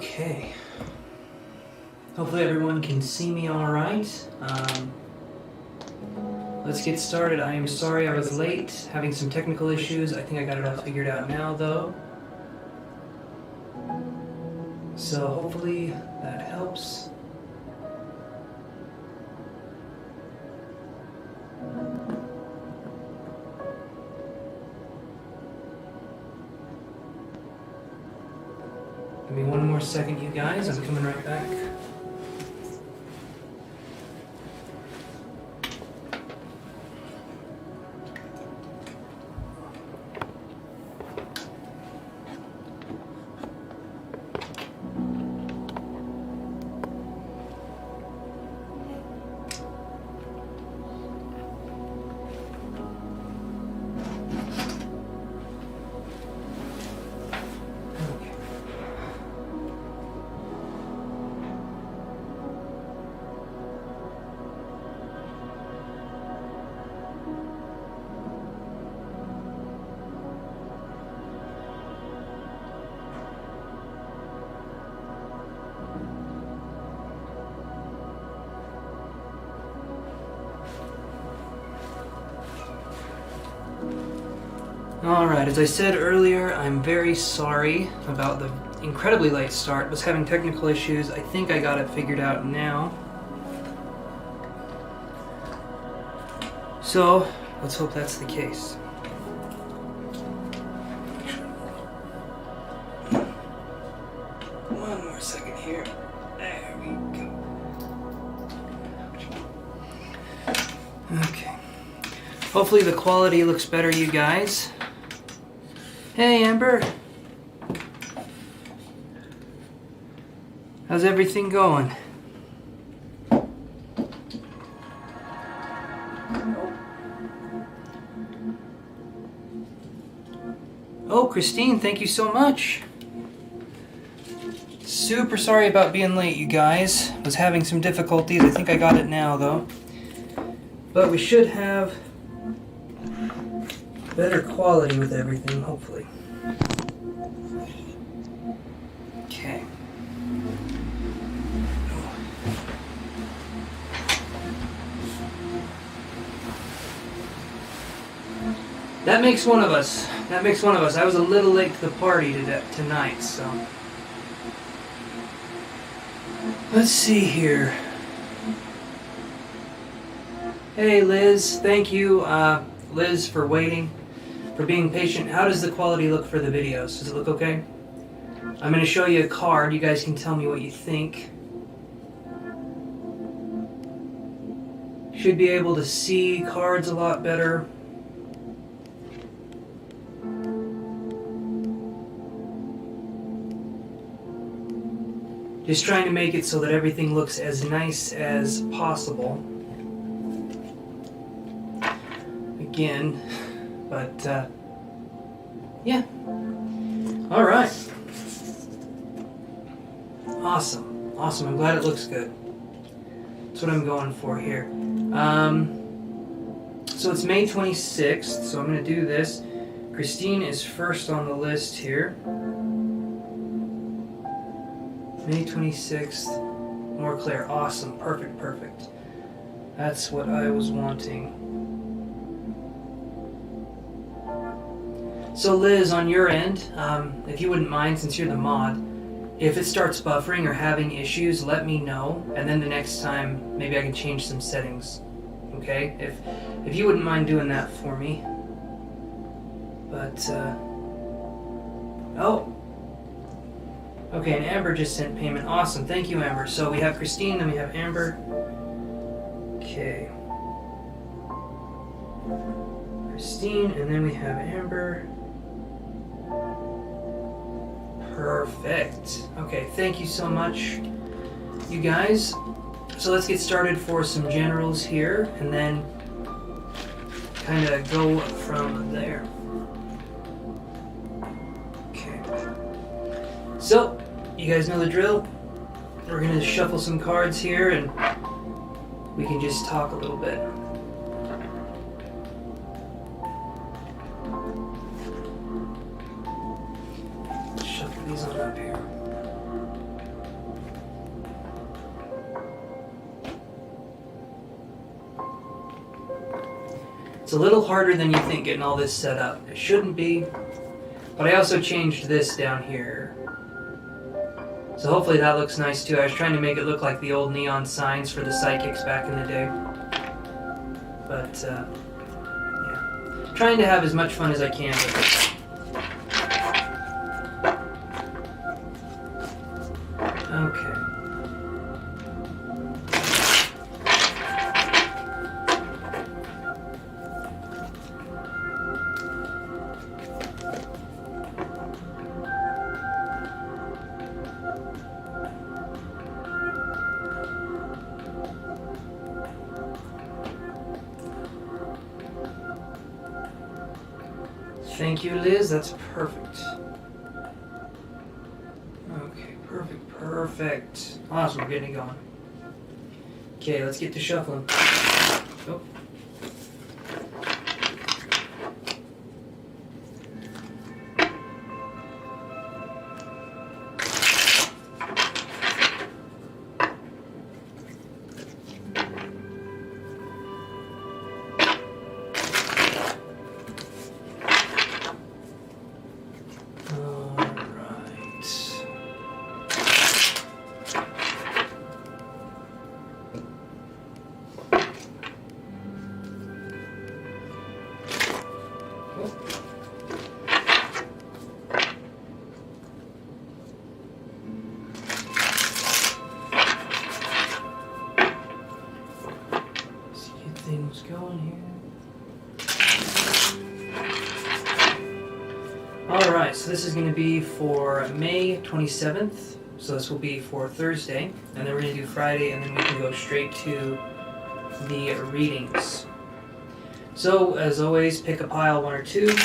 Okay. Hopefully everyone can see me all right. Let's get started. I am sorry I was late, having some technical issues. I think I got it all figured out now, though. So hopefully that helps. Give me one more second, you guys. I'm coming right back. Alright, as I said earlier, I'm very sorry about the incredibly late start. Was having technical issues. I think I got it figured out now. So, let's hope that's the case. One more second here. There we go. Okay. Hopefully the quality looks better, you guys. Hey, Amber. How's everything going? Oh, Christine, thank you so much. Super sorry about being late, you guys. Was having some difficulties. I think I got it now, though. But we should have better quality with everything, hopefully. Okay. That makes one of us. That makes one of us. I was a little late to the party tonight, so. Let's see here. Hey, Liz. Thank you, Liz, for waiting. For being patient. How does the quality look for the videos? Does it look okay? I'm going to show you a card. You guys can tell me what you think. Should be able to see cards a lot better. Just trying to make it so that everything looks as nice as possible. Again. But, yeah. All right. Awesome. Awesome. I'm glad it looks good. That's what I'm going for here. So it's May 26th, so I'm going to do this. Christine is first on the list here. May 26th. More clear. Awesome. Perfect, perfect. That's what I was wanting. So Liz, on your end, if you wouldn't mind, since you're the mod, if it starts buffering or having issues, let me know, and then the next time, maybe I can change some settings, okay? If you wouldn't mind doing that for me. But, oh. Okay, and Amber just sent payment. Awesome, thank you, Amber. So we have Christine, then we have Amber. Okay. Christine, and then we have Amber. Perfect. Okay, thank you so much, you guys. So let's get started for some generals here, and then kind of go from there. Okay. So, you guys know the drill. We're going to shuffle some cards here, and we can just talk a little bit. Shuffle these on up here. It's a little harder than you think getting all this set up. It shouldn't be, but I also changed this down here. So hopefully that looks nice too. I was trying to make it look like the old neon signs for the psychics back in the day. But, yeah. Trying to have as much fun as I can with it. Okay. Thank you, Liz. That's perfect. Okay, perfect. Awesome, we're getting it going. Okay, let's get to shuffling. Oh. Things going here. Alright, so this is going to be for May 27th. So this will be for Thursday. And then we're going to do Friday, and then we can go straight to the readings. So, as always, pick a pile 1 or 2.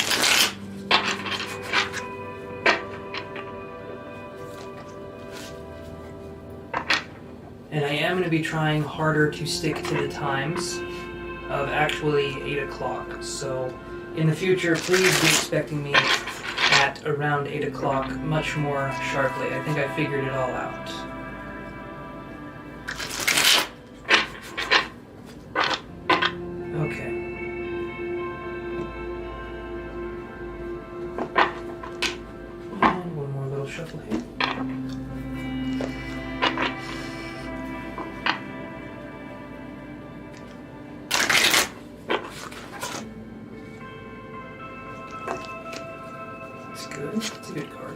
And I am going to be trying harder to stick to the times of actually 8 o'clock. So in the future, please be expecting me at around 8 o'clock much more sharply. I think I figured it all out. Okay. And one more little shuffle here. Good. It's a good card.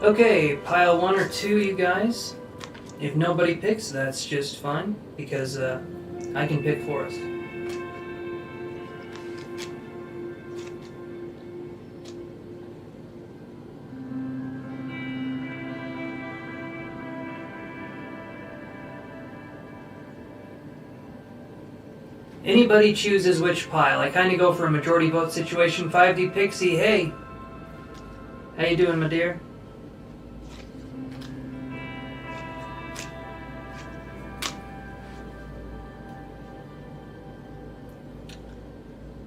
Okay, pile 1 or 2, you guys. If nobody picks, that's just fine, because I can pick for us. Anybody chooses which pile. I kind of go for a majority vote situation. 5D Pixie, hey! How you doing, my dear?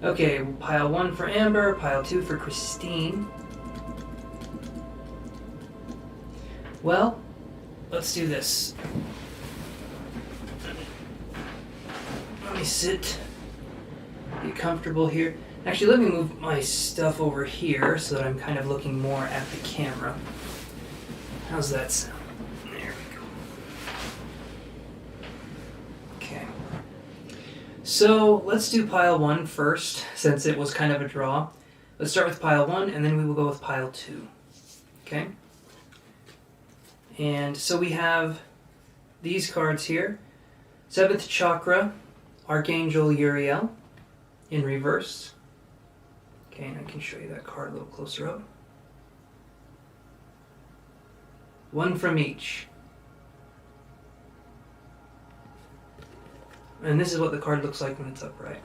Okay, pile 1 for Amber, pile 2 for Christine. Well, let's do this. Let me sit, get comfortable here. Actually, let me move my stuff over here so that I'm kind of looking more at the camera. How's that sound? There we go. Okay. So let's do pile 1 first, since it was kind of a draw. Let's start with pile 1, and then we will go with pile 2. Okay? And so we have these cards here. 7th Chakra, Archangel Uriel, in reverse. Okay, and I can show you that card a little closer up. 1 from each. And this is what the card looks like when it's upright.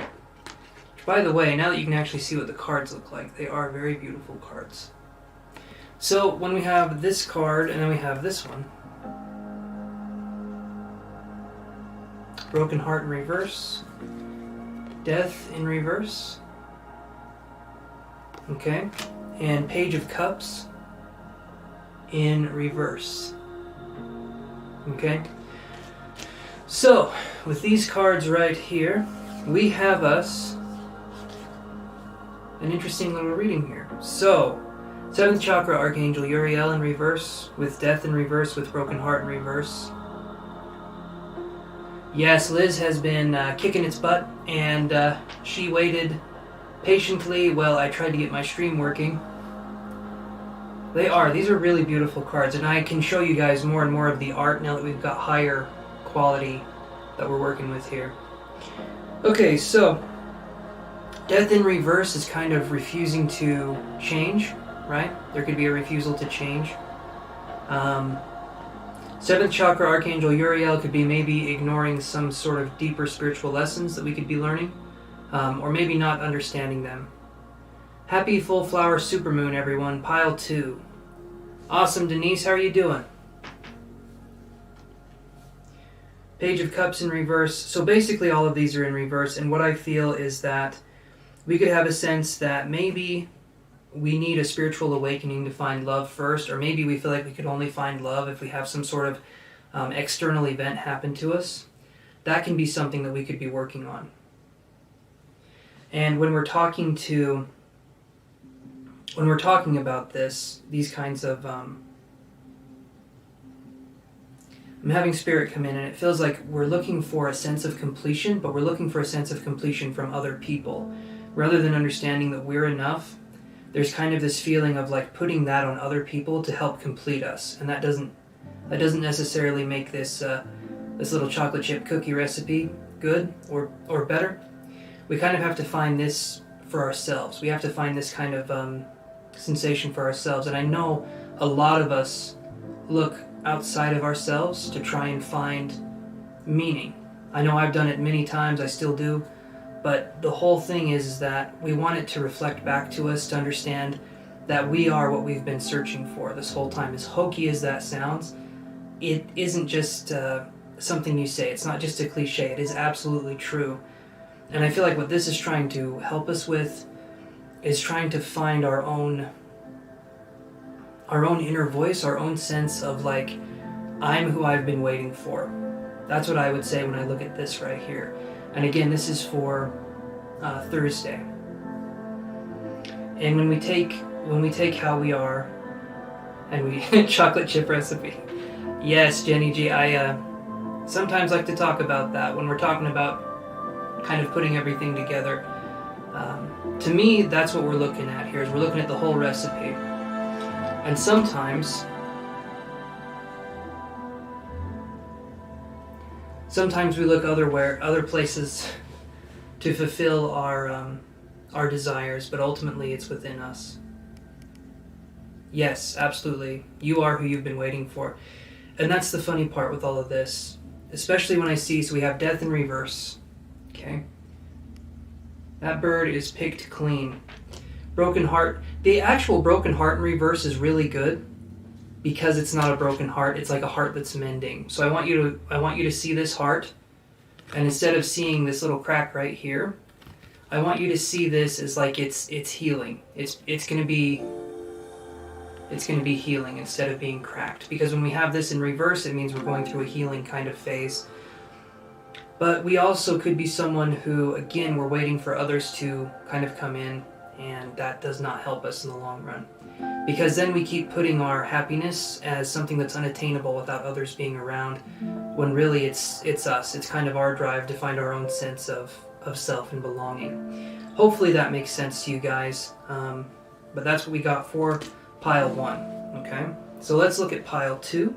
By the way, now that you can actually see what the cards look like, they are very beautiful cards. So when we have this card and then we have this one, Broken Heart in reverse. Death in reverse. Okay. And Page of Cups in reverse. Okay. So, with these cards right here, we have us an interesting little reading here. So, 7th Chakra Archangel Uriel in reverse, with Death in reverse, with Broken Heart in reverse. Yes, Liz has been kicking its butt, and she waited patiently while I tried to get my stream working. These are really beautiful cards, and I can show you guys more and more of the art now that we've got higher quality that we're working with here. Okay, so Death in reverse is kind of refusing to change, right? There could be a refusal to change. 7th Chakra Archangel Uriel could be maybe ignoring some sort of deeper spiritual lessons that we could be learning, or maybe not understanding them. Happy full flower supermoon, everyone. Pile 2. Awesome, Denise. How are you doing? Page of Cups in reverse. So basically all of these are in reverse, and what I feel is that we could have a sense that maybe we need a spiritual awakening to find love first, or maybe we feel like we could only find love if we have some sort of external event happen to us. That can be something that we could be working on. And when we're talking about these kinds of, I'm having Spirit come in, and it feels like we're looking for a sense of completion, but we're looking for a sense of completion from other people. Rather than understanding that we're enough, there's kind of this feeling of like putting that on other people to help complete us, and that doesn't necessarily make this little chocolate chip cookie recipe good or better. We kind of have to find this for ourselves. We have to find this kind of sensation for ourselves, and I know a lot of us look outside of ourselves to try and find meaning. I know I've done it many times, I still do, but the whole thing is that we want it to reflect back to us, to understand that we are what we've been searching for this whole time. As hokey as that sounds, it isn't just something you say. It's not just a cliche. It is absolutely true. And I feel like what this is trying to help us with is trying to find our own inner voice, our own sense of like, I'm who I've been waiting for. That's what I would say when I look at this right here. And again, this is for Thursday. And when we take how we are, and we chocolate chip recipe. Yes, Jenny G, I sometimes like to talk about that when we're talking about kind of putting everything together. To me, that's what we're looking at here, is we're looking at the whole recipe. And sometimes we look other places to fulfill our desires, but ultimately it's within us. Yes, absolutely. You are who you've been waiting for. And that's the funny part with all of this, especially when I see, so we have Death in reverse. Okay. That bird is picked clean. Broken Heart. The actual Broken Heart in reverse is really good because it's not a broken heart. It's like a heart that's mending. So I want you to see this heart, and instead of seeing this little crack right here, I want you to see this as like it's healing. It's going to be healing instead of being cracked, because when we have this in reverse, it means we're going through a healing kind of phase. But we also could be someone who, again, we're waiting for others to kind of come in, and that does not help us in the long run. Because then we keep putting our happiness as something that's unattainable without others being around, when really it's us. It's kind of our drive to find our own sense of self and belonging. Hopefully that makes sense to you guys. But that's what we got for pile 1. Okay? So let's look at pile 2.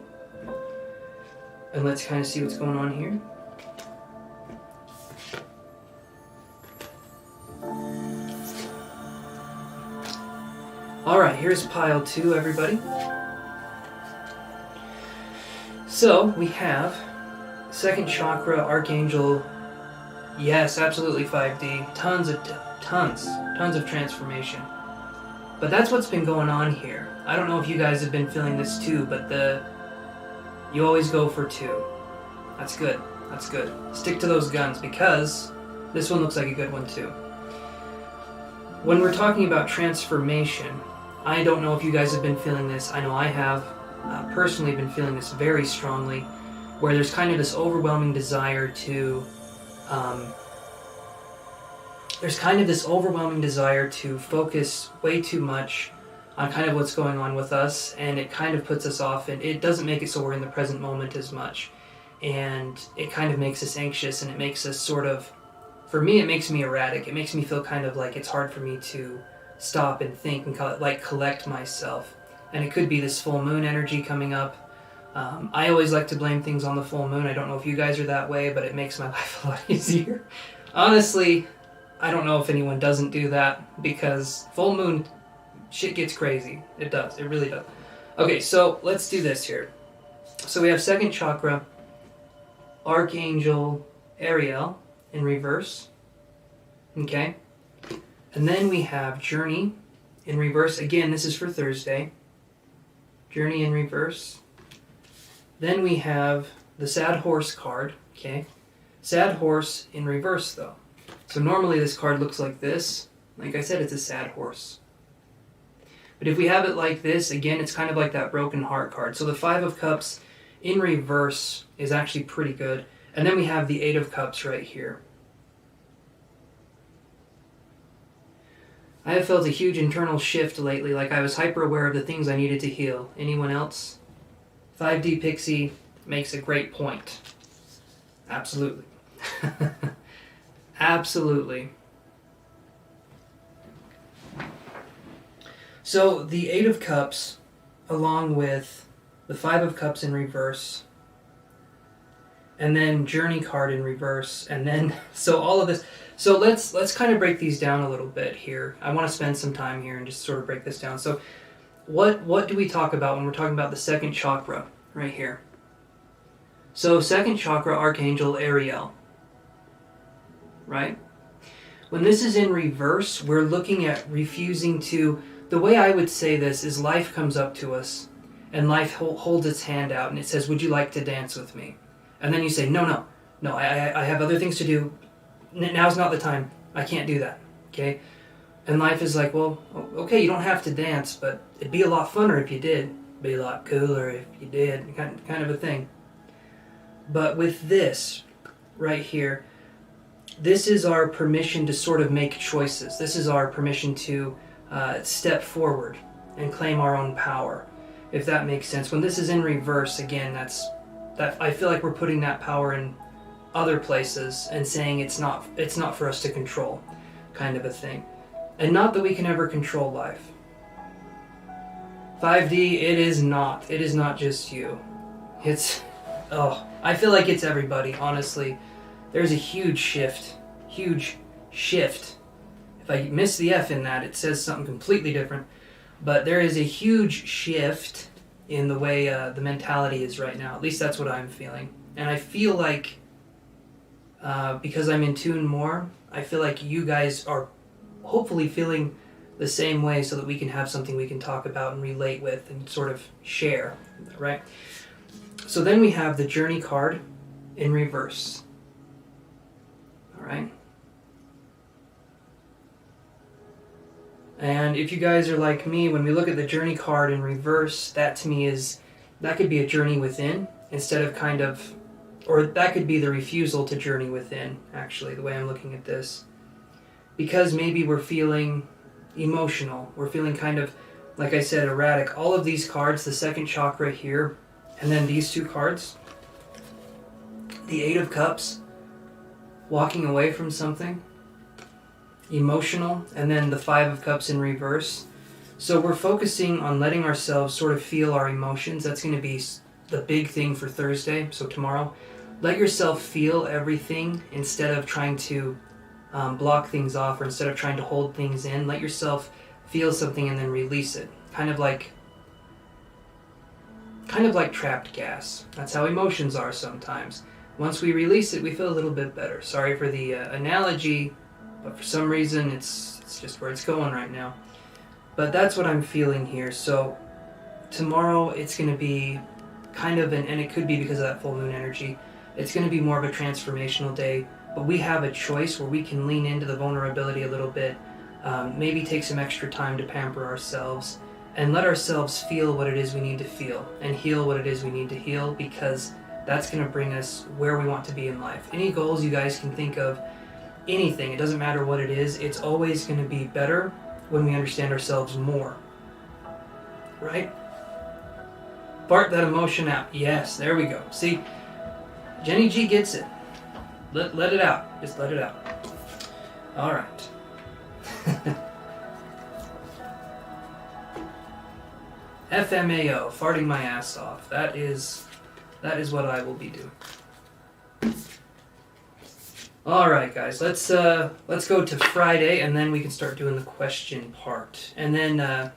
And let's kind of see what's going on here. Alright, here's pile 2, everybody. So, we have 2nd Chakra, Archangel. Yes, absolutely 5D. Tons of transformation. But that's what's been going on here. I don't know if you guys have been feeling this too, but you always go for 2. That's good. That's good. Stick to those guns, because this one looks like a good one too. When we're talking about transformation, I don't know if you guys have been feeling this. I know I have personally been feeling this very strongly, where there's kind of this overwhelming desire to focus way too much on kind of what's going on with us, and it kind of puts us off, and it doesn't make it so we're in the present moment as much, and it kind of makes us anxious, and it makes us sort of, for me, it makes me erratic. It makes me feel kind of like it's hard for me to stop and think and collect myself. And it could be this full moon energy coming up. I always like to blame things on the full moon. I don't know if you guys are that way, but it makes my life a lot easier. Honestly, I don't know if anyone doesn't do that, because full moon, shit gets crazy. It does. It really does. Okay, so let's do this here. So we have second chakra, Archangel Ariel in reverse. Okay? And then we have Journey in reverse. Again, this is for Thursday. Journey in reverse. Then we have the Sad Horse card. Okay? Sad Horse in reverse, though. So normally this card looks like this. Like I said, it's a sad horse. But if we have it like this, again, it's kind of like that broken heart card. So the Five of Cups in reverse is actually pretty good. And then we have the Eight of Cups right here. I have felt a huge internal shift lately, like I was hyper aware of the things I needed to heal. Anyone else? 5D Pixie makes a great point. Absolutely. Absolutely. So the Eight of Cups, along with the Five of Cups in reverse, and then Journey card in reverse, and then, so all of this. So let's kind of break these down a little bit here. I want to spend some time here and just sort of break this down. So what do we talk about when we're talking about the second chakra right here? So second chakra, Archangel Ariel, right? When this is in reverse, we're looking at refusing to, the way I would say this is life comes up to us and life holds its hand out and it says, would you like to dance with me? And then you say, no, I have other things to do. Now's not the time. I can't do that, okay? And life is like, well, okay, you don't have to dance, but it'd be a lot funner if you did. It'd be a lot cooler if you did, kind of a thing. But with this right here, this is our permission to sort of make choices. This is our permission to step forward and claim our own power, if that makes sense. When this is in reverse, again, that I feel like we're putting that power in other places and saying it's not for us to control, kind of a thing. And not that we can ever control life. 5D, it is not just you. I feel like it's everybody, honestly. There's a huge shift. If I miss the F in that, it says something completely different. But there is a huge shift in the way the mentality is right now. At least that's what I'm feeling. And I feel like, because I'm in tune more, I feel like you guys are hopefully feeling the same way, so that we can have something we can talk about and relate with and sort of share, right? So then we have the Journey card in reverse. All right? And if you guys are like me, when we look at the Journey card in reverse, that to me that could be a journey within, instead of or that could be the refusal to journey within, actually, the way I'm looking at this. Because maybe we're feeling emotional, we're feeling kind of, like I said, erratic. All of these cards, the second chakra here, and then these two cards, the Eight of Cups, walking away from something, emotional, and then the Five of Cups in reverse. So we're focusing on letting ourselves sort of feel our emotions. That's going to be the big thing for Thursday, so tomorrow. Let yourself feel everything instead of trying to block things off, or instead of trying to hold things in. Let yourself feel something and then release it. Kind of like trapped gas. That's how emotions are sometimes. Once we release it, we feel a little bit better. Sorry for the analogy, but for some reason it's just where it's going right now. But that's what I'm feeling here. So tomorrow it's going to be kind of and it could be because of that full moon energy, It's going to be more of a transformational day, but we have a choice where we can lean into the vulnerability a little bit, maybe take some extra time to pamper ourselves, and let ourselves feel what it is we need to feel, and heal what it is we need to heal, because that's going to bring us where we want to be in life. Any goals you guys can think of, anything, it doesn't matter what it is, it's always going to be better when we understand ourselves more. Right? Fart that emotion out. Yes, there we go. See, Jenny G gets it. Let it out. Just let it out. All right. FMAO, farting my ass off. That is what I will be doing. All right, guys. Let's go to Friday, and then we can start doing the question part. And then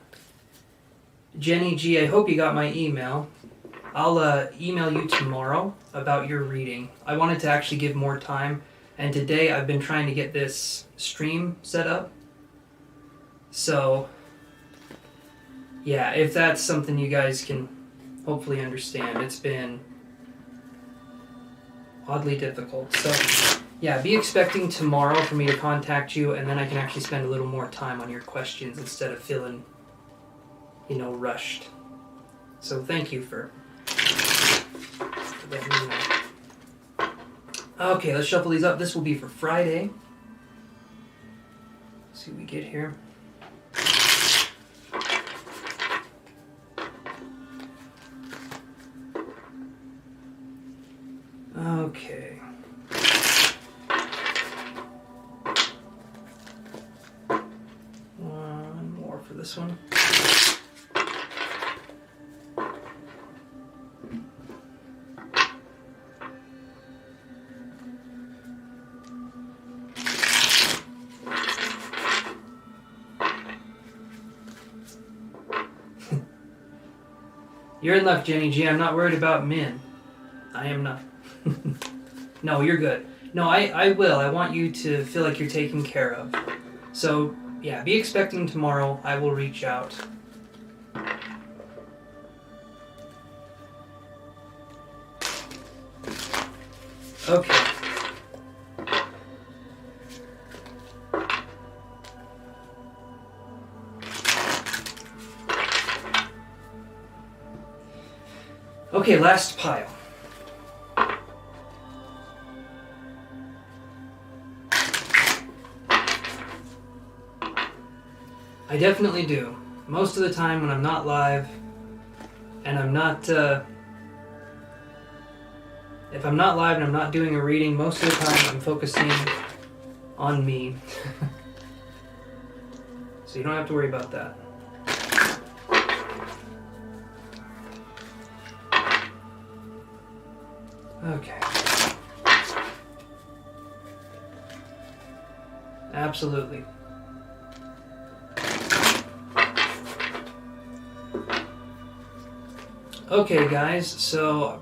Jenny G, I hope you got my email. I'll email you tomorrow about your reading. I wanted to actually give more time, and today I've been trying to get this stream set up. So, yeah, if that's something you guys can hopefully understand, it's been oddly difficult. So, yeah, be expecting tomorrow for me to contact you, and then I can actually spend a little more time on your questions instead of feeling, rushed. So thank you for letting me know. Okay, let's shuffle these up. This will be for Friday. Let's see what we get here. Okay. One more for this one. You're in luck, Jenny G. I'm not worried about men. I am not. No, you're good. No, I will. I want you to feel like you're taken care of. So, yeah, be expecting tomorrow. I will reach out. Okay. Okay, last pile. I definitely do. Most of the time when I'm not live, and I'm not, if I'm not live and I'm not doing a reading, most of the time I'm focusing on me. So you don't have to worry about that. Okay. Absolutely. Okay, guys, so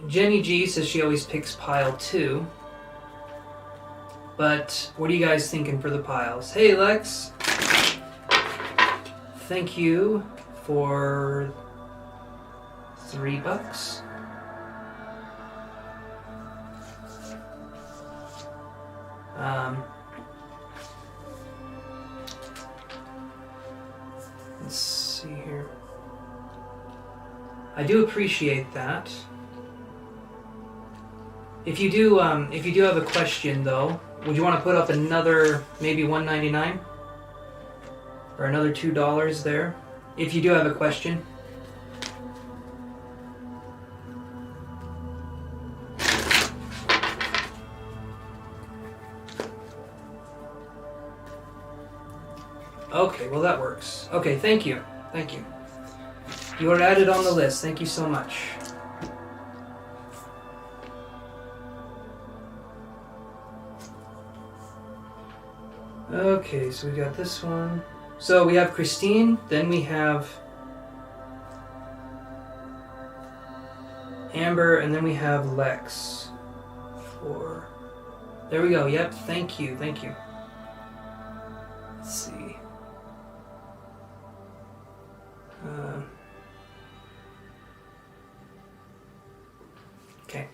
Jenny G says she always picks pile 2. But what are you guys thinking for the piles? Hey, Lex. Thank you for $3. Let's see here. I do appreciate that. If you do have a question though, would you want to put up another maybe $1.99 or another $2 there? If you do have a question. Okay, well that works. Okay, thank you. Thank you. You are added on the list. Thank you so much. Okay, so we got this one. So we have Christine, then we have Amber, and then we have Lex. There we go. Yep, thank you. Thank you. Let's see. Okay.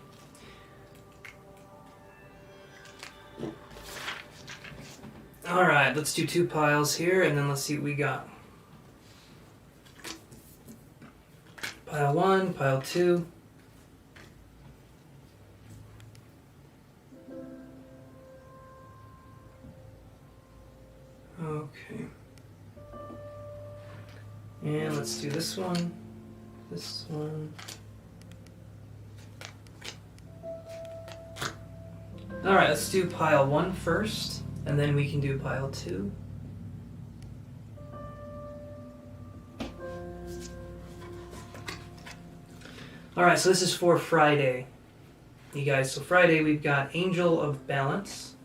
Alright, let's do 2 piles here, and then let's see what we got. Pile 1, pile 2. Okay. And let's do this one. This one. Alright, let's do pile 1 first, and then we can do pile 2. Alright, so this is for Friday, you guys. So Friday we've got Angel of Balance.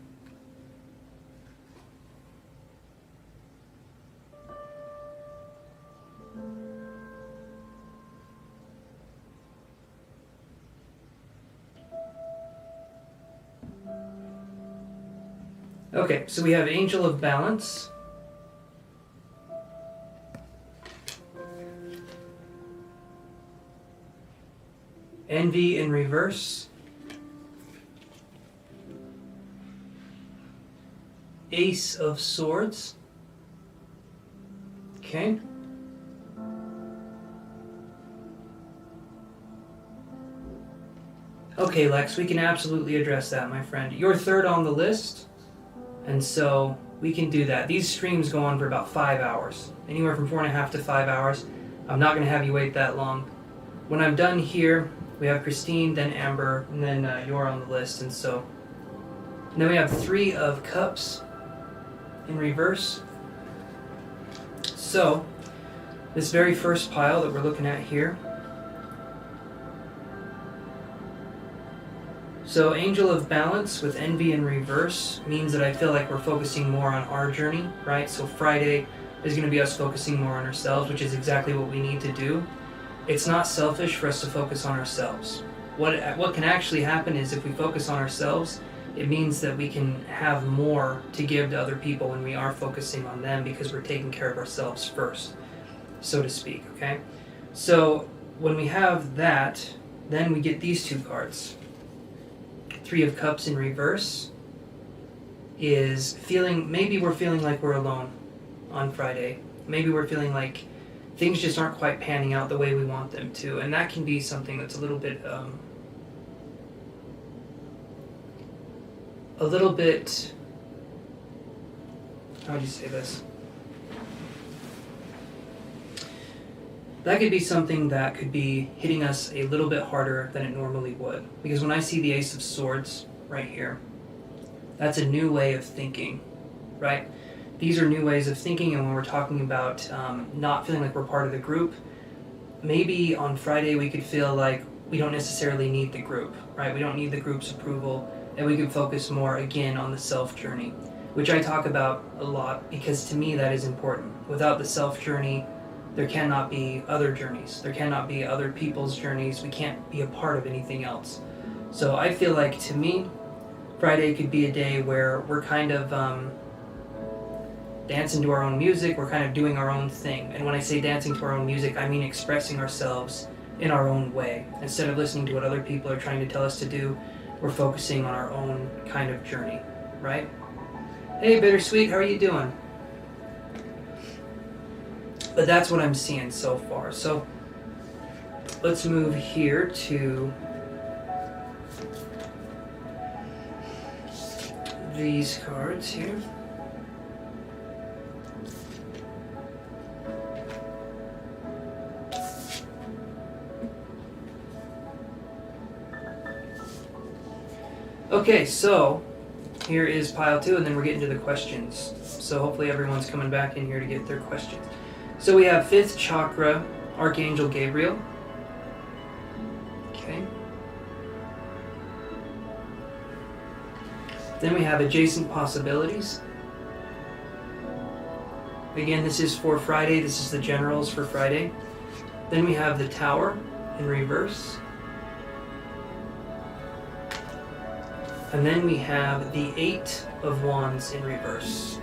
Okay, so we have Angel of Balance. Envy in reverse. Ace of Swords. Okay. Okay, Lex, we can absolutely address that, my friend. You're third on the list, and so we can do that. These streams go on for about 5 hours, anywhere from 4.5 to 5 hours. I'm not going to have you wait that long. When I'm done here, we have Christine, then Amber, and then you're on the list, and then we have 3 of Cups in reverse. So, this very first pile that we're looking at here. So, Angel of Balance with Envy in reverse means that I feel like we're focusing more on our journey, right? So Friday is going to be us focusing more on ourselves, which is exactly what we need to do. It's not selfish for us to focus on ourselves. What can actually happen is if we focus on ourselves, it means that we can have more to give to other people when we are focusing on them because we're taking care of ourselves first, so to speak, okay? So when we have that, then we get these 2 cards. 3 of Cups in reverse is maybe we're feeling like we're alone on Friday. Maybe we're feeling like things just aren't quite panning out the way we want them to, and that can be something that's a little bit, how would you say this? That could be something that could be hitting us a little bit harder than it normally would. Because when I see the Ace of Swords right here, that's a new way of thinking, right? These are new ways of thinking, and when we're talking about not feeling like we're part of the group, maybe on Friday we could feel like we don't necessarily need the group, right? We don't need the group's approval, and we can focus more, again, on the self-journey, which I talk about a lot because to me that is important. Without the self-journey, there cannot be other journeys. There cannot be other people's journeys. We can't be a part of anything else. So I feel like, to me, Friday could be a day where we're kind of dancing to our own music. We're kind of doing our own thing. And when I say dancing to our own music, I mean expressing ourselves in our own way. Instead of listening to what other people are trying to tell us to do, we're focusing on our own kind of journey, right? Hey, Bittersweet, how are you doing? But that's what I'm seeing so far. So let's move here to these cards here. Okay, so here is pile 2, and then we're getting to the questions. So hopefully everyone's coming back in here to get their questions. So we have 5th chakra, Archangel Gabriel. Okay. Then we have adjacent possibilities. Again, this is for Friday. This is the generals for Friday. Then we have the Tower in reverse. And then we have the 8 of Wands in reverse.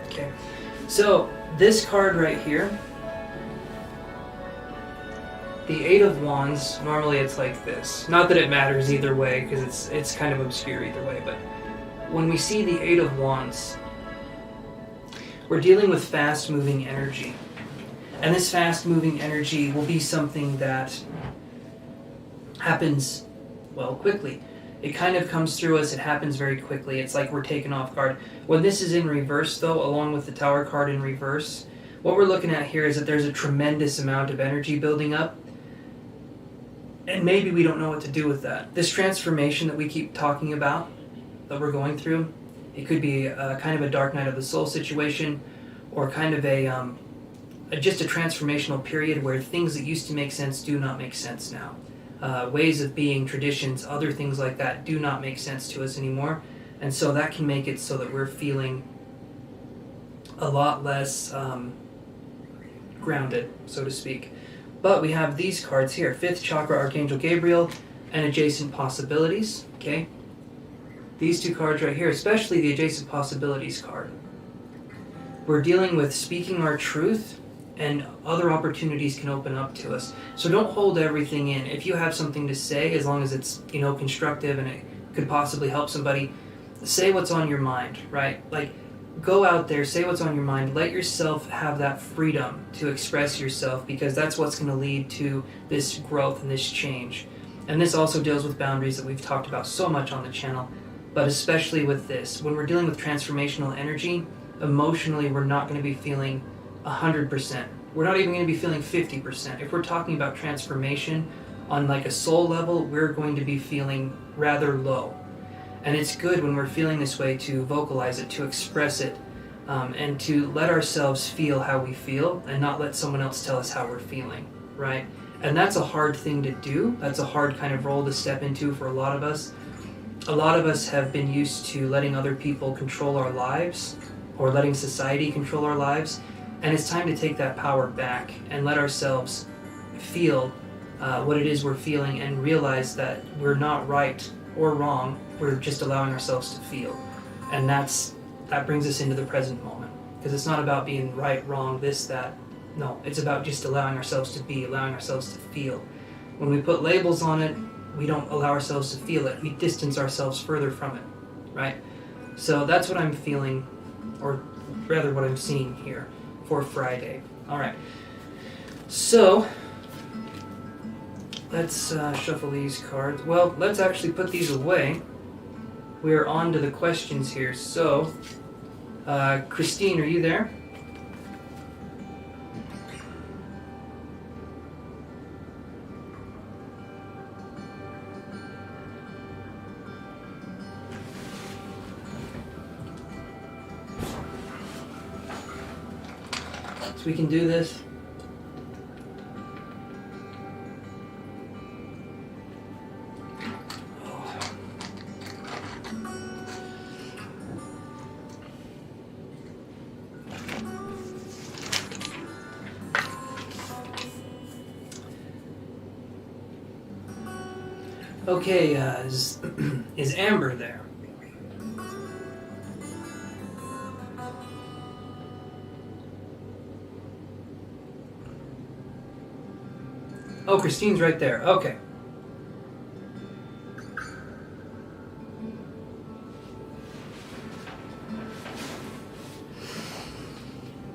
Okay. So this card right here, the 8 of Wands, normally it's like this. Not that it matters either way, because it's kind of obscure either way, but when we see the Eight of Wands, we're dealing with fast-moving energy. And this fast-moving energy will be something that happens, well, quickly. It kind of comes through us, it happens very quickly. It's like we're taken off guard. When this is in reverse, though, along with the Tower card in reverse, what we're looking at here is that there's a tremendous amount of energy building up, and maybe we don't know what to do with that. This transformation that we keep talking about, that we're going through, it could be a kind of a dark night of the soul situation, or kind of just a transformational period where things that used to make sense do not make sense now. Ways of being, traditions, other things like that do not make sense to us anymore. And so that can make it so that we're feeling a lot less grounded, so to speak. But we have these cards here, 5th Chakra, Archangel Gabriel, and Adjacent Possibilities, okay? These two cards right here, especially the Adjacent Possibilities card. We're dealing with speaking our truth, and other opportunities can open up to us. So don't hold everything in. If you have something to say, as long as it's, constructive and it could possibly help somebody, say what's on your mind, right? Like, go out there, say what's on your mind, let yourself have that freedom to express yourself, because that's what's going to lead to this growth and this change. And this also deals with boundaries that we've talked about so much on the channel, but especially with this. When we're dealing with transformational energy, emotionally we're not going to be feeling 100%. We're not even going to be feeling 50%. If we're talking about transformation on like a soul level, we're going to be feeling rather low. And it's good when we're feeling this way to vocalize it, to express it, and to let ourselves feel how we feel and not let someone else tell us how we're feeling, right? And that's a hard thing to do. That's a hard kind of role to step into for a lot of us. A lot of us have been used to letting other people control our lives, or letting society control our lives. And it's time to take that power back and let ourselves feel what it is we're feeling, and realize that we're not right or wrong. We're just allowing ourselves to feel. And that brings us into the present moment. Because it's not about being right, wrong, this, that. No, it's about just allowing ourselves to be, allowing ourselves to feel. When we put labels on it, we don't allow ourselves to feel it. We distance ourselves further from it, right? So that's what I'm feeling, or rather what I'm seeing here for Friday. All right. So let's shuffle these cards. Well, let's actually put these away. We're on to the questions here. So, Christine, are you there? So we can do this. Okay, is Amber there? Oh, Christine's right there. Okay.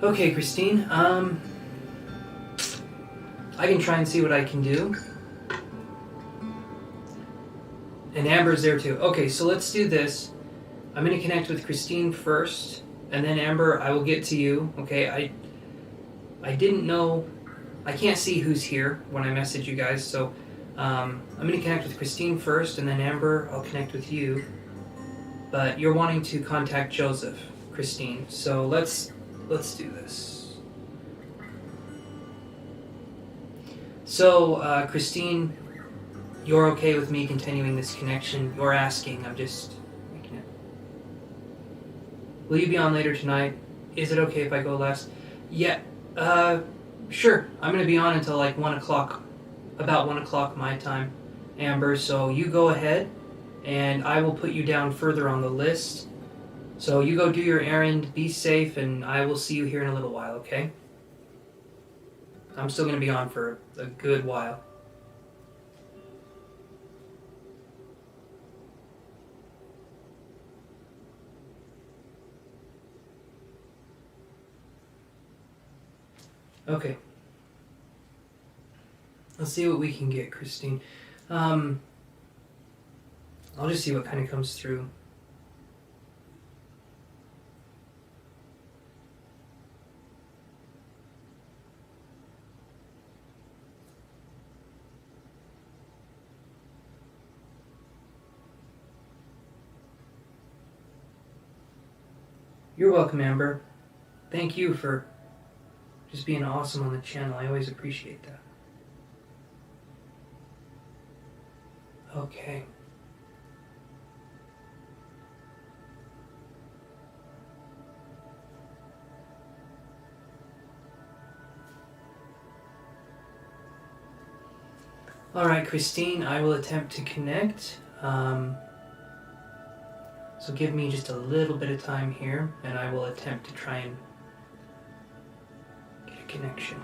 Okay, Christine. I can try and see what I can do. And Amber's there too. Okay, so let's do this. I'm going to connect with Christine first, and then Amber, I will get to you. Okay, I didn't know, I can't see who's here when I message you guys, so I'm going to connect with Christine first, and then Amber, I'll connect with you. But you're wanting to contact Joseph, Christine, so let's do this. So, Christine, you're okay with me continuing this connection? You're asking, I'm just making it. Will you be on later tonight? Is it okay if I go last? Yeah, sure. I'm going to be on until like 1 o'clock, about 1 o'clock my time, Amber. So you go ahead, and I will put you down further on the list. So you go do your errand, be safe, and I will see you here in a little while, okay? I'm still going to be on for a good while. Okay. Let's see what we can get, Christine. I'll just see what kind of comes through. You're welcome, Amber. Thank you for just being awesome on the channel. I always appreciate that. Okay. Alright, Christine, I will attempt to connect. So give me just a little bit of time here, and I will attempt to try and get a connection.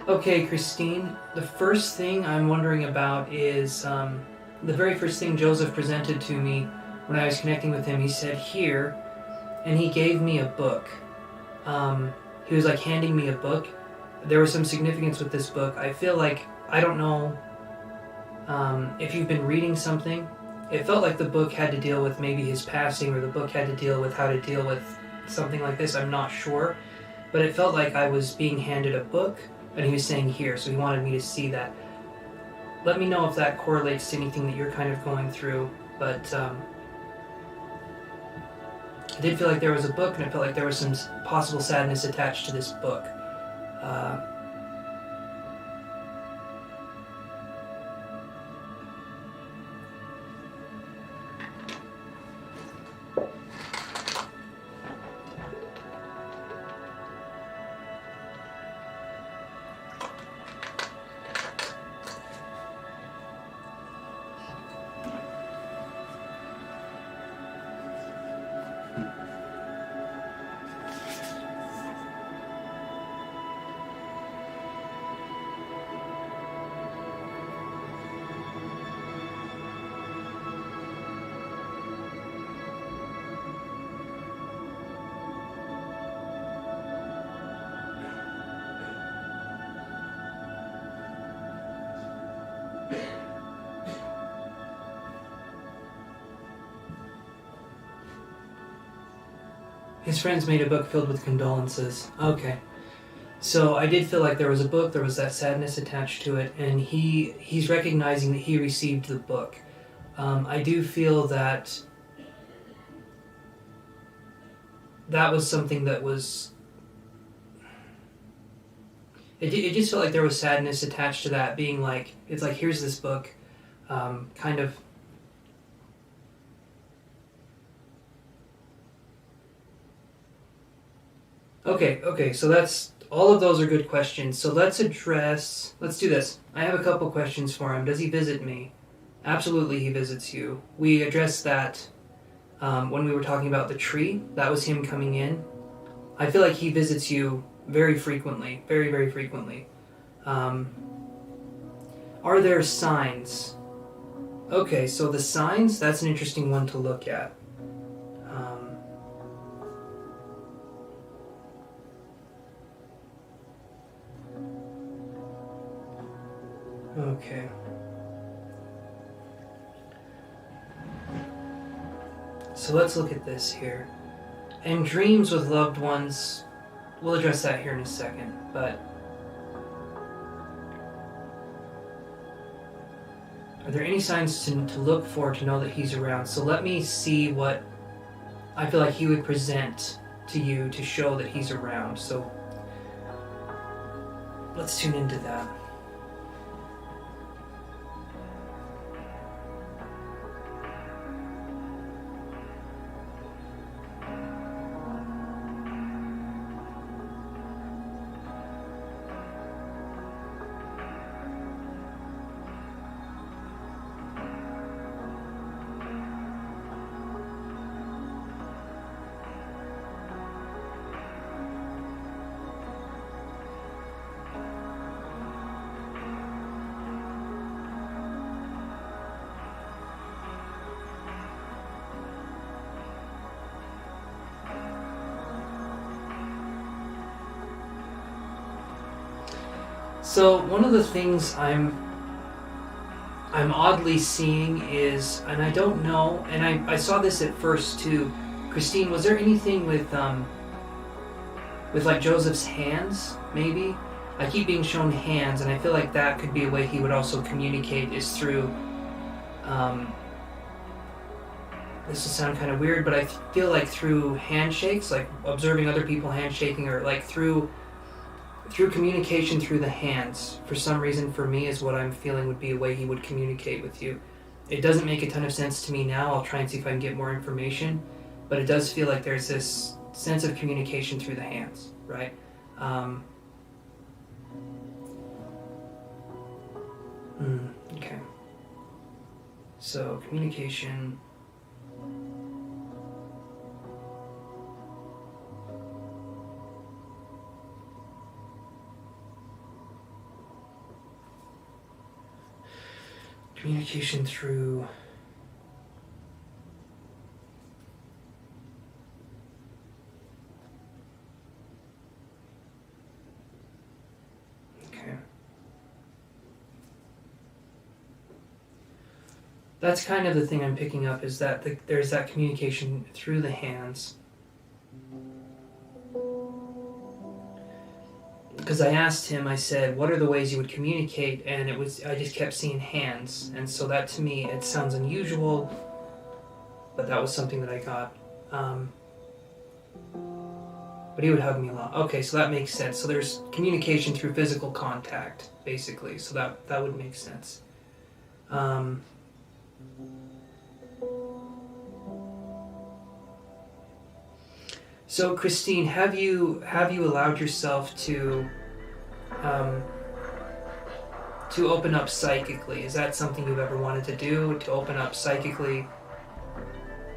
Okay, Christine, the first thing I'm wondering about is the very first thing Joseph presented to me when I was connecting with him. He said, here, and he gave me a book. He was like handing me a book. There was some significance with this book. I feel like, I don't know if you've been reading something. It felt like the book had to deal with maybe his passing, or the book had to deal with how to deal with something like this. I'm not sure. But it felt like I was being handed a book, and he was saying here, so he wanted me to see that. Let me know if that correlates to anything that you're kind of going through, but I did feel like there was a book, and it felt like there was some possible sadness attached to this book. His friends made a book filled with condolences. Okay. So I did feel like there was a book, there was that sadness attached to it, and he's recognizing that he received the book. I do feel that that was something that was... It just felt like there was sadness attached to that, being like, it's like, here's this book, kind of... Okay, so that's, all of those are good questions. So let's do this. I have a couple questions for him. Does he visit me? Absolutely he visits you. We addressed that when we were talking about the tree. That was him coming in. I feel like he visits you very frequently. Very, very frequently. Are there signs? Okay, so the signs, that's an interesting one to look at. Okay. So let's look at this here. And dreams with loved ones, we'll address that here in a second, but are there any signs to look for to know that he's around? So let me see what I feel like he would present to you to show that he's around. So let's tune into that. So one of the things I'm oddly seeing is, and I don't know, and I saw this at first too, Christine, was there anything with like Joseph's hands, maybe? I keep being shown hands, and I feel like that could be a way he would also communicate, is through, this will sound kind of weird, but I feel like through handshakes, like observing other people handshaking, or like through communication through the hands. For some reason, for me, is what I'm feeling would be a way he would communicate with you. It doesn't make a ton of sense to me now. I'll try and see if I can get more information, but it does feel like there's this sense of communication through the hands, right? Okay. So, communication. Communication through... Okay. That's kind of the thing I'm picking up, is that there's that communication through the hands. Because I asked him, I said, what are the ways you would communicate? And I just kept seeing hands. And so that, to me, it sounds unusual, but that was something that I got. But he would hug me a lot. Okay, so that makes sense. So there's communication through physical contact, basically. So that would make sense. So Christine, have you allowed yourself to open up psychically? Is that something you've ever wanted to do, to open up psychically?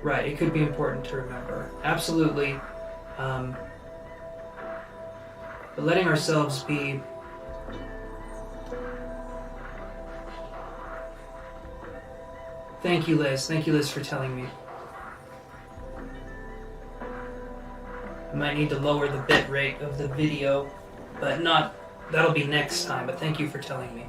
Right, it could be important to remember. Absolutely. But letting ourselves be... Thank you, Liz. Thank you, Liz, for telling me. I might need to lower the bit rate of the video, but that'll be next time, but thank you for telling me.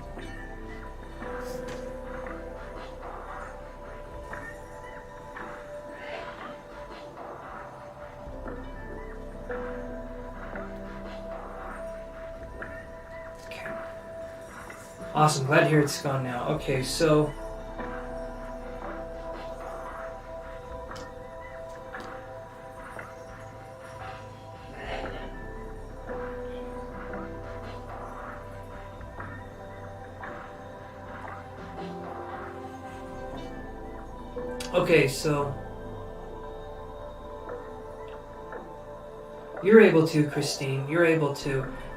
Okay. Awesome, glad to hear it's gone now. Okay, so... Okay, so you're able to, Christine,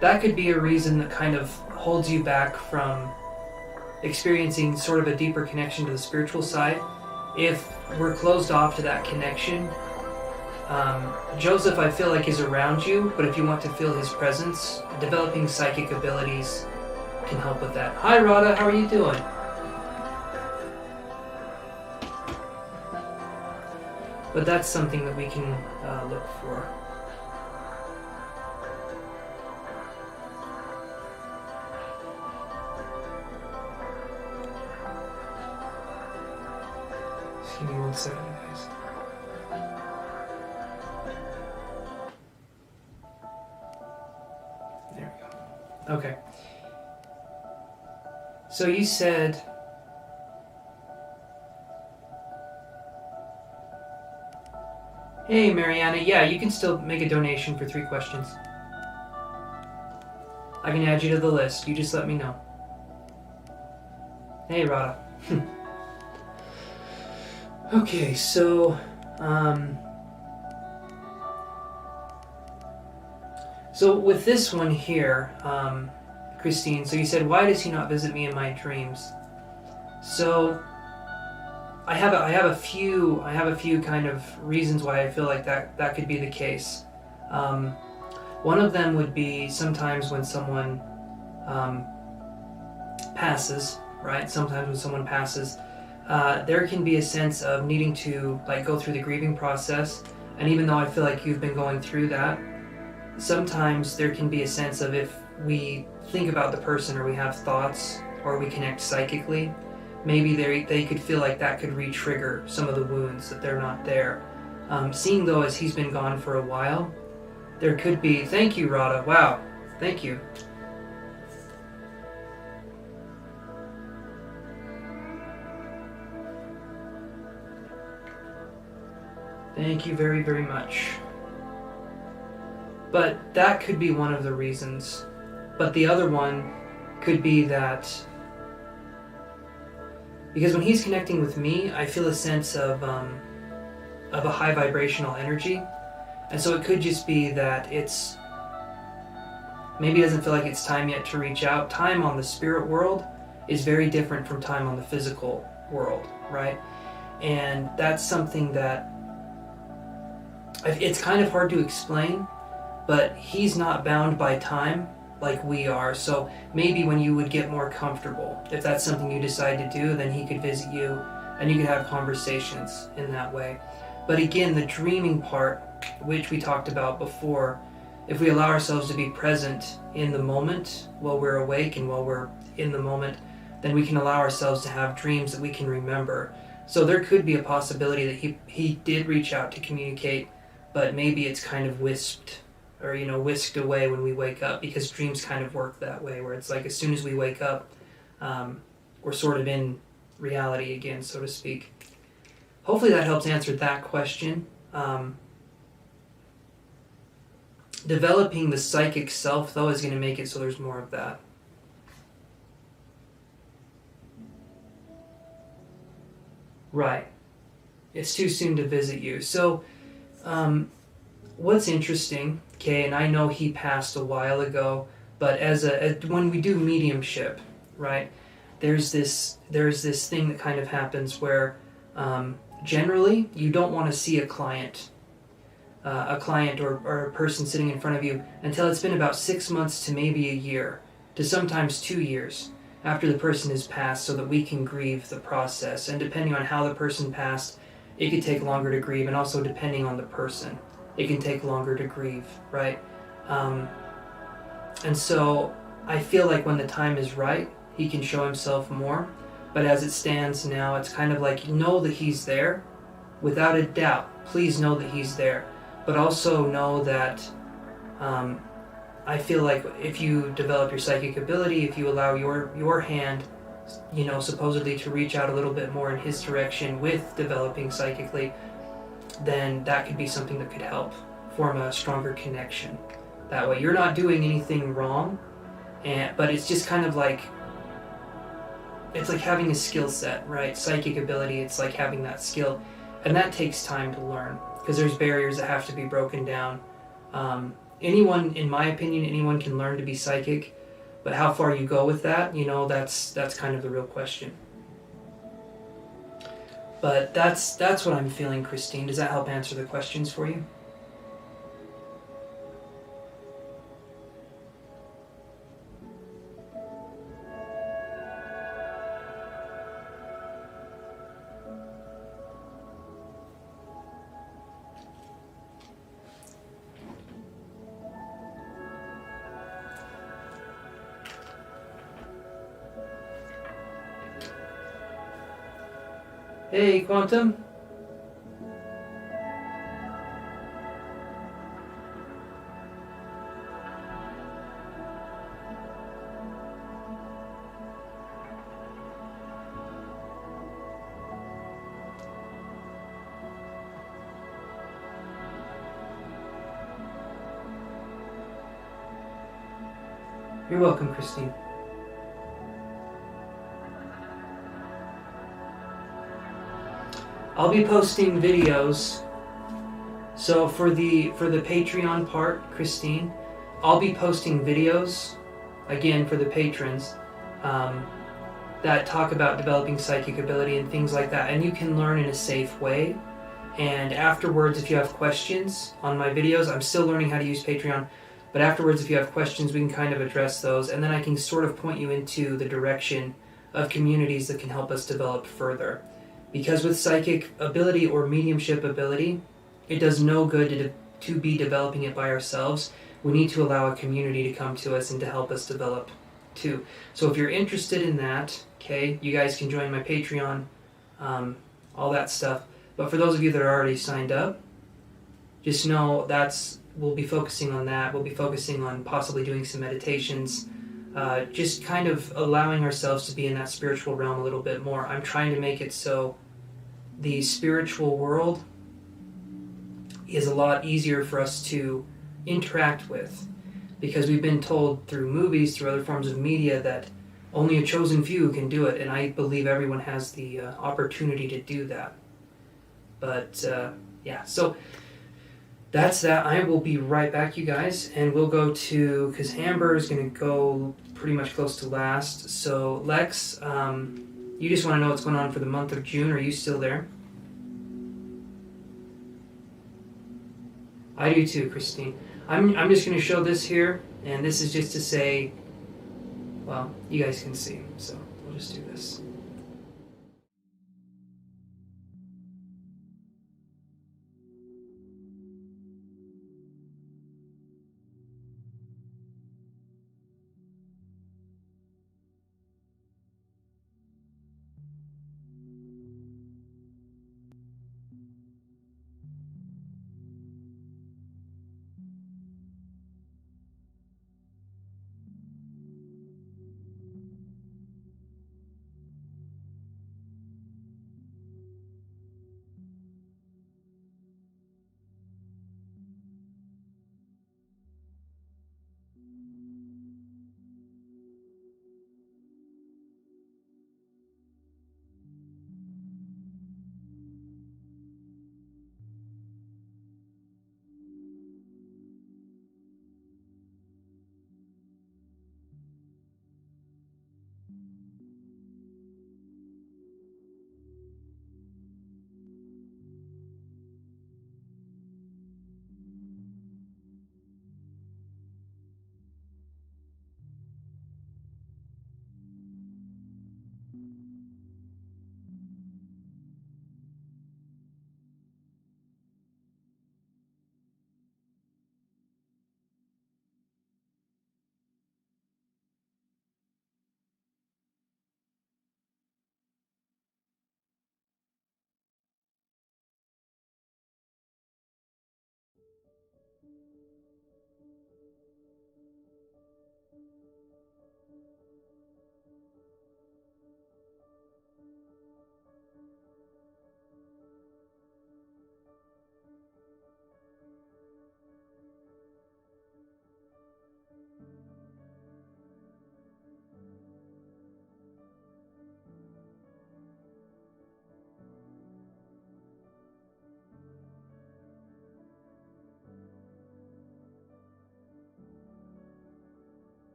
that could be a reason that kind of holds you back from experiencing sort of a deeper connection to the spiritual side. If we're closed off to that connection, Joseph, I feel like, is around you, but if you want to feel his presence, developing psychic abilities can help with that. Hi, Rada, how are you doing? But that's something that we can look for. Just give me 1 second, guys. There we go. Okay. So you said... Hey, Mariana. Yeah, you can still make a donation for 3 questions. I can add you to the list. You just let me know. Hey, Rada. Okay, so, so with this one here, Christine, so you said, why does he not visit me in my dreams? So, I have a few kind of reasons why I feel like that could be the case. One of them would be sometimes when someone passes, right? Sometimes when someone passes, there can be a sense of needing to like go through the grieving process. And even though I feel like you've been going through that, sometimes there can be a sense of if we think about the person or we have thoughts or we connect psychically, maybe they could feel like that could re-trigger some of the wounds that they're not there. Seeing though as he's been gone for a while, there could be, thank you Rada, wow, thank you. Thank you very, very much. But that could be one of the reasons. But the other one could be that because when he's connecting with me, I feel a sense of a high vibrational energy. And so it could just be that it's maybe it doesn't feel like it's time yet to reach out. Time on the spirit world is very different from time on the physical world, right? And that's something that it's kind of hard to explain, but he's not bound by time like we are. So maybe when you would get more comfortable, if that's something you decide to do, then he could visit you and you could have conversations in that way. But again, the dreaming part, which we talked about before, if we allow ourselves to be present in the moment while we're awake and while we're in the moment, then we can allow ourselves to have dreams that we can remember. So there could be a possibility that he did reach out to communicate, but maybe it's kind of wisped or, whisked away when we wake up, because dreams kind of work that way, where it's like as soon as we wake up, we're sort of in reality again, so to speak. Hopefully that helps answer that question. Developing the psychic self, though, is going to make it so there's more of that. Right. It's too soon to visit you. So, what's interesting, okay, and I know he passed a while ago, but when we do mediumship, right, there's this thing that kind of happens where generally you don't want to see a client or a person sitting in front of you until it's been about 6 months to maybe a year, to sometimes 2 years after the person has passed, so that we can grieve the process. And depending on how the person passed, it could take longer to grieve, and also depending on the person, it can take longer to grieve, right? And so I feel like when the time is right, he can show himself more. But as it stands now, it's kind of like, know that he's there, without a doubt. Please know that he's there. But also know that I feel like if you develop your psychic ability, if you allow your hand, supposedly to reach out a little bit more in his direction with developing psychically, then that could be something that could help form a stronger connection. That way you're not doing anything wrong, but it's just kind of like, it's like having a skill set, right? Psychic ability, it's like having that skill, and that takes time to learn, because there's barriers that have to be broken down. Anyone, in my opinion, anyone can learn to be psychic, but how far you go with that, that's kind of the real question. But that's what I'm feeling, Christine. Does that help answer the questions for you? Hey, Quantum. You're welcome, Christine. I'll be posting videos. So for the Patreon part, Christine, I'll be posting videos again for the patrons that talk about developing psychic ability and things like that, and you can learn in a safe way. And afterwards, if you have questions on my videos, I'm still learning how to use Patreon, but afterwards, if you have questions, we can kind of address those, and then I can sort of point you into the direction of communities that can help us develop further. Because with psychic ability or mediumship ability, it does no good to be developing it by ourselves. We need to allow a community to come to us and to help us develop too. So if you're interested in that, okay, you guys can join my Patreon, all that stuff. But for those of you that are already signed up, just know we'll be focusing on that. We'll be focusing on possibly doing some meditations, just kind of allowing ourselves to be in that spiritual realm a little bit more. I'm trying to make it so the spiritual world is a lot easier for us to interact with, because we've been told through movies, through other forms of media, that only a chosen few can do it, and I believe everyone has the opportunity to do that. But yeah, so that's that. I will be right back, you guys, and we'll go to, because Amber is going to go pretty much close to last. So Lex, you just want to know what's going on for the month of June. Are you still there? I do too, Christine. I'm just going to show this here, and this is just to say, well, you guys can see, so we'll just do this.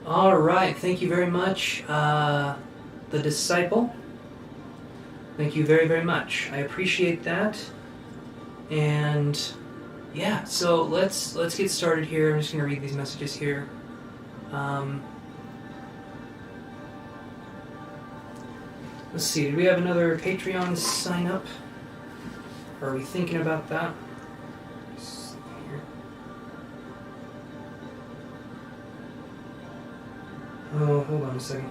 All right, thank you very much, the disciple. Thank you very, very much. I appreciate that. And yeah, so let's get started here. I'm just gonna read these messages here. Let's see. Did we have another Patreon sign up? Or are we thinking about that? Oh, hold on a second.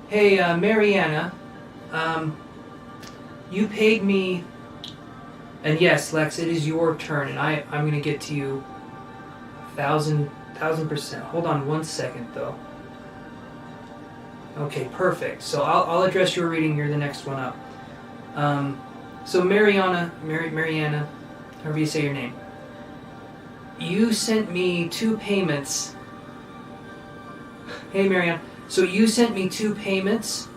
Hey, Mariana, you paid me, and yes, Lex, it is your turn, and I'm going to get to you 1,000%. Hold on one second, though. Okay, perfect. So I'll address your reading. You're the next one up. So Mariana, however you say your name, you sent me 2 payments. Hey, Mariana. So you sent me 2 payments.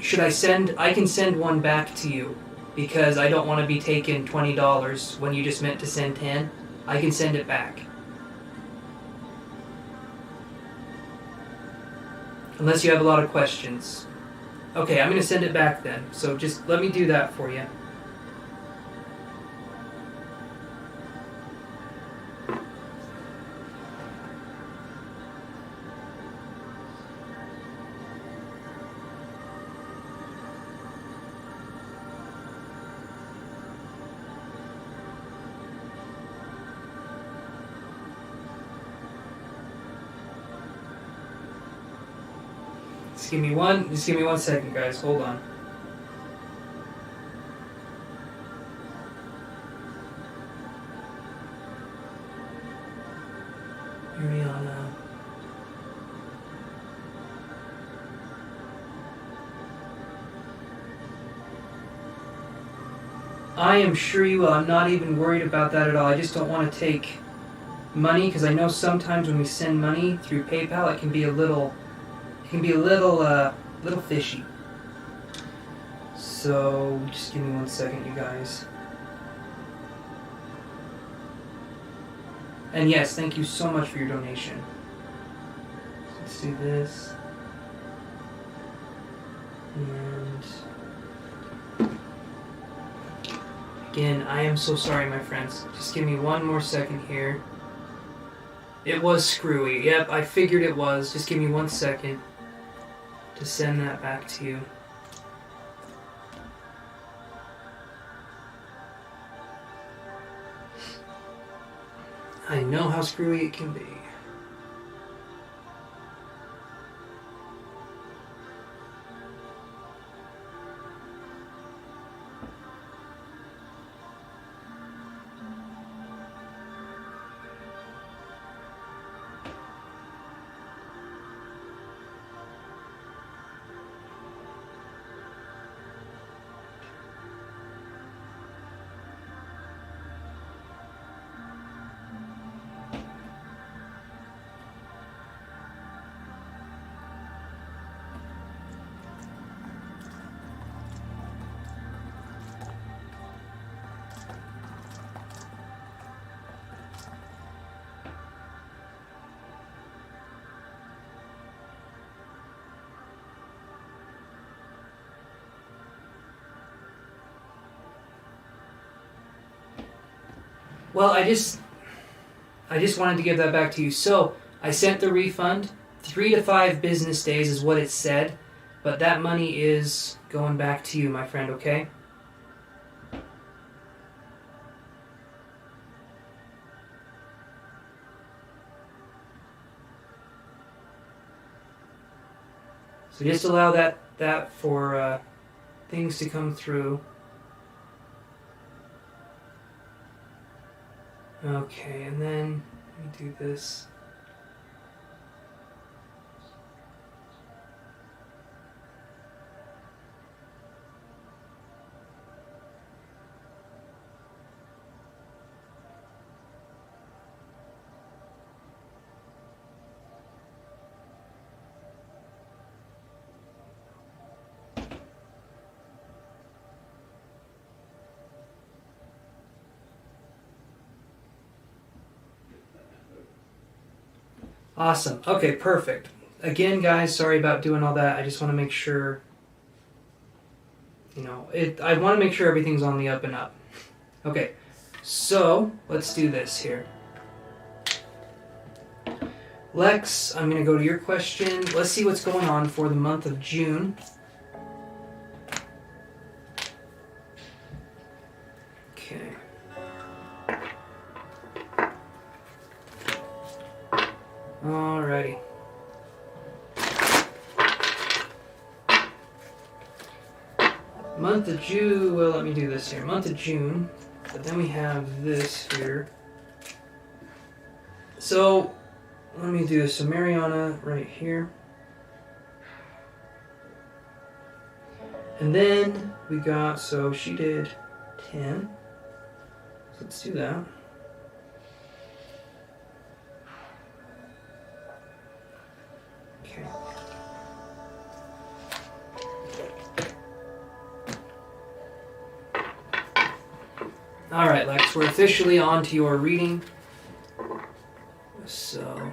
Should I send? I can send one back to you because I don't want to be taking $20 when you just meant to send 10. I can send it back. Unless you have a lot of questions. Okay, I'm going to send it back then. So just let me do that for you. Just give me one second, guys. Hold on. Mariana. I am sure you will. I'm not even worried about that at all. I just don't want to take money because I know sometimes when we send money through PayPal, it can be a little fishy. So just give me one second, you guys. And yes, thank you so much for your donation. Let's do this. And again, I am so sorry, my friends. Just give me one more second here. It was screwy. Yep, I figured it was. Just give me 1 second to send that back to you. I know how screwy it can be. Well, I just wanted to give that back to you. So, I sent the refund. 3 to 5 business days is what it said. But that money is going back to you, my friend, okay? So just allow that for things to come through. Okay, and then let me do this. Awesome. Okay, perfect. Again, guys, sorry about doing all that. I just want to make sure, I want to make sure everything's on the up and up. Okay, so let's do this here. Lex, I'm going to go to your question. Let's see what's going on for the month of June. Okay. Alrighty. Month of June, well, let me do this here. Month of June, but then we have this here. So, let me do this. So, Mariana right here. And then we got, so she did 10. So let's do that. Okay. All right, Lex, we're officially on to your reading. So,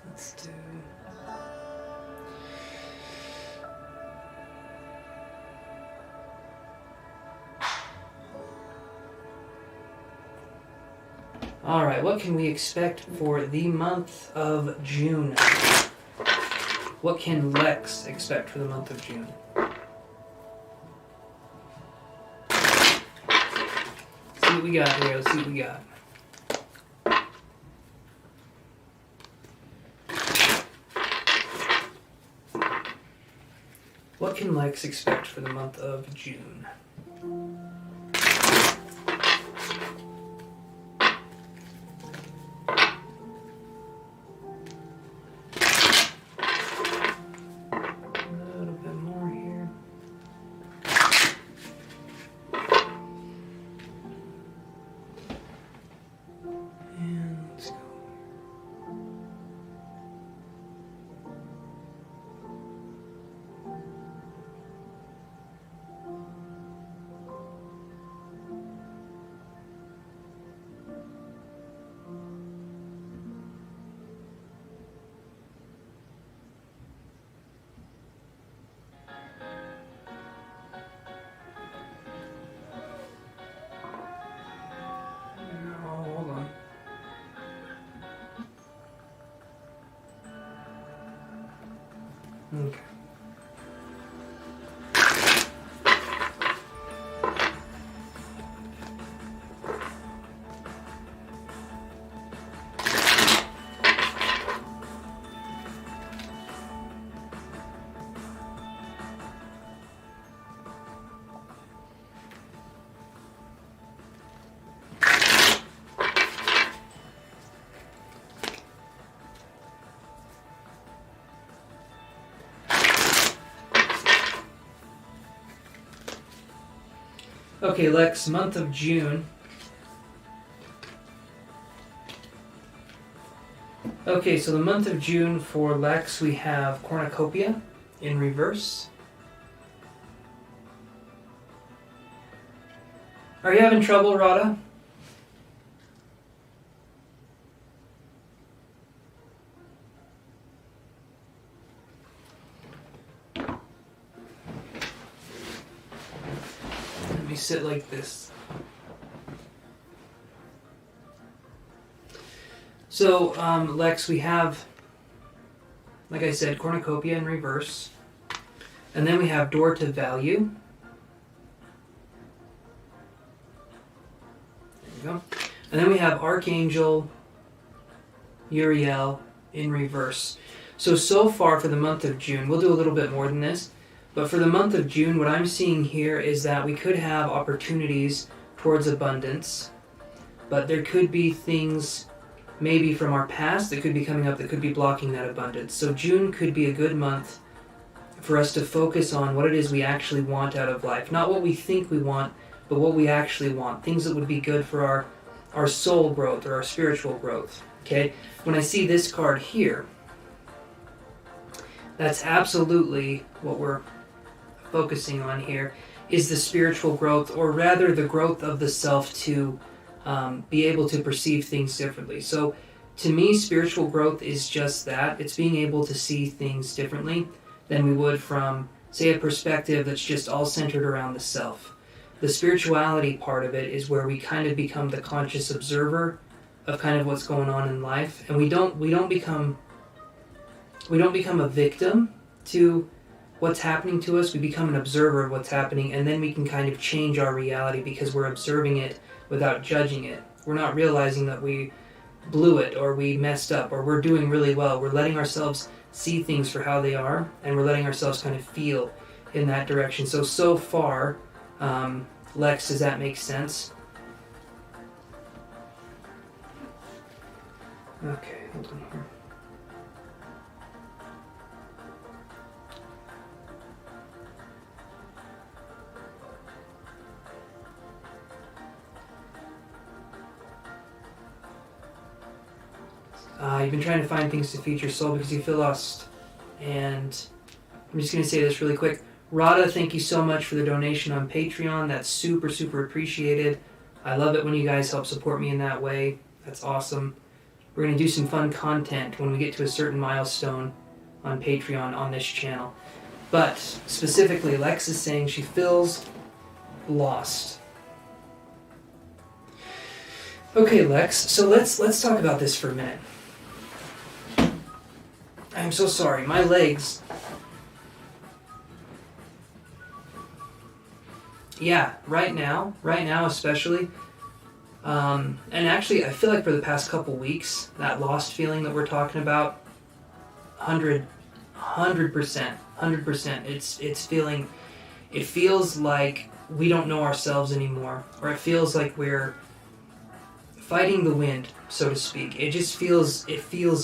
let's do. All right, what can we expect for the month of June? What can Lex expect for the month of June? See what we got here. Let's see what we got. What can Lex expect for the month of June? Okay. Okay, Lex, month of June. Okay, so the month of June for Lex, we have Cornucopia in reverse. Are you having trouble, Rada? Let me sit like this. So, Lex, we have, like I said, Cornucopia in reverse. And then we have Door to Value. There you go. And then we have Archangel Uriel in reverse. So far for the month of June, we'll do a little bit more than this, but for the month of June, what I'm seeing here is that we could have opportunities towards abundance, but there could be things maybe from our past that could be coming up that could be blocking that abundance. So June could be a good month for us to focus on what it is we actually want out of life. Not what we think we want, but what we actually want. Things that would be good for our soul growth or our spiritual growth. Okay? When I see this card here, that's absolutely what we're focusing on here is the spiritual growth, or rather the growth of the self to be able to perceive things differently. So to me, spiritual growth is just that. It's being able to see things differently than we would from, say, a perspective that's just all centered around the self. The spirituality part of it is where we kind of become the conscious observer of kind of what's going on in life, and we don't become a victim to what's happening to us. We become an observer of what's happening, and then we can kind of change our reality because we're observing it without judging it. We're not realizing that we blew it, or we messed up, or we're doing really well. We're letting ourselves see things for how they are, and we're letting ourselves kind of feel in that direction. So far, Lex, does that make sense? Okay, hold on here. You've been trying to find things to feed your soul because you feel lost. And I'm just going to say this really quick. Rada, thank you so much for the donation on Patreon. That's super, super appreciated. I love it when you guys help support me in that way. That's awesome. We're going to do some fun content when we get to a certain milestone on Patreon on this channel. But specifically, Lex is saying she feels lost. Okay, Lex, so let's talk about this for a minute. I'm so sorry. My legs... Yeah, right now especially, and actually I feel like for the past couple weeks, that lost feeling that we're talking about, 100%, it feels like we don't know ourselves anymore, or it feels like we're fighting the wind, so to speak. It feels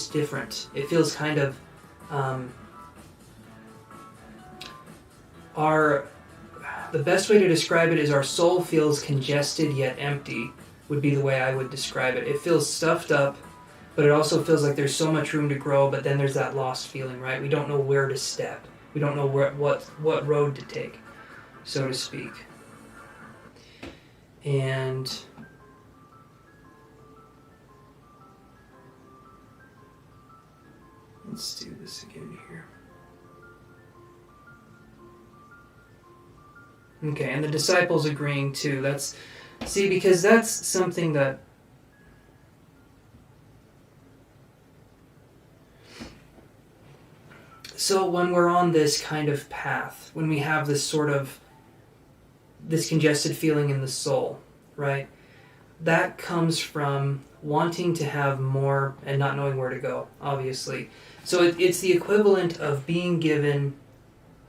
different. It feels kind of, the best way to describe it is our soul feels congested yet empty, would be the way I would describe it. It feels stuffed up, but it also feels like there's so much room to grow, but then there's that lost feeling, right? We don't know where to step. We don't know what road to take, so to speak. And let's do this again here. Okay, and the disciples agreeing too. Because that's something that... So when we're on this kind of path, when we have this congested feeling in the soul, right? That comes from wanting to have more and not knowing where to go, obviously. So it's the equivalent of being given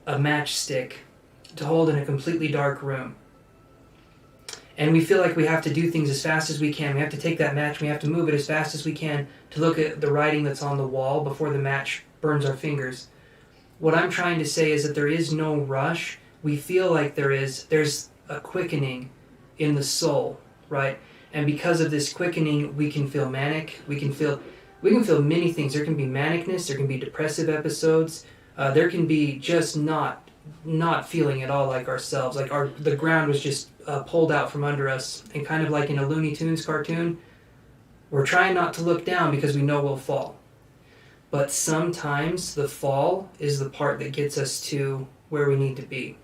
a matchstick to hold in a completely dark room. And we feel like we have to do things as fast as we can. We have to take that match, we have to move it as fast as we can to look at the writing that's on the wall before the match burns our fingers. What I'm trying to say is that there is no rush. We feel like there's a quickening in the soul, right? And because of this quickening, we can feel manic. We can feel many things. There can be manicness, there can be depressive episodes, there can be just not feeling at all like ourselves, like the ground was just pulled out from under us, and kind of like in a Looney Tunes cartoon, we're trying not to look down because we know we'll fall. But sometimes the fall is the part that gets us to where we need to be.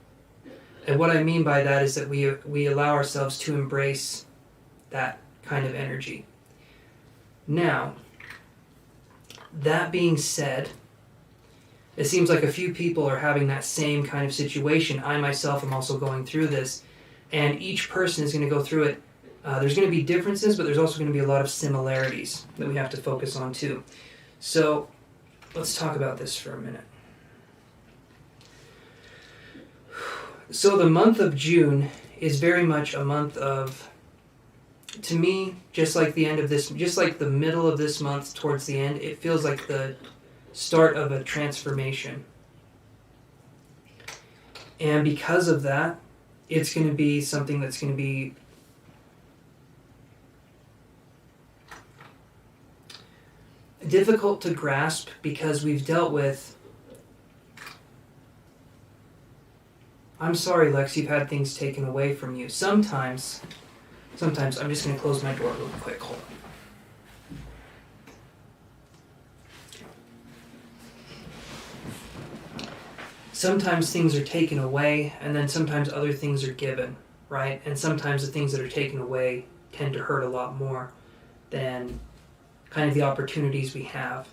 And what I mean by that is that we allow ourselves to embrace that kind of energy. Now, that being said, it seems like a few people are having that same kind of situation. I myself am also going through this, and each person is going to go through it. There's going to be differences, but there's also going to be a lot of similarities that we have to focus on too. So let's talk about this for a minute. So the month of June is very much a month of, to me, just like the middle of this month towards the end, it feels like the start of a transformation. And because of that, it's going to be something that's going to be difficult to grasp, because we've dealt with I'm sorry, Lex, you've had things taken away from you. Sometimes, I'm just going to close my door real quick. Hold on. Sometimes things are taken away, and then sometimes other things are given, right? And sometimes the things that are taken away tend to hurt a lot more than kind of the opportunities we have.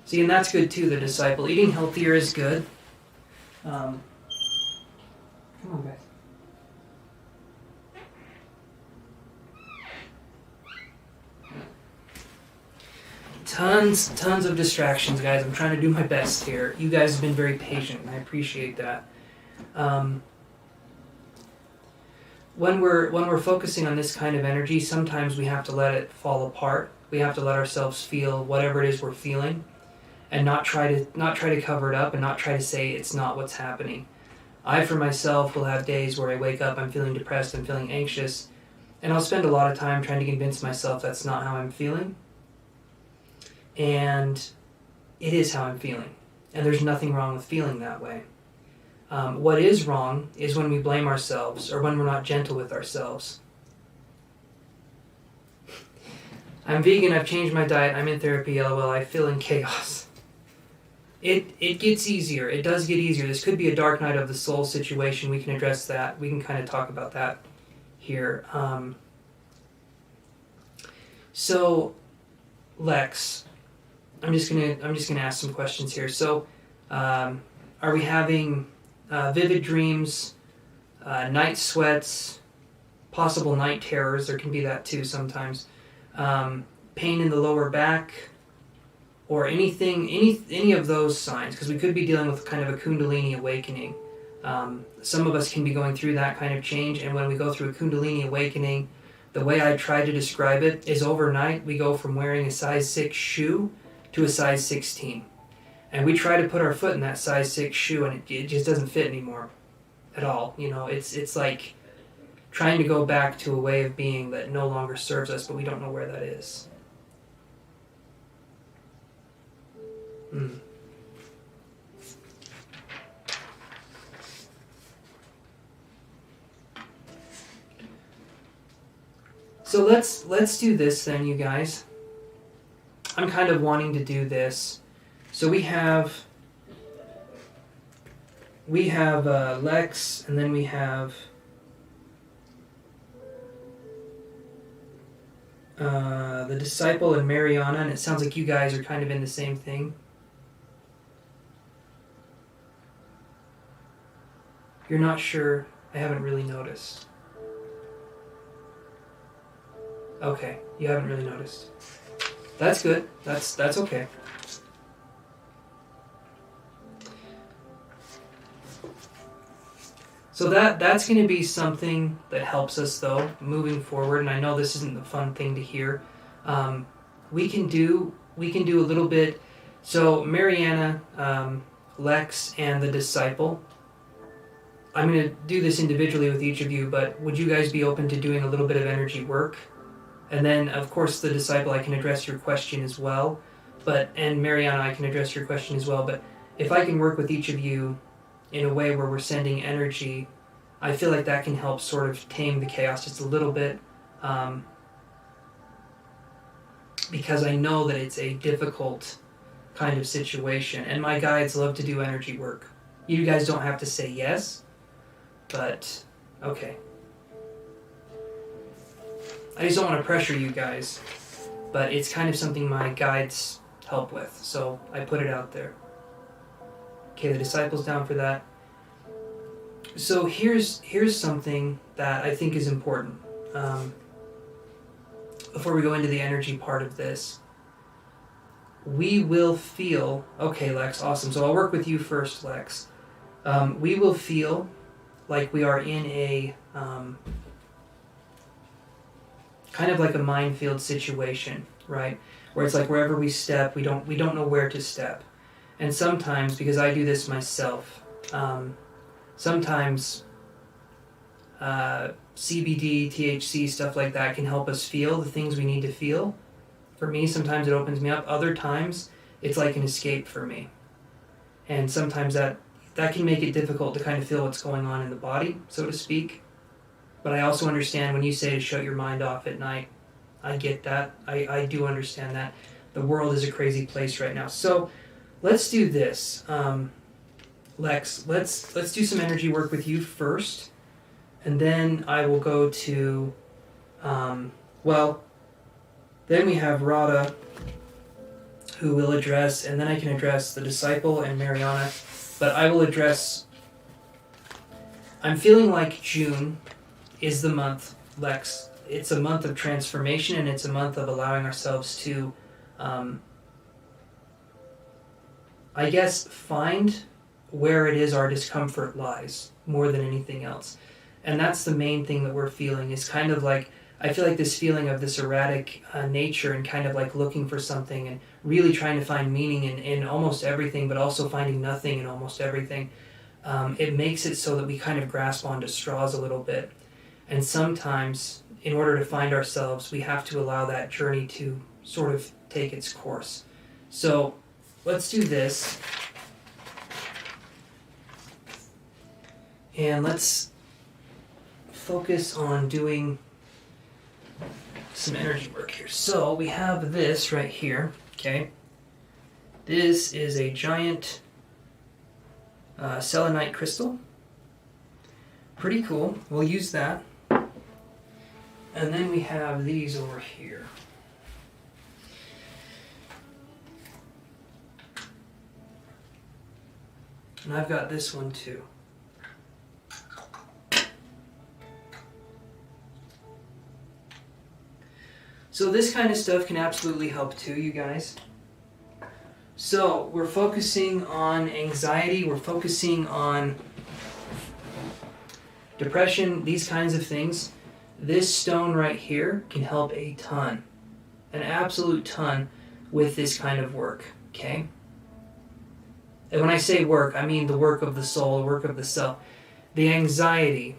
See, and that's good too, the disciple. Eating healthier is good. Come on, guys. Tons of distractions, guys. I'm trying to do my best here. You guys have been very patient, and I appreciate that. When we're focusing on this kind of energy, sometimes we have to let it fall apart. We have to let ourselves feel whatever it is we're feeling, and not try to cover it up, and not try to say it's not what's happening. I, for myself, will have days where I wake up, I'm feeling depressed, I'm feeling anxious, and I'll spend a lot of time trying to convince myself that's not how I'm feeling. And it is how I'm feeling. And there's nothing wrong with feeling that way. What is wrong is when we blame ourselves or when we're not gentle with ourselves. I'm vegan, I've changed my diet, I'm in therapy, LOL, I feel in chaos. It gets easier. It does get easier. This could be a dark night of the soul situation. We can address that. We can kind of talk about that here. So, Lex, I'm just gonna ask some questions here. So, are we having vivid dreams, night sweats, possible night terrors? There can be that too sometimes. Pain in the lower back, or any of those signs, because we could be dealing with kind of a Kundalini awakening. Some of us can be going through that kind of change, and when we go through a Kundalini awakening, the way I try to describe it is overnight we go from wearing a size 6 shoe to a size 16. And we try to put our foot in that size 6 shoe, and it just doesn't fit anymore at all. You know, it's like trying to go back to a way of being that no longer serves us, but we don't know where that is. So let's do this then, you guys. I'm kind of wanting to do this. So we have Lex, and then we have the disciple and Mariana, and it sounds like you guys are kind of in the same thing. You're not sure? I haven't really noticed. Okay, you haven't really noticed. That's good. That's okay. So that's going to be something that helps us though moving forward. And I know this isn't the fun thing to hear. We can do a little bit. So Mariana, Lex, and the disciple. I'm going to do this individually with each of you, but would you guys be open to doing a little bit of energy work? And then, of course, the disciple, I can address your question as well. And Mariana, I can address your question as well. But if I can work with each of you in a way where we're sending energy, I feel like that can help sort of tame the chaos just a little bit. Because I know that it's a difficult kind of situation. And my guides love to do energy work. You guys don't have to say yes, but okay. I just don't want to pressure you guys, but it's kind of something my guides help with, so I put it out there. Okay, the disciple's down for that. So here's something that I think is important before we go into the energy part of this. We will feel, okay, Lex, awesome. So I'll work with you first, Lex. We will feel like we are in a kind of like a minefield situation, right? Where it's like wherever we step, we don't know where to step. And sometimes, because I do this myself, sometimes CBD, THC, stuff like that can help us feel the things we need to feel. For me, sometimes it opens me up. Other times, it's like an escape for me. And sometimes that can make it difficult to kind of feel what's going on in the body, so to speak. But I also understand when you say to shut your mind off at night. I get that. I do understand that. The world is a crazy place right now. So let's do this. Lex, let's do some energy work with you first. And then I will go to, then we have Radha, who will address, and then I can address the disciple and Mariana. But I will address, I'm feeling like June is the month, Lex. It's a month of transformation, and it's a month of allowing ourselves to, I guess, find where it is our discomfort lies more than anything else. And that's the main thing that we're feeling, is kind of like, I feel like this feeling of this erratic nature, and kind of like looking for something and really trying to find meaning in almost everything, but also finding nothing in almost everything. It makes it so that we kind of grasp onto straws a little bit. And sometimes, in order to find ourselves, we have to allow that journey to sort of take its course. So let's do this. And let's focus on doing some energy work here. So we have this right here, okay? This is a giant selenite crystal. Pretty cool. We'll use that. And then we have these over here. And I've got this one too. So this kind of stuff can absolutely help too, you guys. So we're focusing on anxiety, we're focusing on depression, these kinds of things. This stone right here can help a ton, an absolute ton, with this kind of work, okay? And when I say work, I mean the work of the soul, the work of the self. The anxiety.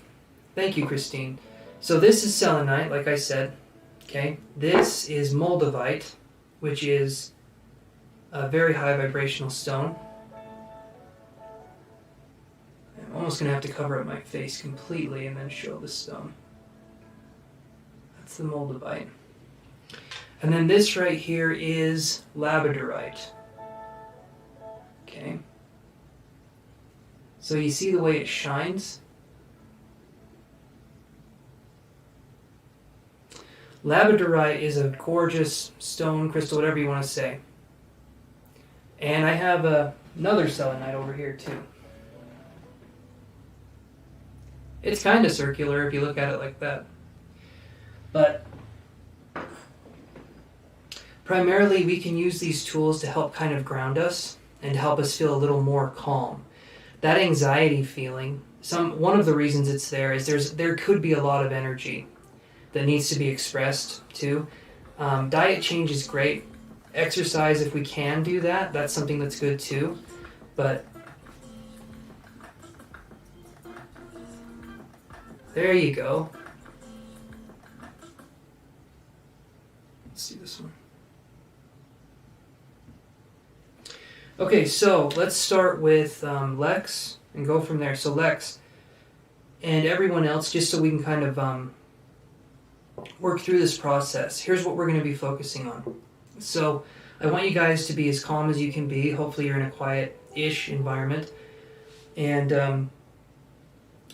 Thank you, Christine. So this is selenite, like I said. Okay, this is moldavite, which is a very high vibrational stone. I'm almost going to have to cover up my face completely and then show the stone. That's the moldavite. And then this right here is labradorite. Okay. So you see the way it shines? Labradorite is a gorgeous stone, crystal, whatever you want to say. And I have another selenite over here too. It's kind of circular if you look at it like that. But primarily we can use these tools to help kind of ground us and to help us feel a little more calm. That anxiety feeling, one of the reasons it's there is there could be a lot of energy that needs to be expressed too. Diet change is great. Exercise, if we can do that, that's something that's good too. But there you go. Let's do this one. Okay, so let's start with Lex and go from there. So Lex and everyone else, just so we can kind of work through this process. Here's what we're going to be focusing on. So I want you guys to be as calm as you can be. Hopefully you're in a quiet-ish environment. And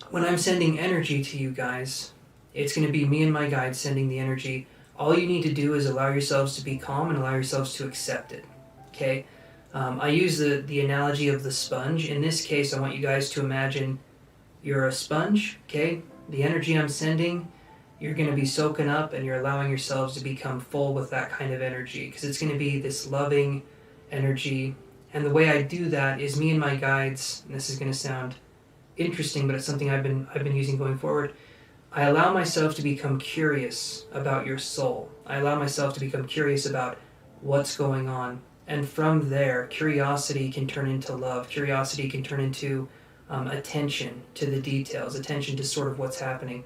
when I'm sending energy to you guys, it's going to be me and my guide sending the energy. All you need to do is allow yourselves to be calm and allow yourselves to accept it. Okay? I use the analogy of the sponge. In this case, I want you guys to imagine you're a sponge. Okay? The energy I'm sending, you're going to be soaking up, and you're allowing yourselves to become full with that kind of energy, because it's going to be this loving energy. And the way I do that is me and my guides, and this is going to sound interesting, but it's something I've been using going forward. I allow myself to become curious about your soul. I allow myself to become curious about what's going on. And from there, curiosity can turn into love. Curiosity can turn into attention to the details, attention to sort of what's happening.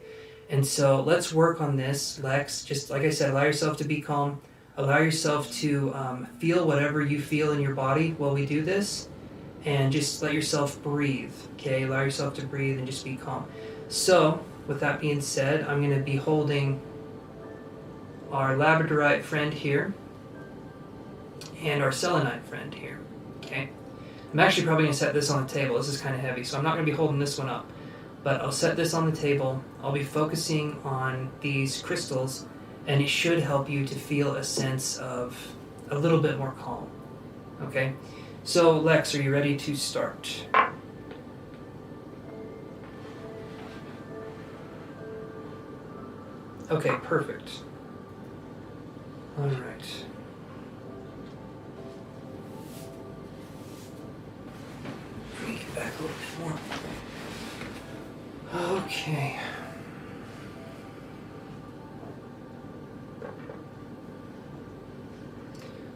And so let's work on this, Lex. Just like I said, allow yourself to be calm. allow yourself to feel whatever you feel in your body while we do this, and just let yourself breathe, okay? Allow yourself to breathe and just be calm. So, with that being said, I'm going to be holding our labradorite friend here and our selenite friend here, okay? I'm actually probably going to set this on the table. This is kind of heavy, so I'm not going to be holding this one up. But I'll set this on the table. I'll be focusing on these crystals, and it should help you to feel a sense of a little bit more calm, okay? So, Lex, are you ready to start? Okay, perfect. All right. Let me get back a little bit more. Okay.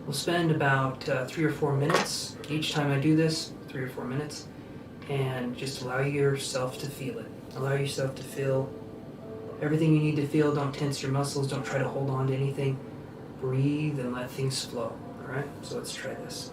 We'll spend about 3 or 4 minutes each time I do this, 3 or 4 minutes, and just allow yourself to feel it. Allow yourself to feel everything you need to feel. Don't tense your muscles. Don't try to hold on to anything. Breathe and let things flow. All right? So let's try this.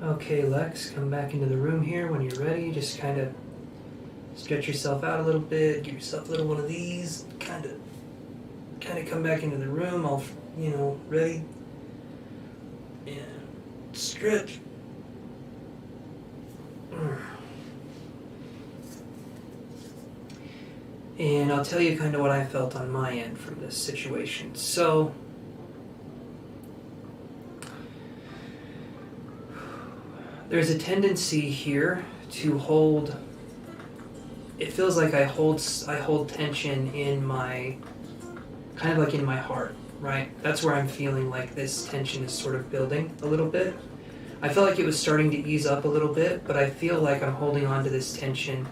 Okay, Lex, come back into the room here when you're ready. Just kind of Stretch yourself out a little bit. Give yourself a little one of these. Kind of come back into the room. All ready. And stretch. And I'll tell you kind of what I felt on my end from this situation. So, there's a tendency here to hold. It feels like I hold tension in my, kind of like in my heart, right? That's where I'm feeling like this tension is sort of building a little bit. I felt like it was starting to ease up a little bit, but I feel like I'm holding on to this tension,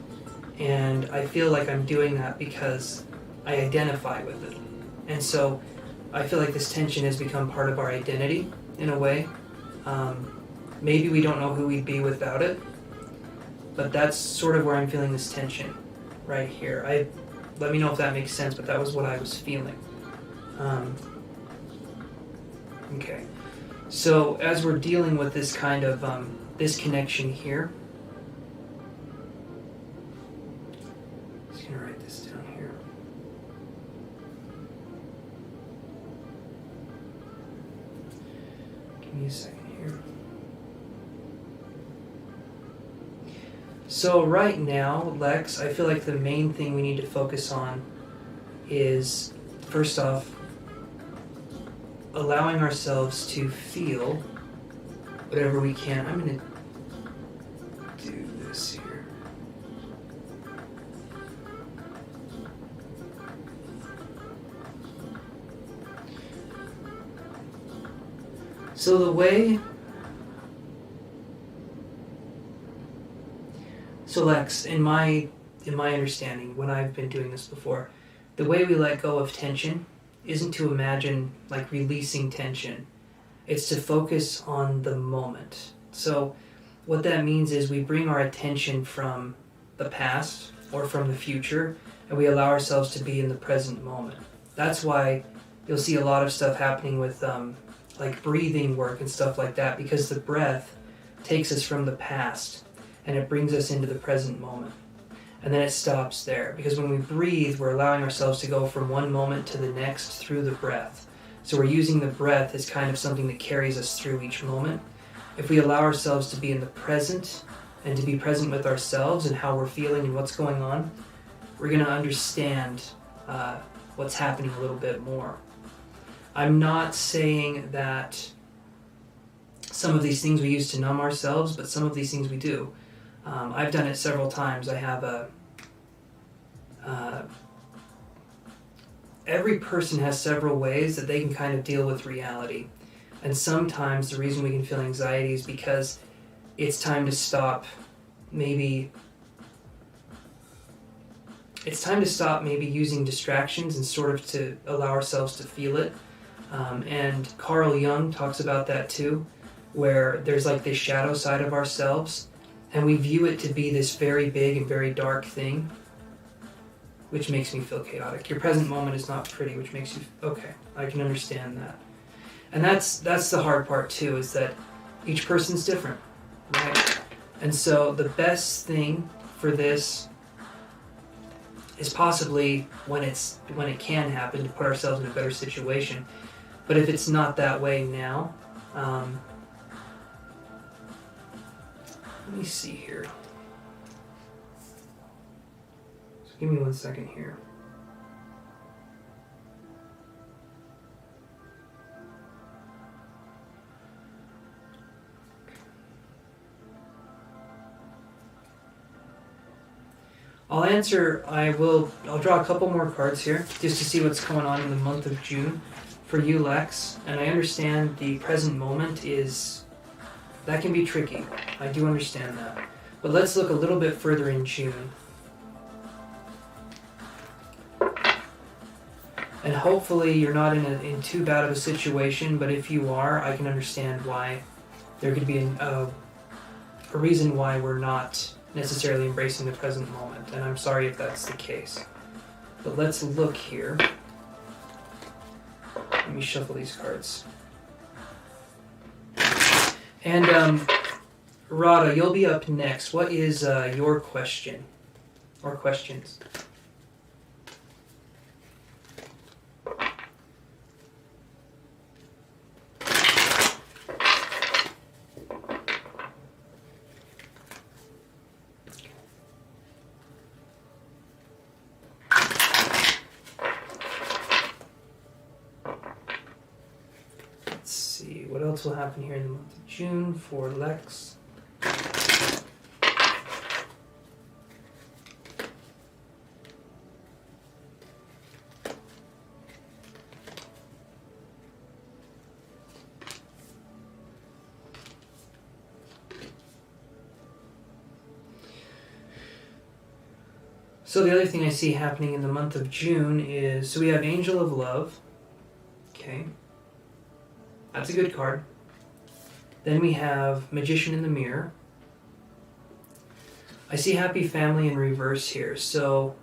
and I feel like I'm doing that because I identify with it. And so I feel like this tension has become part of our identity in a way. Maybe we don't know who we'd be without it, but that's sort of where I'm feeling this tension right here. Let me know if that makes sense, but that was what I was feeling. Okay. So as we're dealing with this kind of this connection here, I'm just gonna write this down here. Give me a second here. So right now, Lex, I feel like the main thing we need to focus on is, first off, allowing ourselves to feel whatever we can. I'm going to do this here. So the way... So Lex, in my understanding, when I've been doing this before, the way we let go of tension isn't to imagine like releasing tension. It's to focus on the moment. So what that means is we bring our attention from the past or from the future, and we allow ourselves to be in the present moment. That's why you'll see a lot of stuff happening with like breathing work and stuff like that, because the breath takes us from the past and it brings us into the present moment. And then it stops there, because when we breathe, we're allowing ourselves to go from one moment to the next through the breath. So we're using the breath as kind of something that carries us through each moment. If we allow ourselves to be in the present and to be present with ourselves and how we're feeling and what's going on, we're going to understand what's happening a little bit more. I'm not saying that some of these things we use to numb ourselves, but some of these things we do. I've done it several times. I have every person has several ways that they can kind of deal with reality. And sometimes the reason we can feel anxiety is because it's time to stop maybe using distractions and sort of to allow ourselves to feel it. And Carl Jung talks about that too, where there's like this shadow side of ourselves, and we view it to be this very big and very dark thing, which makes me feel chaotic. Your present moment is not pretty, which makes you, okay, I can understand that. And that's the hard part too, is that each person's different, right? And so the best thing for this is possibly when it can happen, to put ourselves in a better situation. But if it's not that way now, let me see here. So give me 1 second here. I'll draw a couple more cards here just to see what's going on in the month of June for you, Lex. And I understand the present moment that can be tricky. I do understand that. But let's look a little bit further in June. And hopefully you're not in too bad of a situation, but if you are, I can understand why there could be a reason why we're not necessarily embracing the present moment, and I'm sorry if that's the case. But let's look here. Let me shuffle these cards. And Rada, you'll be up next. What is your question? or questions? Let's see, what else will happen here in the month of June for Lex? So the other thing I see happening in the month of June is, so we have Angel of Love. Okay. That's a good card. Then we have Magician in the Mirror. I see Happy Family in reverse here. So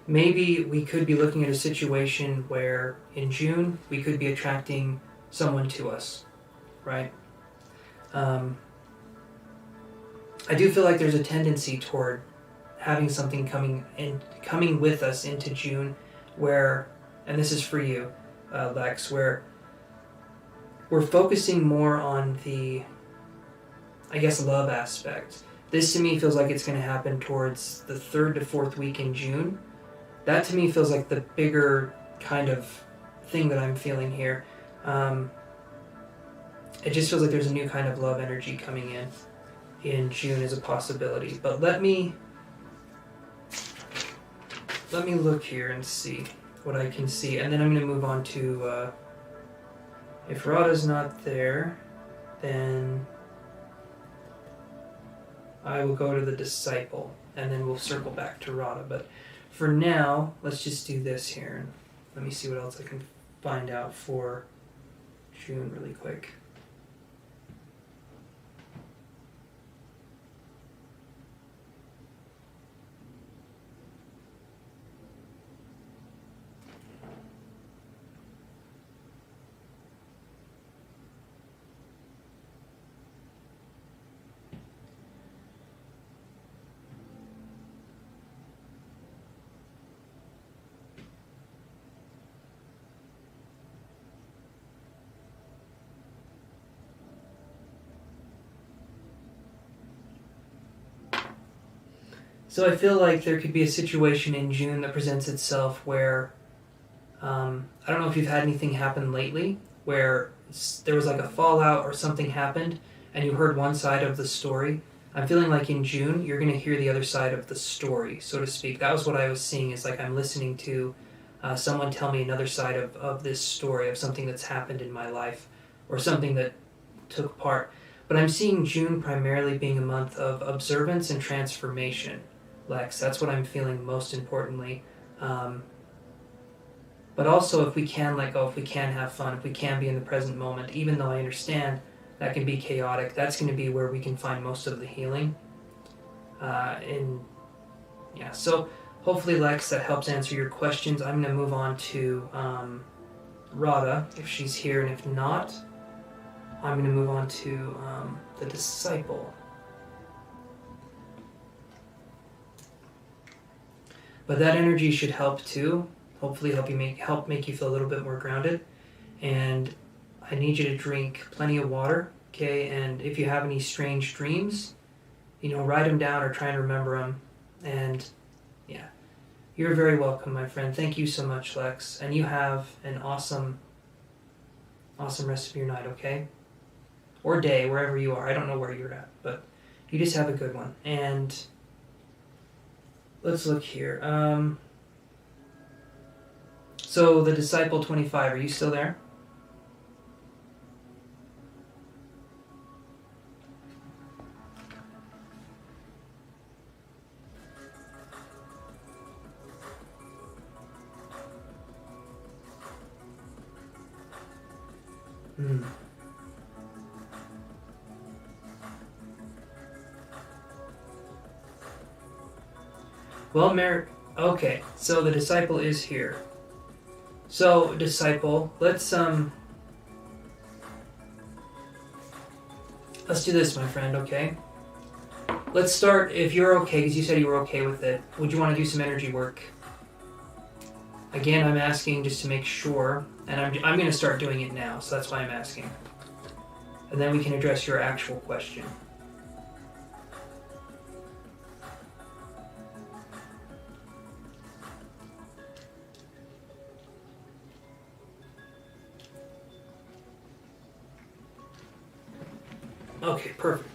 maybe we could be looking at a situation where in June we could be attracting someone to us, right? I do feel like there's a tendency toward having something coming with us into June where, and this is for you, Lex, where we're focusing more on the, I guess, love aspect. This to me feels like it's going to happen towards the 3rd to 4th week in June. That to me feels like the bigger kind of thing that I'm feeling here. It just feels like there's a new kind of love energy coming in June as a possibility. But let me look here and see what I can see, and then I'm going to move on to, if Radha's not there, then I will go to the Disciple, and then we'll circle back to Radha. But for now, let's just do this here, and let me see what else I can find out for June really quick. So I feel like there could be a situation in June that presents itself where, I don't know if you've had anything happen lately, where there was like a fallout or something happened and you heard one side of the story. I'm feeling like in June, you're going to hear the other side of the story, so to speak. That was what I was seeing, is like I'm listening to someone tell me another side of this story, of something that's happened in my life or something that took part. But I'm seeing June primarily being a month of observance and transformation. Lex, that's what I'm feeling most importantly. But also, if we can let go, if we can have fun, if we can be in the present moment, even though I understand that can be chaotic, that's going to be where we can find most of the healing. So hopefully, Lex, that helps answer your questions. I'm going to move on to Radha, if she's here, and if not, I'm going to move on to the Disciple. But that energy should help too. Hopefully help make you feel a little bit more grounded. And I need you to drink plenty of water, okay? And if you have any strange dreams, write them down or try and remember them. And yeah, you're very welcome, my friend. Thank you so much, Lex. And you have an awesome rest of your night, okay? Or day, wherever you are. I don't know where you're at, but you just have a good one. And let's look here. So the Disciple 25, are you still there? Well, okay, so the Disciple is here. So, Disciple, let's do this, my friend, okay? Let's start, if you're okay, because you said you were okay with it. Would you want to do some energy work? Again, I'm asking just to make sure, and I'm going to start doing it now, so that's why I'm asking. And then we can address your actual question. Okay, perfect.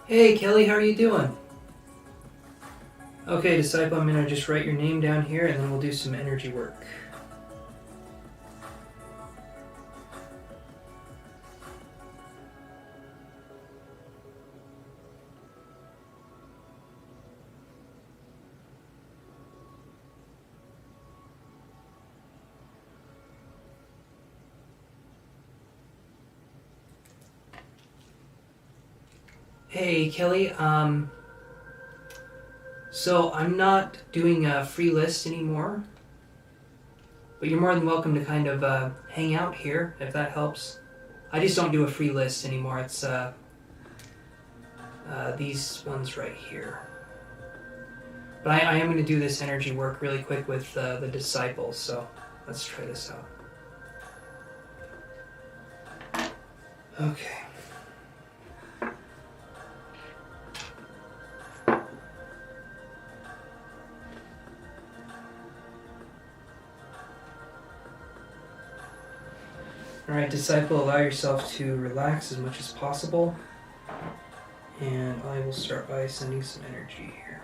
Hey Kelly, how are you doing? Okay, disciple, I'm going to just write your name down here and then we'll do some energy work. Hey Kelly, so I'm not doing a free list anymore, but you're more than welcome to kind of hang out here if that helps. I just don't do a free list anymore. It's these ones right here. But I am going to do this energy work really quick with the disciples, so let's try this out. Okay. Alright, disciple, allow yourself to relax as much as possible. And I will start by sending some energy here.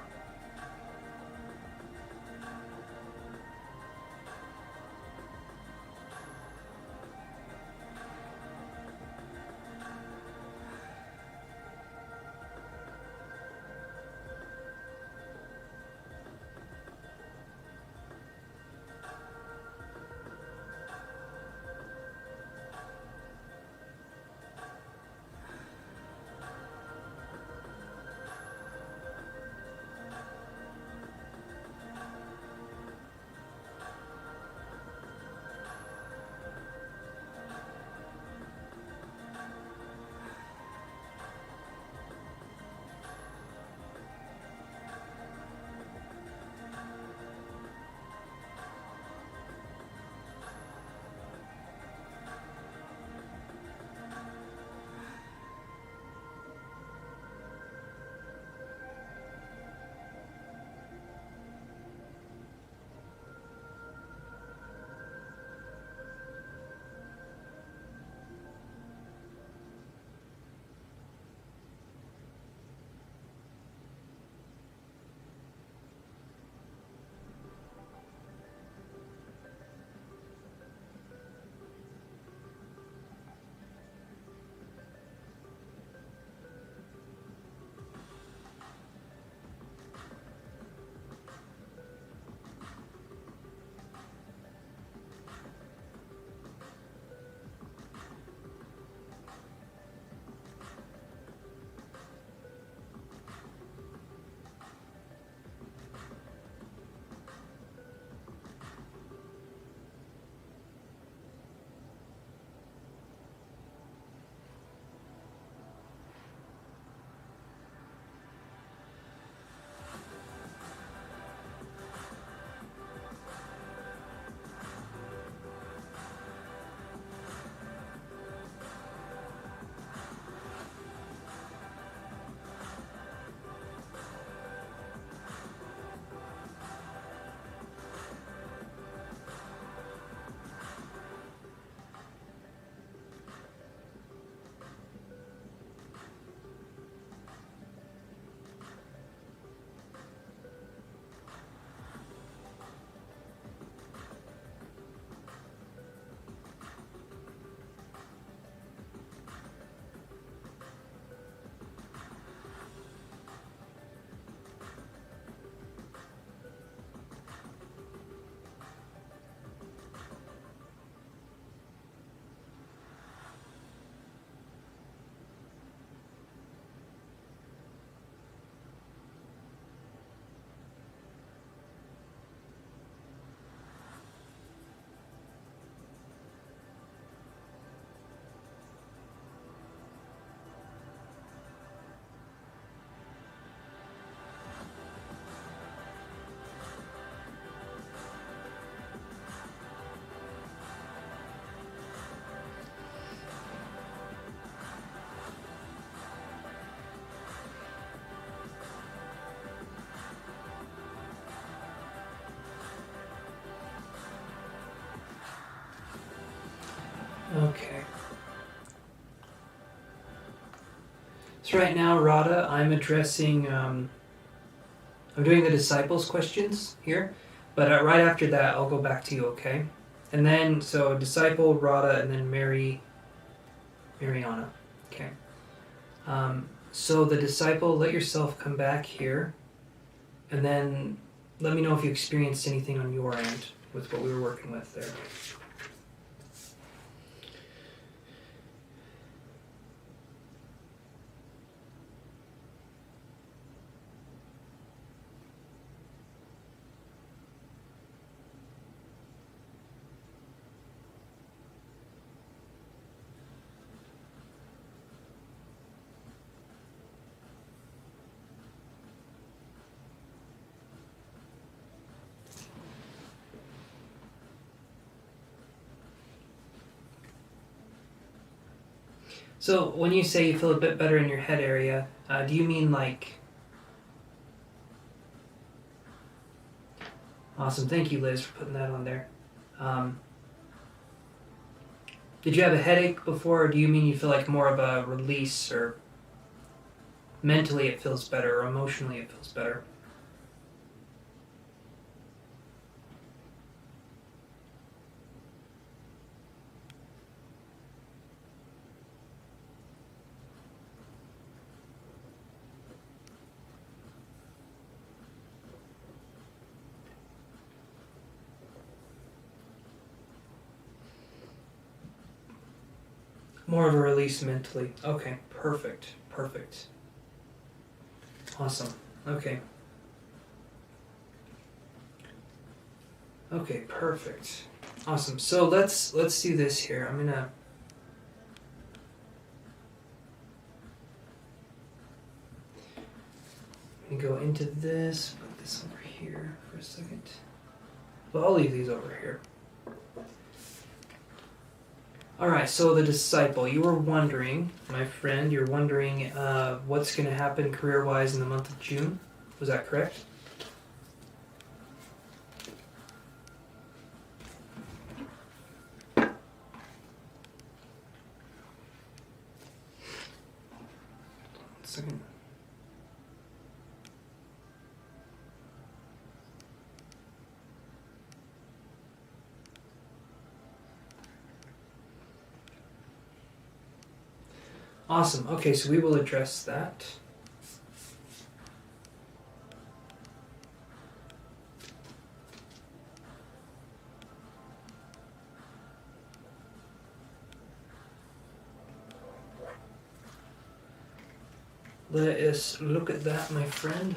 So right now, Radha, I'm addressing, I'm doing the disciples' questions here, but right after that, I'll go back to you, okay? And then, so disciple, Radha, and then Mariana, okay? So the disciple, let yourself come back here, and then let me know if you experienced anything on your end with what we were working with there. So when you say you feel a bit better in your head area, do you mean like... Awesome, thank you, Liz, for putting that on there. Did you have a headache before, or do you mean you feel like more of a release, or mentally it feels better, or emotionally it feels better? More of a release mentally. Okay, perfect, perfect. Awesome, okay. Okay, perfect. Awesome, so let's do this here. I'm gonna go into this, put this over here for a second. Well, I'll leave these over here. Alright, so the disciple, you were wondering, my friend, you're wondering what's going to happen career-wise in the month of June. Was that correct? One second. Awesome. Okay, so we will address that. Let us look at that, my friend.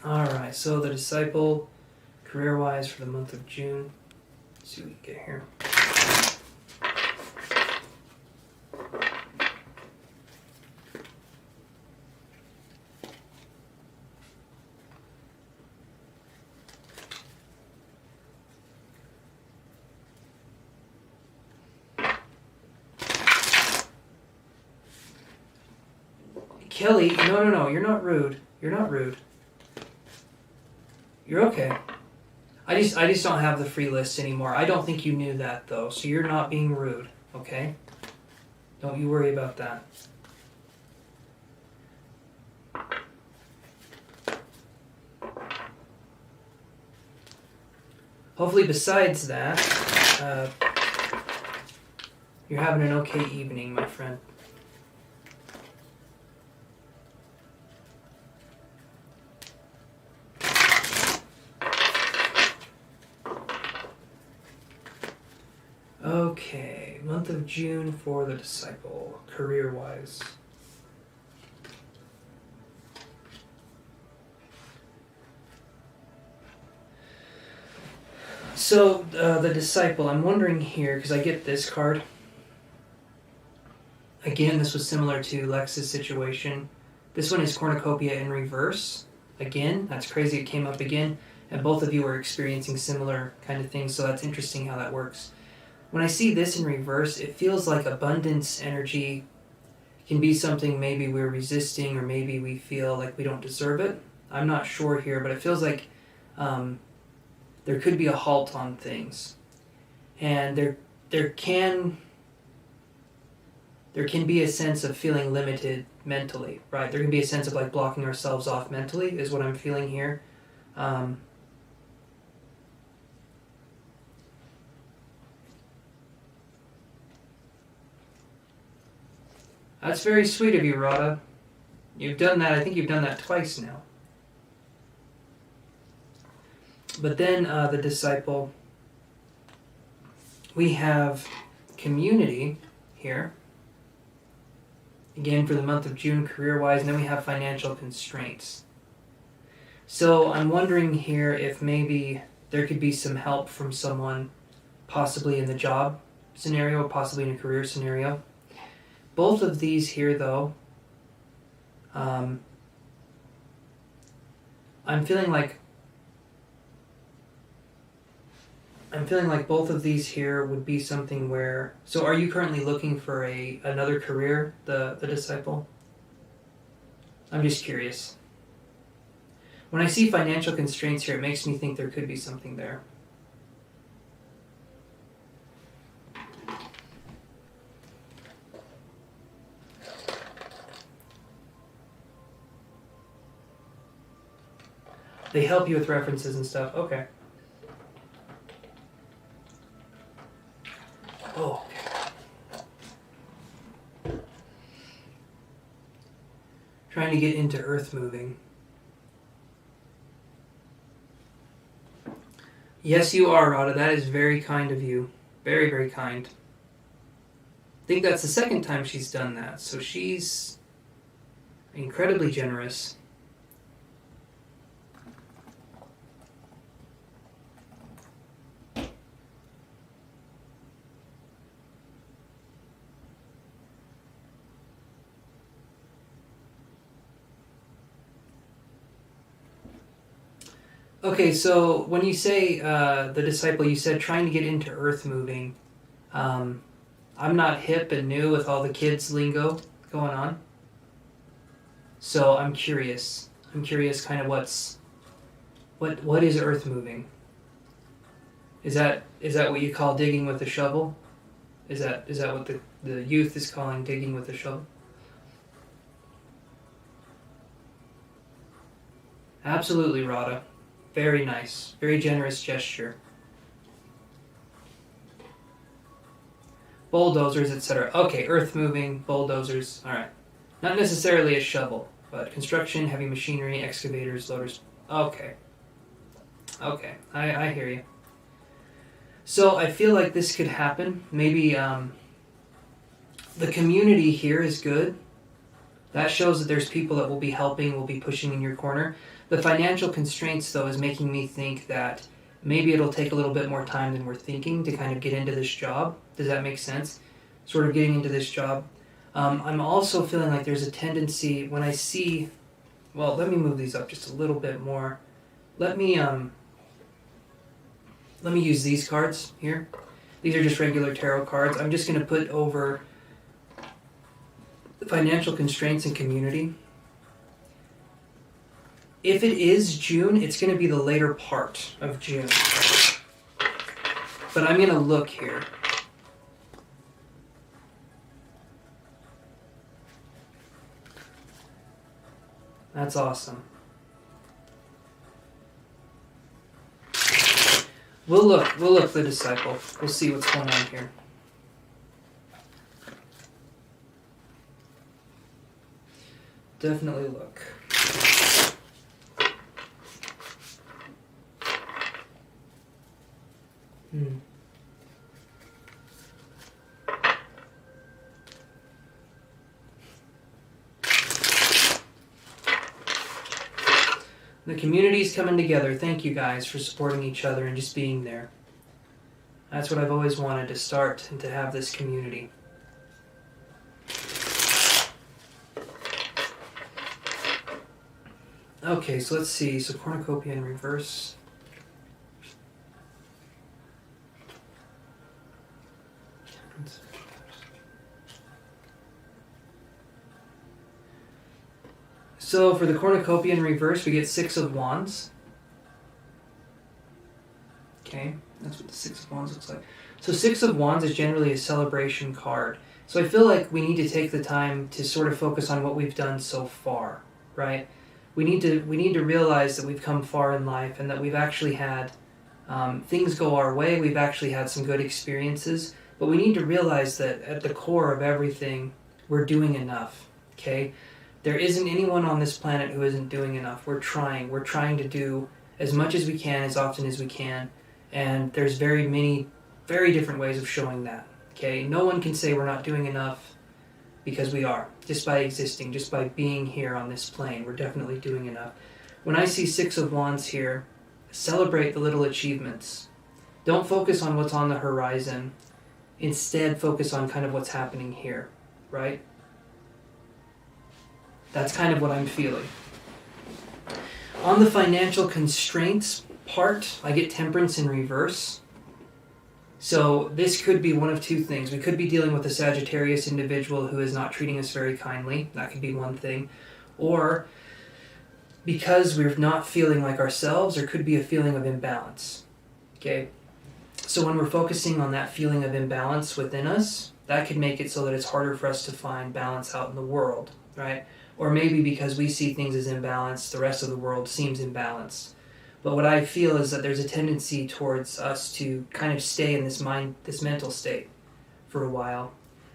Alright, so the disciple, career-wise for the month of June. Let's see what we can get here. Kelly, no, you're not rude. You're not rude. You're okay. I just don't have the free lists anymore. I don't think you knew that though, so you're not being rude, okay? Don't you worry about that. Hopefully besides that, you're having an okay evening, my friend. Okay, month of June for the disciple, career-wise. So, the disciple, I'm wondering here, because I get this card. Again, this was similar to Lex's situation. This one is cornucopia in reverse. Again, that's crazy, it came up again. And both of you are experiencing similar kind of things, so that's interesting how that works. When I see this in reverse, it feels like abundance energy can be something maybe we're resisting, or maybe we feel like we don't deserve it. I'm not sure here, but it feels like there could be a halt on things. And there can be a sense of feeling limited mentally, right? There can be a sense of like blocking ourselves off mentally, is what I'm feeling here. That's very sweet of you, Radha. You've done that, I think you've done that twice now. But then the disciple, we have community here. Again, for the month of June, career-wise, and then we have financial constraints. So I'm wondering here if maybe there could be some help from someone, possibly in the job scenario, possibly in a career scenario. Both of these here, though, I'm feeling like both of these here would be something where... So are you currently looking for another career, the disciple? I'm just curious. When I see financial constraints here, it makes me think there could be something there. They help you with references and stuff. Okay. Oh, okay. Trying to get into earth moving. Yes, you are, Radha. That is very kind of you. Very, very kind. I think that's the second time she's done that. So she's incredibly generous. Okay, so when you say the disciple, you said trying to get into earth moving. I'm not hip and new with all the kids lingo going on. So I'm curious. I'm curious kind of what is earth moving? Is that what you call digging with a shovel? Is that what the youth is calling digging with a shovel? Absolutely, Radha. Very nice. Very generous gesture. Bulldozers, etc. Okay, earth moving, bulldozers. Alright. Not necessarily a shovel, but construction, heavy machinery, excavators, loaders. Okay. Okay, I hear you. So I feel like this could happen. Maybe the community here is good. That shows that there's people that will be helping, will be pushing in your corner. The financial constraints, though, is making me think that maybe it'll take a little bit more time than we're thinking to kind of get into this job. Does that make sense? Sort of getting into this job. I'm also feeling like there's a tendency when I see... Well, let me move these up just a little bit more. Let me use these cards here. These are just regular tarot cards. I'm just going to put over financial constraints and community. If it is June, it's going to be the later part of June. But I'm going to look here. That's awesome. We'll look the disciple. We'll see what's going on here. Definitely look. The community's coming together. Thank you guys for supporting each other and just being there. That's what I've always wanted to start and to have this community. Okay, so let's see. So cornucopia in reverse. So for the cornucopia in reverse, we get 6 of Wands. Okay, that's what the 6 of Wands looks like. So 6 of Wands is generally a celebration card. So I feel like we need to take the time to sort of focus on what we've done so far, right? We need to realize that we've come far in life and that we've actually had things go our way. We've actually had some good experiences, but we need to realize that at the core of everything, we're doing enough, okay? There isn't anyone on this planet who isn't doing enough. We're trying to do as much as we can, as often as we can, and there's very different ways of showing that, okay? No one can say we're not doing enough because we are. Just by existing, just by being here on this plane, we're definitely doing enough. When I see 6 of Wands here, celebrate the little achievements. Don't focus on what's on the horizon. Instead, focus on kind of what's happening here, right? That's kind of what I'm feeling. On the financial constraints part, I get Temperance in reverse. So this could be one of two things. We could be dealing with a Sagittarius individual who is not treating us very kindly. That could be one thing. Or because we're not feeling like ourselves, there could be a feeling of imbalance. Okay? So when we're focusing on that feeling of imbalance within us, that could make it so that it's harder for us to find balance out in the world, right? Or maybe because we see things as imbalanced, the rest of the world seems imbalanced. But what I feel is that there's a tendency towards us to kind of stay in this mental state for a while.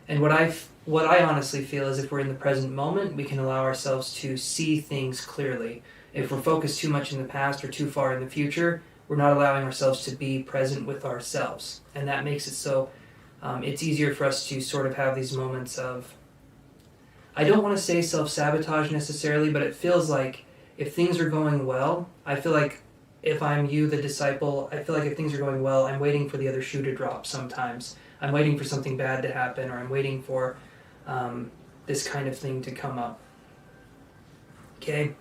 And what I honestly feel is if we're in the present moment, we can allow ourselves to see things clearly. If we're focused too much in the past or too far in the future, we're not allowing ourselves to be present with ourselves. And that makes it so it's easier for us to sort of have these moments of, I don't want to say self-sabotage necessarily, but it feels like if things are going well, I feel like if I'm you, the disciple, I feel like if things are going well, I'm waiting for the other shoe to drop sometimes. I'm waiting for something bad to happen, or I'm waiting for this kind of thing to come up. Okay?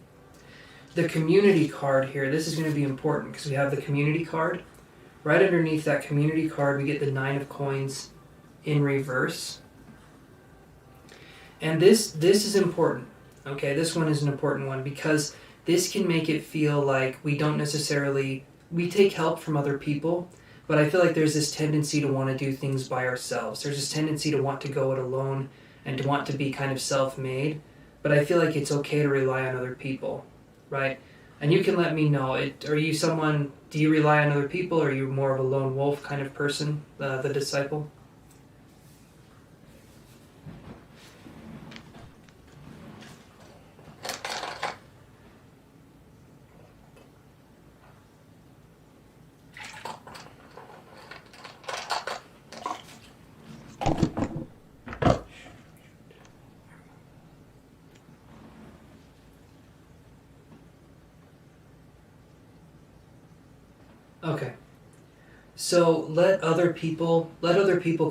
The community card here, this is going to be important because we have the community card. Right underneath that community card, we get the 9 of Coins in reverse. And this is important, okay? This one is an important one because this can make it feel like we take help from other people, but I feel like there's this tendency to want to do things by ourselves. There's this tendency to want to go it alone and to want to be kind of self-made, but I feel like it's okay to rely on other people, right? And you can let me know, do you rely on other people, or are you more of a lone wolf kind of person, the disciple? Okay. So let other people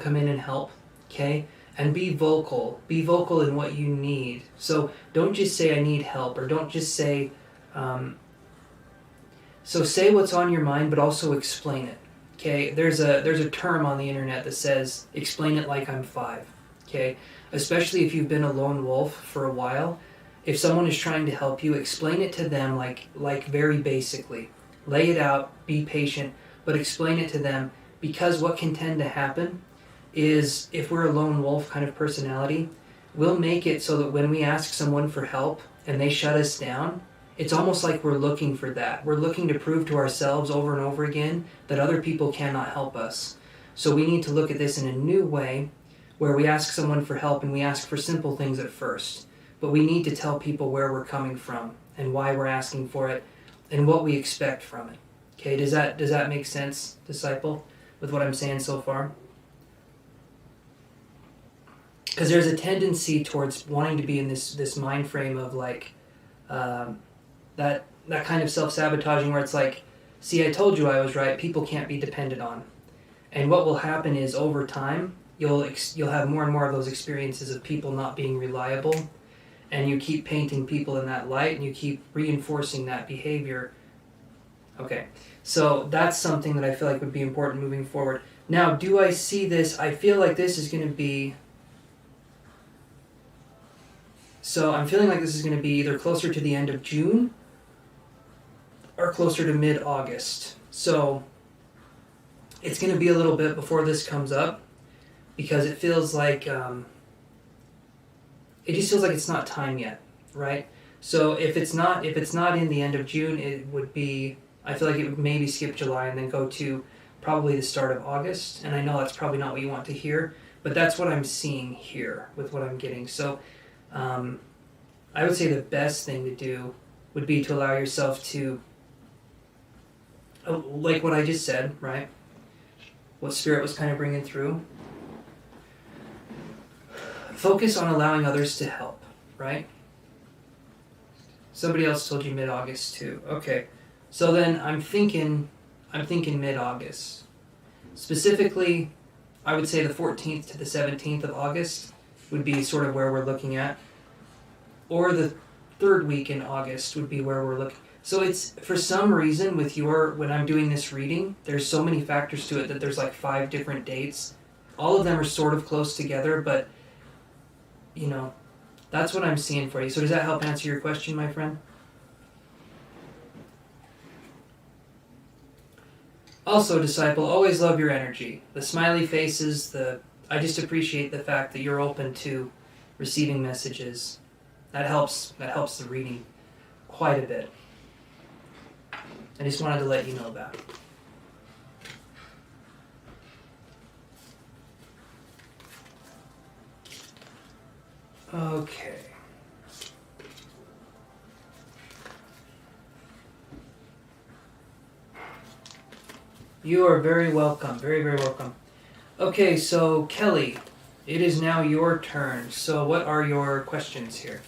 come in and help, okay? And be vocal. Be vocal in what you need. So don't just say I need help, or don't just say so say what's on your mind, but also explain it. Okay? There's a term on the internet that says explain it like I'm 5. Okay? Especially if you've been a lone wolf for a while, if someone is trying to help you, explain it to them like very basically. Lay it out, be patient, but explain it to them, because what can tend to happen is if we're a lone wolf kind of personality, we'll make it so that when we ask someone for help and they shut us down, it's almost like we're looking for that. We're looking to prove to ourselves over and over again that other people cannot help us. So we need to look at this in a new way where we ask someone for help and we ask for simple things at first. But we need to tell people where we're coming from and why we're asking for it and what we expect from it. Okay, does that make sense, disciple, with what I'm saying so far? Because there's a tendency towards wanting to be in this mind frame of like that kind of self-sabotaging where it's like, see, I told you I was right, people can't be depended on. And what will happen is over time, you'll have more and more of those experiences of people not being reliable, and you keep painting people in that light, and you keep reinforcing that behavior. Okay, so that's something that I feel like would be important moving forward. Now, do I see this? I feel like this is going to be... So I'm feeling like this is going to be either closer to the end of June or closer to mid-August. So it's going to be a little bit before this comes up, because it feels like... it just feels like it's not time yet, right? So if it's not in the end of June, it would be... I feel like it would maybe skip July and then go to probably the start of August. And I know that's probably not what you want to hear, but that's what I'm seeing here with what I'm getting. So I would say the best thing to do would be to allow yourself to, like what I just said, right? What Spirit was kind of bringing through. Focus on allowing others to help, right? Somebody else told you mid-August too. Okay. So then I'm thinking mid-August. Specifically, I would say the 14th to the 17th of August would be sort of where we're looking at. Or the third week in August would be where we're looking. So it's, for some reason, when I'm doing this reading, there's so many factors to it that there's like 5 different dates. All of them are sort of close together, but, you know, that's what I'm seeing for you. So does that help answer your question, my friend? Also, disciple, always love your energy. The smiley faces, I just appreciate the fact that you're open to receiving messages. That helps the reading quite a bit. I just wanted to let you know that. Okay. You are very welcome. Very, very welcome. Okay, so Kelly, it is now your turn. So what are your questions here?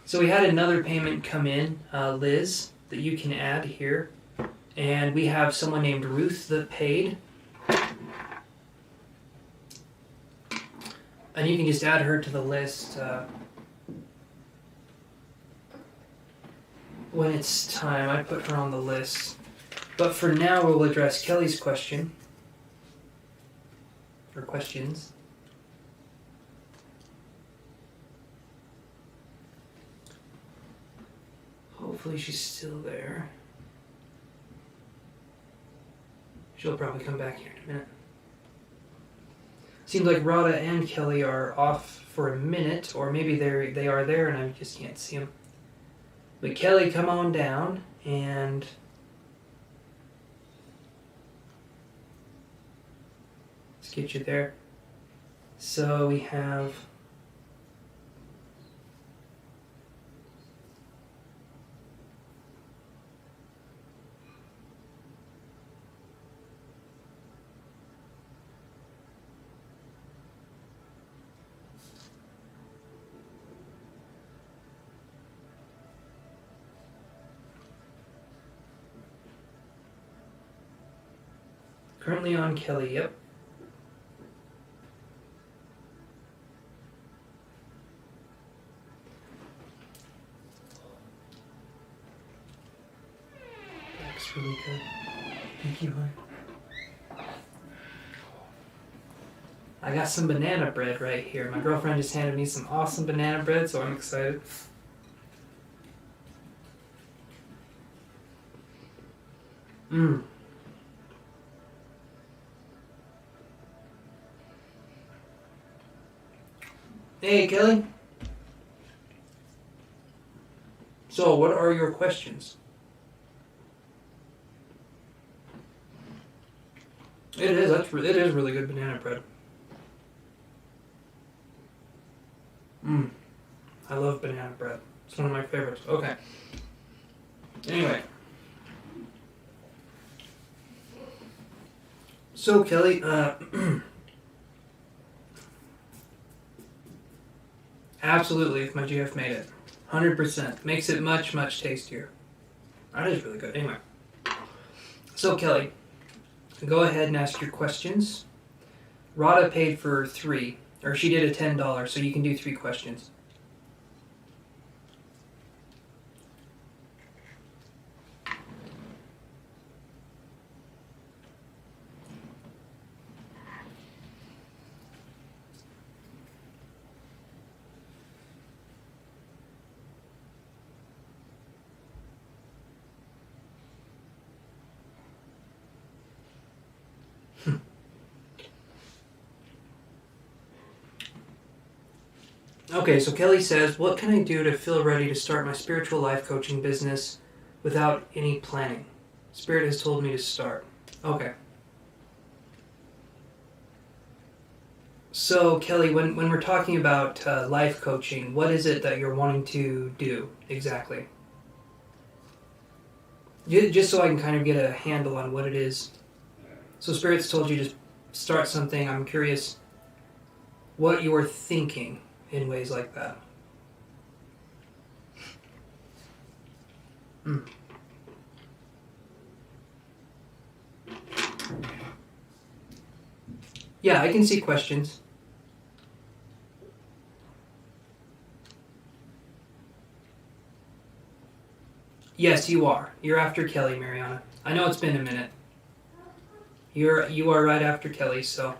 So we had another payment come in, Liz, that you can add here. And we have someone named Ruth that paid. And you can just add her to the list when it's time. I put her on the list. But for now, we'll address Kelly's question. Or questions. Hopefully she's still there. She'll probably come back here in a minute. Seems like Radha and Kelly are off for a minute, or maybe they are there and I just can't see them. But Kelly, come on down, and let's get you there. So we have... Currently on Kelly, yep. That's really good. Thank you, hon. I got some banana bread right here. My girlfriend just handed me some awesome banana bread, so I'm excited. Mmm. Hey, Kelly. So, what are your questions? It is really good banana bread. I love banana bread. It's one of my favorites. Okay. Anyway. So, Kelly, absolutely, if my GF made it. 100%. Makes it much, much tastier. That is really good. Anyway. So, Kelly, go ahead and ask your questions. Rada paid for 3, or she did a $10, so you can do 3 questions. Okay, so Kelly says, what can I do to feel ready to start my spiritual life coaching business without any planning? Spirit has told me to start. Okay. So, Kelly, when we're talking about life coaching, what is it that you're wanting to do exactly? Just so I can kind of get a handle on what it is. So Spirit's told you to start something. I'm curious what you're thinking in ways like that. Yeah, I can see questions. Yes, you are. You're after Kelly, Mariana. I know it's been a minute. You are right after Kelly, so.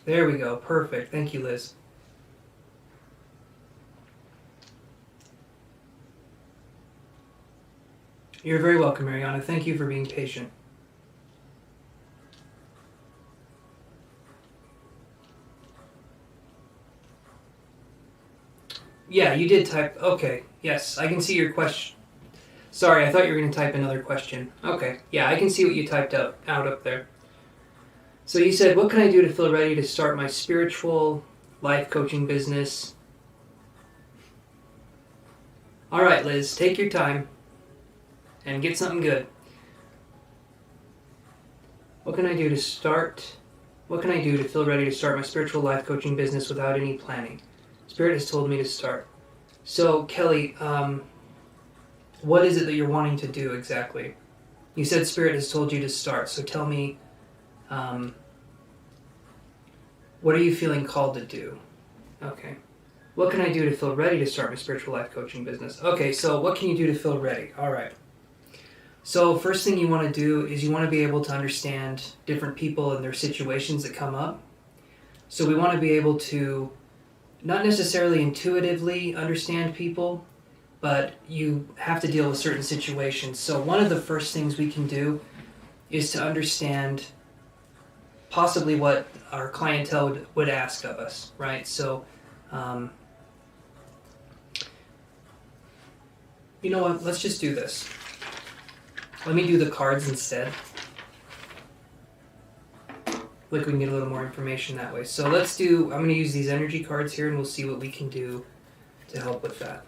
There we go. Perfect. Thank you, Liz. You're very welcome, Mariana. Thank you for being patient. Yeah, you did type. Okay. Yes, I can see your question. Sorry, I thought you were going to type another question. Okay. Yeah, I can see what you typed out up there. So you said, what can I do to feel ready to start my spiritual life coaching business? All right, Liz, take your time and get something good. What can I do to feel ready to start my spiritual life coaching business without any planning? Spirit has told me to start. So, Kelly, what is it that you're wanting to do exactly? You said Spirit has told you to start, so tell me, what are you feeling called to do? Okay. What can I do to feel ready to start my spiritual life coaching business? Okay, so what can you do to feel ready? All right. So first thing you want to do is you want to be able to understand different people and their situations that come up. So we want to be able to not necessarily intuitively understand people, but you have to deal with certain situations. So one of the first things we can do is to understand possibly what our clientele would ask of us, right? So, you know what? Let's just do this. Let me do the cards instead. Like we can get a little more information that way. So I'm going to use these energy cards here and we'll see what we can do to help with that.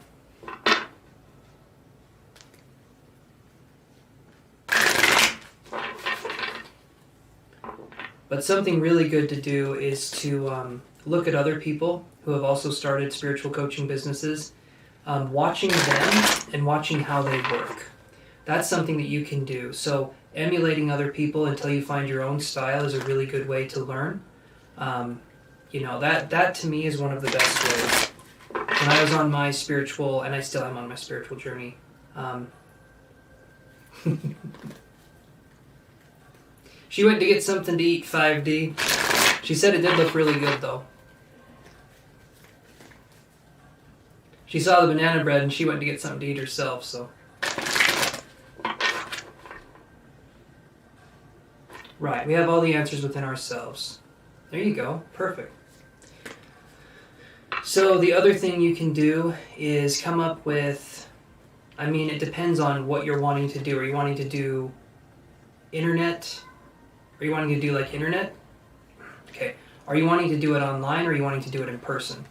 But something really good to do is to look at other people who have also started spiritual coaching businesses, watching them and watching how they work. That's something that you can do. So emulating other people until you find your own style is a really good way to learn. That to me is one of the best ways. When I was on my spiritual, and I still am on my spiritual journey, she went to get something to eat, 5D. She said it did look really good, though. She saw the banana bread, and she went to get something to eat herself, so. Right, we have all the answers within ourselves. There you go, perfect. So the other thing you can do is come up with, it depends on what you're wanting to do. Are you wanting to do internet? Are you wanting to do like internet? Okay. Are you wanting to do it online or are you wanting to do it in person?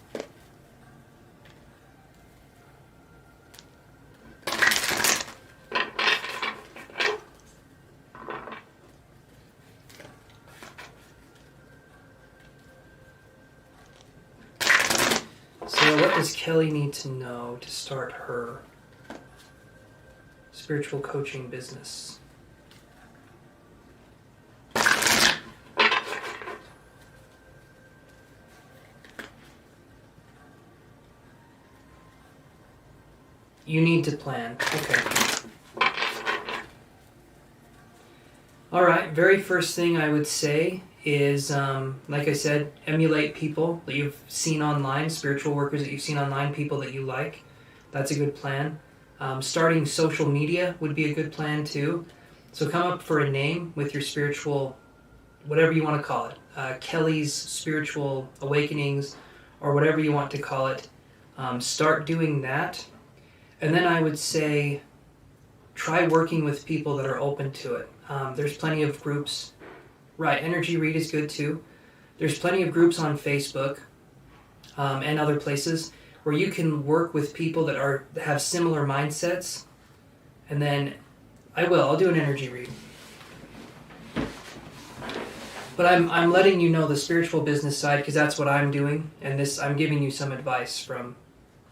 So what does Kelly need to know to start her spiritual coaching business? You need to plan. Okay. All right, very first thing I would say is, like I said, emulate people that you've seen online, spiritual workers that you've seen online, people that you like. That's a good plan. Starting social media would be a good plan too. So come up for a name with your spiritual, whatever you want to call it, Kelly's Spiritual Awakenings, or whatever you want to call it. Start doing that. And then I would say, try working with people that are open to it. There's plenty of groups. Right, Energy Read is good too. There's plenty of groups on Facebook and other places where you can work with people that have similar mindsets. And then I'll do an energy read. But I'm letting you know the spiritual business side because that's what I'm doing, and I'm giving you some advice from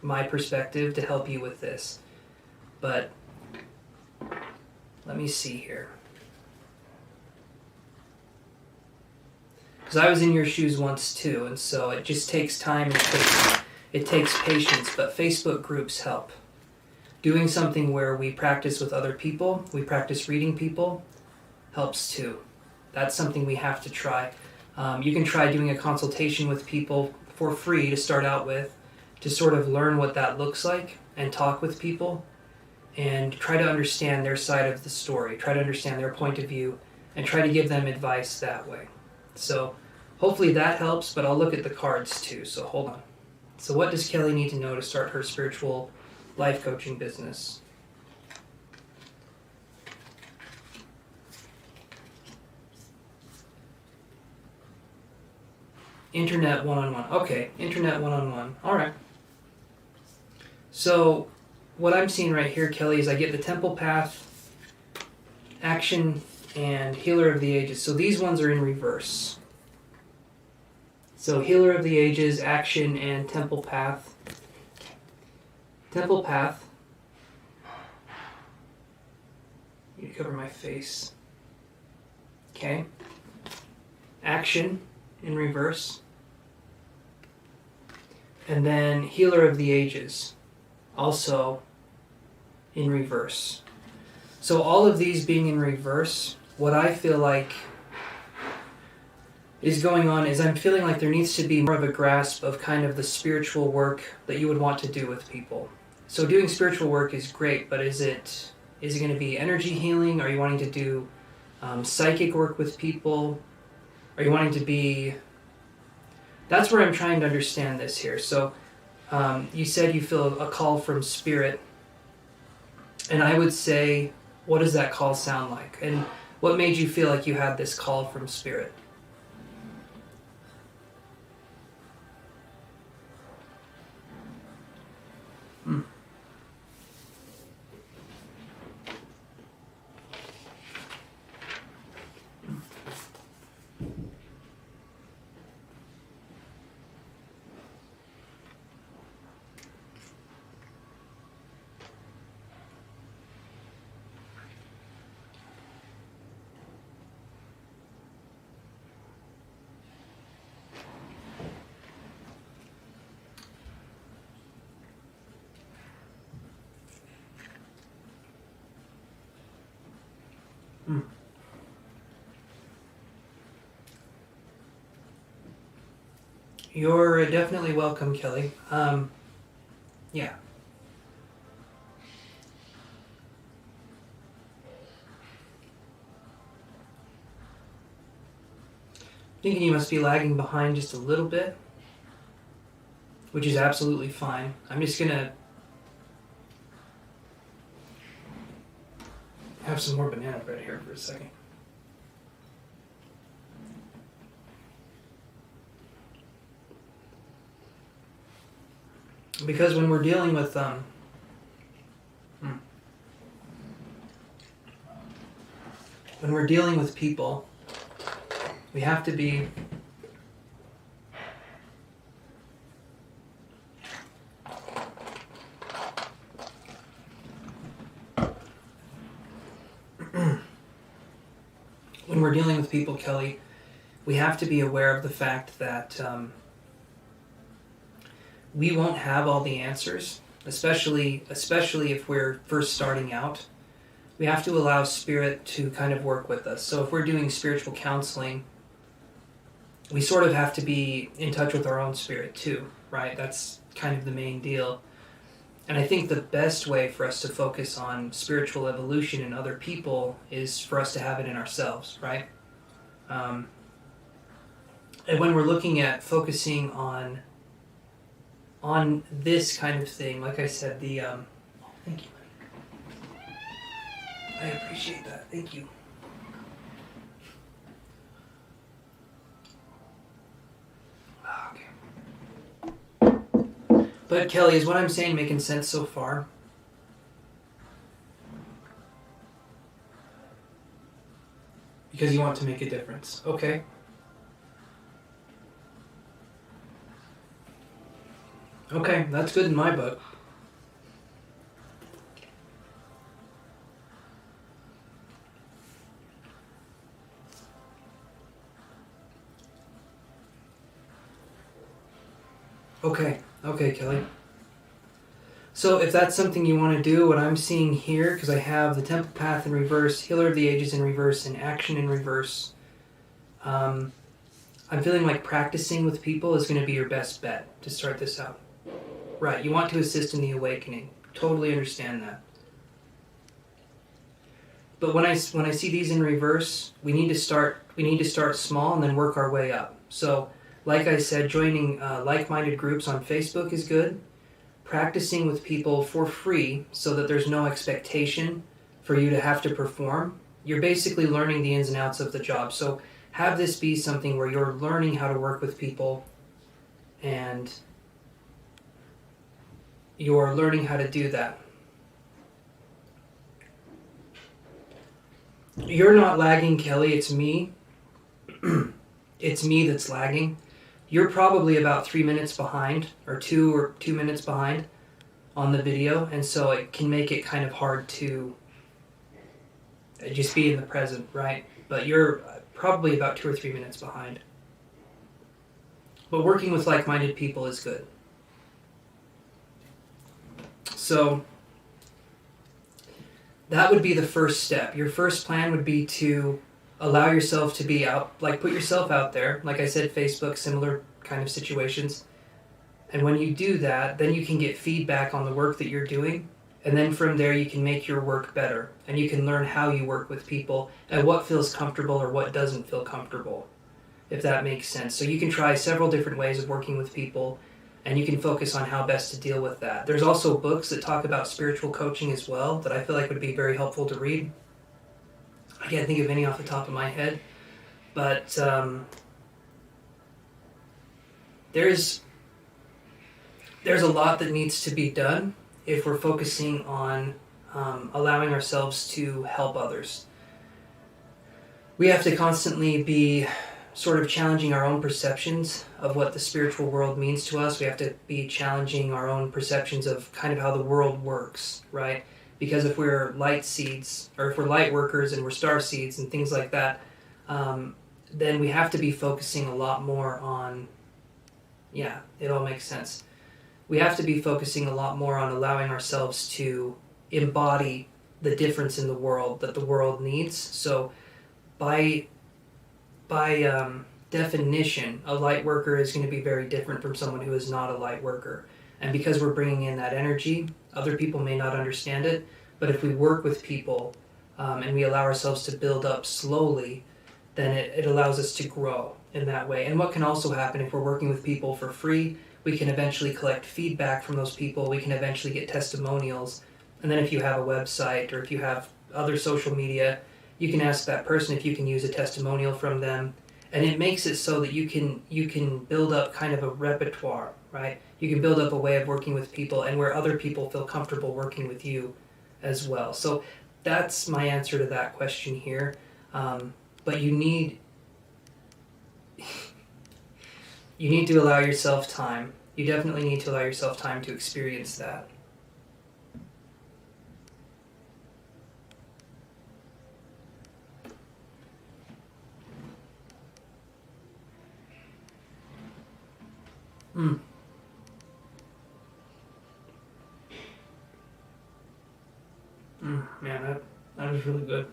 my perspective to help you with this. But let me see here. Because I was in your shoes once too, and so it just takes time, it takes patience, but Facebook groups help. Doing something where we practice with other people, we practice reading people, helps too. That's something we have to try. You can try doing a consultation with people for free to start out with, to sort of learn what that looks like and talk with people and try to understand their side of the story, try to understand their point of view, and try to give them advice that way. So hopefully that helps, but I'll look at the cards too, so hold on. So what does Kelly need to know to start her spiritual life coaching business? Internet one-on-one. Okay, internet one-on-one. All right. So what I'm seeing right here, Kelly, is I get the Temple Path, Action, and Healer of the Ages. So these ones are in reverse. So Healer of the Ages, Action, and Temple Path. Temple Path. You need to cover my face. Okay. Action in reverse. And then Healer of the Ages, also in reverse. So all of these being in reverse, what I feel like is going on is I'm feeling like there needs to be more of a grasp of kind of the spiritual work that you would want to do with people. So doing spiritual work is great, but is it going to be energy healing? Are you wanting to do psychic work with people? Are you wanting to be... That's where I'm trying to understand this here. So you said you feel a call from spirit. And I would say, what does that call sound like? And what made you feel like you had this call from spirit? You're definitely welcome, Kelly. Yeah. Thinking you must be lagging behind just a little bit, which is absolutely fine. I'm just gonna have some more banana bread here for a second. Because when we're dealing with when we're dealing with people, we have to be when we're dealing with people, Kelly, we have to be aware of the fact that we won't have all the answers, especially if we're first starting out. We have to allow Spirit to kind of work with us. So if we're doing spiritual counseling, we sort of have to be in touch with our own spirit too, right? That's kind of the main deal. And I think the best way for us to focus on spiritual evolution in other people is for us to have it in ourselves, right? And when we're looking at focusing on this kind of thing, like I said, thank you. I appreciate that. Thank you. Okay. But Kelly, is what I'm saying making sense so far? Because you want to make a difference. Okay. Okay, that's good in my book. Okay, Kelly. So if that's something you want to do, what I'm seeing here, because I have the Temple Path in reverse, Healer of the Ages in reverse, and Action in reverse, I'm feeling like practicing with people is going to be your best bet to start this out. Right, you want to assist in the awakening. Totally understand that. But when I see these in reverse, we need to start small and then work our way up. So, like I said, joining like-minded groups on Facebook is good. Practicing with people for free so that there's no expectation for you to have to perform. You're basically learning the ins and outs of the job. So have this be something where you're learning how to work with people and you're learning how to do that. You're not lagging, Kelly. It's me. It's me that's lagging. You're probably about 3 minutes behind, or 2 minutes behind on the video, and so it can make it kind of hard to just be in the present, right? But you're probably about 2 or 3 minutes behind. But working with like-minded people is good. So that would be the first step. Your first plan would be to allow yourself to be out, like put yourself out there. Like I said, Facebook, similar kind of situations. And when you do that, then you can get feedback on the work that you're doing. And then from there, you can make your work better. And you can learn how you work with people and what feels comfortable or what doesn't feel comfortable, if that makes sense. So you can try several different ways of working with people, and you can focus on how best to deal with that. There's also books that talk about spiritual coaching as well that I feel like would be very helpful to read. I can't think of any off the top of my head, but there's a lot that needs to be done if we're focusing on allowing ourselves to help others. We have to constantly be sort of challenging our own perceptions of what the spiritual world means to us. We have to be challenging our own perceptions of kind of how the world works, right? Because if we're light seeds, or if we're light workers and we're star seeds and things like that, then we have to be focusing a lot more on, yeah, it all makes sense. We have to be focusing a lot more on allowing ourselves to embody the difference in the world that the world needs. So by definition, a light worker is going to be very different from someone who is not a light worker. And because we're bringing in that energy, other people may not understand it, but if we work with people and we allow ourselves to build up slowly, then it allows us to grow in that way. And what can also happen if we're working with people for free, we can eventually collect feedback from those people, we can eventually get testimonials, and then if you have a website or if you have other social media, you can ask that person if you can use a testimonial from them, and it makes it so that you can build up kind of a repertoire, right? You can build up a way of working with people and where other people feel comfortable working with you as well. So that's my answer to that question here. But you need to allow yourself time. You definitely need to allow yourself time to experience that. Mm. Man, that is really good.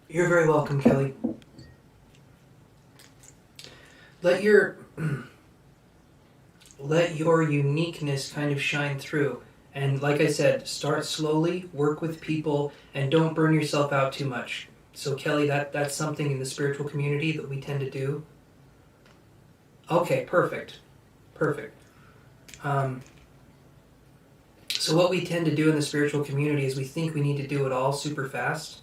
You're very welcome, Kelly. Let your let your uniqueness kind of shine through. And like I said, start slowly, work with people, and don't burn yourself out too much. So Kelly, that's something in the spiritual community that we tend to do. Okay, perfect. Perfect. So what we tend to do in the spiritual community is we think we need to do it all super fast.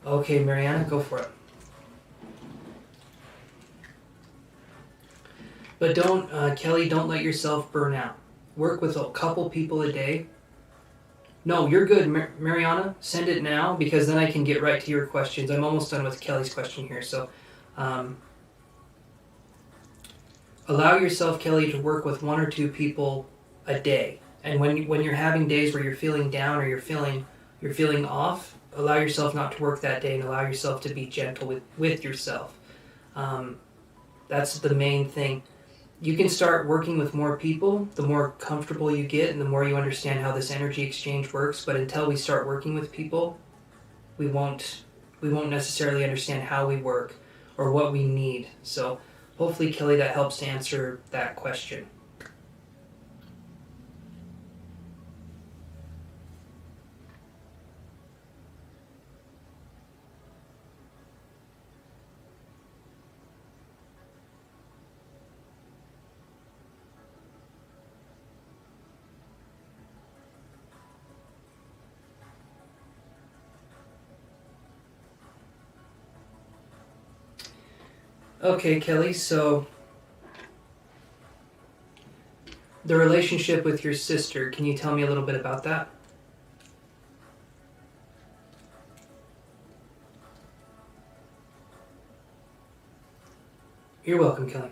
Okay, Mariana, go for it. But don't, Kelly, don't let yourself burn out. Work with a couple people a day. No, you're good, Mariana. Send it now because then I can get right to your questions. I'm almost done with Kelly's question here. So allow yourself, Kelly, to work with one or two people a day. And when you're having days where you're feeling down or you're feeling off, allow yourself not to work that day and allow yourself to be gentle with yourself. That's the main thing. You can start working with more people the more comfortable you get and the more you understand how this energy exchange works. But until we start working with people, we won't necessarily understand how we work or what we need. So hopefully, Kelly, that helps to answer that question. Okay, Kelly, so the relationship with your sister, can you tell me a little bit about that? You're welcome, Kelly.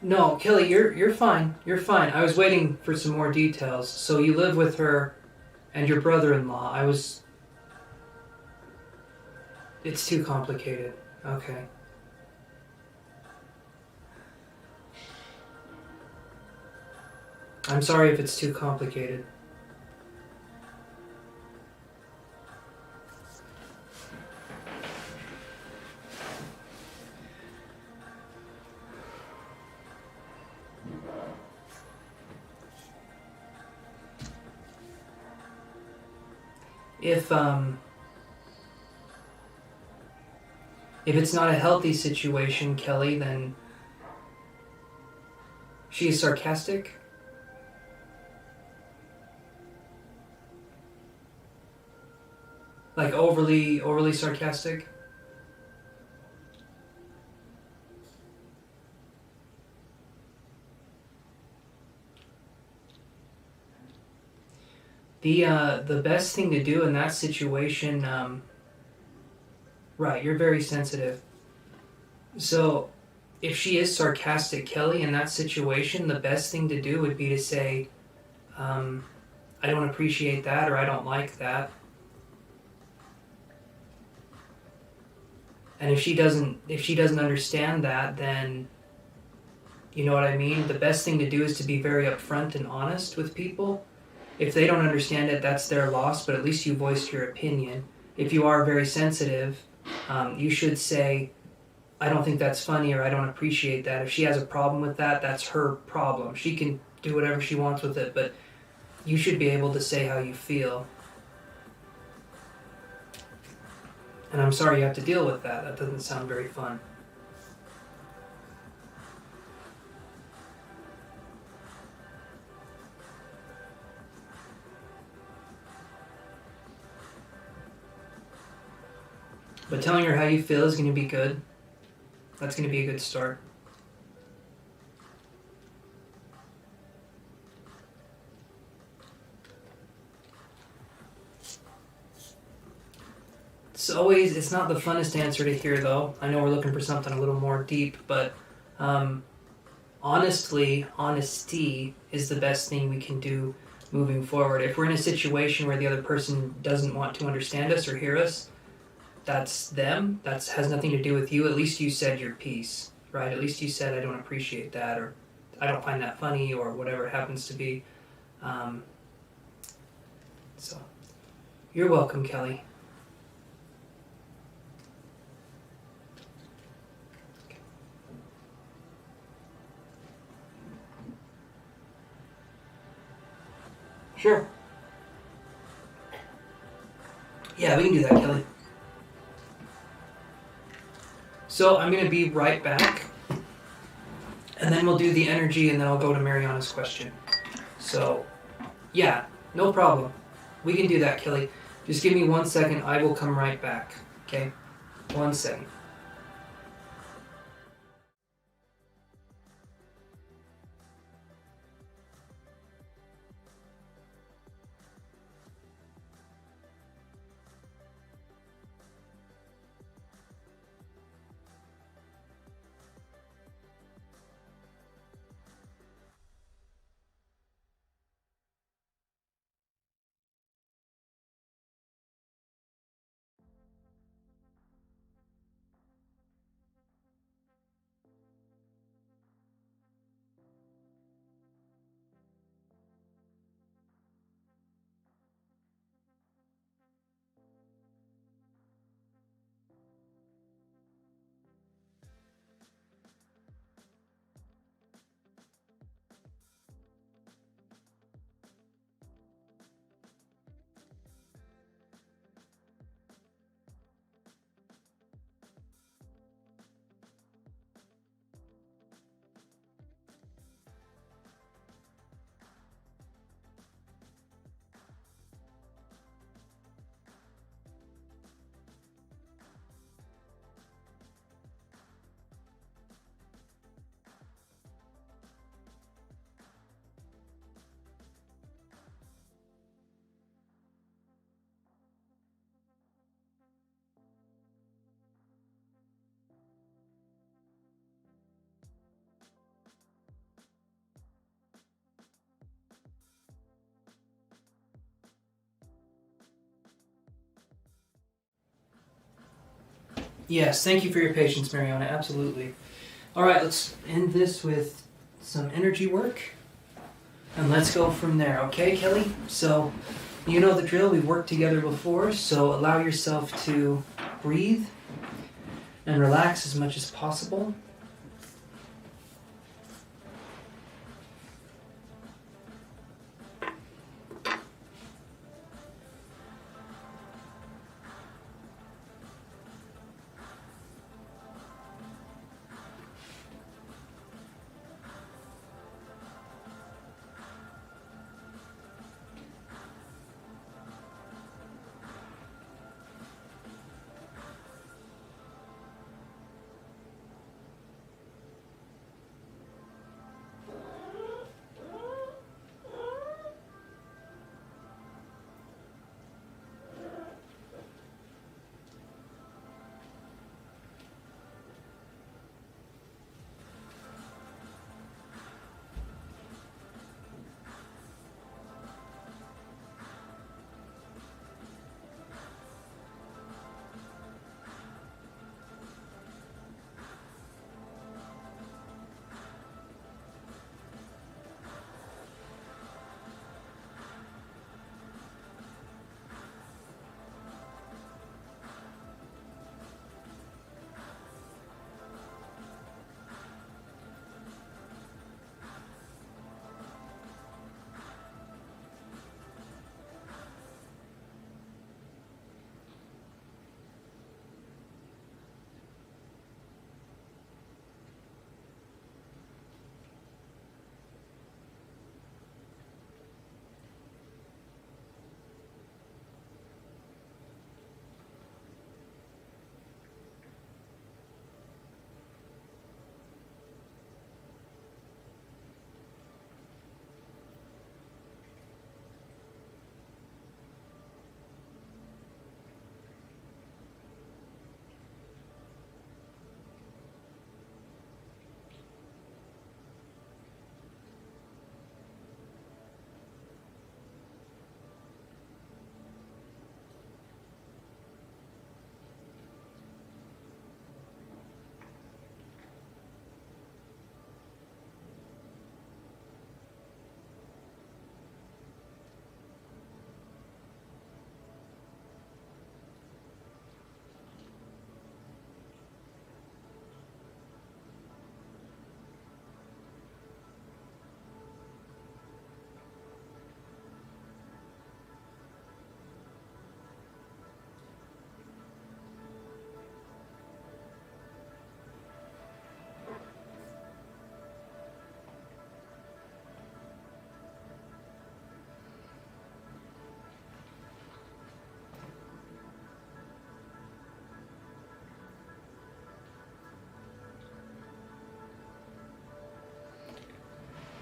No, Kelly, you're fine. You're fine. I was waiting for some more details. So you live with her and your brother-in-law. It's too complicated. Okay. I'm sorry if it's too complicated. If it's not a healthy situation, Kelly, then she is sarcastic. Like overly sarcastic. The best thing to do in that situation, right? You're very sensitive. So if she is sarcastic, Kelly, in that situation, the best thing to do would be to say, I don't appreciate that, or I don't like that. And if she doesn't understand that, then you know what I mean? The best thing to do is to be very upfront and honest with people. If they don't understand it, that's their loss, but at least you voiced your opinion. If you are very sensitive, you should say, I don't think that's funny, or I don't appreciate that. If she has a problem with that, that's her problem. She can do whatever she wants with it, but you should be able to say how you feel. And I'm sorry you have to deal with that. That doesn't sound very fun. But telling her how you feel is going to be good. That's going to be a good start. It's not the funnest answer to hear, though. I know we're looking for something a little more deep, but honesty is the best thing we can do moving forward. If we're in a situation where the other person doesn't want to understand us or hear us, that's them. That has nothing to do with you. At least you said your piece, right? At least you said, I don't appreciate that, or I don't find that funny, or whatever it happens to be. So, you're welcome, Kelly. Sure. Yeah, we can do that, Kelly. So I'm going to be right back, and then we'll do the energy, and then I'll go to Mariana's question. So, yeah, no problem. We can do that, Kelly. Just give me 1 second. I will come right back, okay? 1 second. Yes, thank you for your patience, Mariana. Absolutely. All right, let's end this with some energy work, and let's go from there, okay, Kelly? So, you know the drill. We've worked together before, so allow yourself to breathe and relax as much as possible.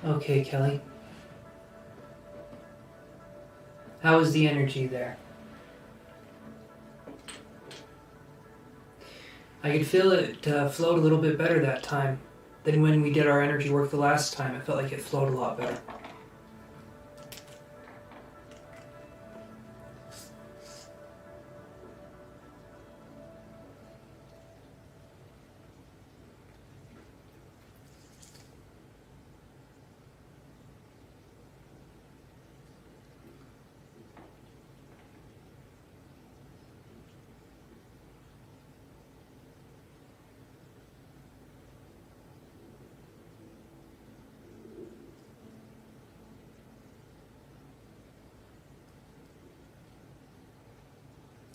Okay, Kelly. How was the energy there? I could feel it flowed a little bit better that time than when we did our energy work the last time. It felt like it flowed a lot better.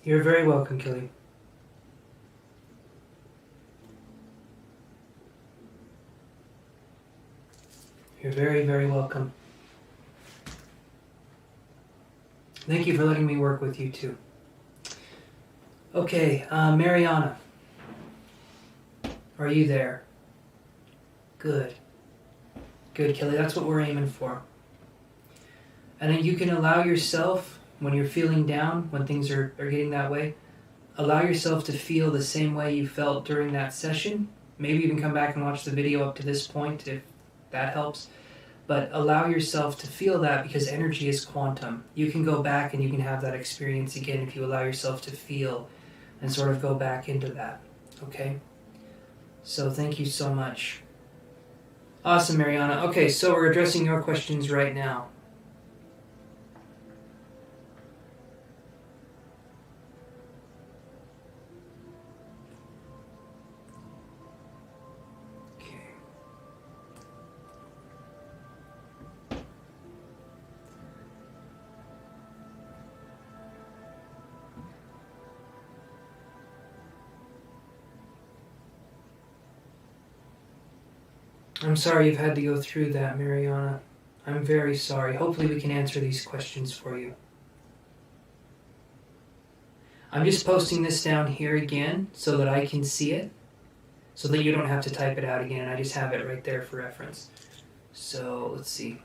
You're very welcome, Kelly. You're very, very welcome. Thank you for letting me work with you too. Okay, Mariana. Are you there? Good. Good, Kelly. That's what we're aiming for. And then you can allow yourself, when you're feeling down, when things are getting that way, allow yourself to feel the same way you felt during that session. Maybe even come back and watch the video up to this point if that helps. But allow yourself to feel that, because energy is quantum. You can go back and you can have that experience again if you allow yourself to feel and sort of go back into that. Okay? So thank you so much. Awesome, Mariana. Okay, so we're addressing your questions right now. I'm sorry you've had to go through that, Mariana. I'm very sorry. Hopefully we can answer these questions for you. I'm just posting this down here again so that I can see it, so that you don't have to type it out again. I just have it right there for reference. So, let's see.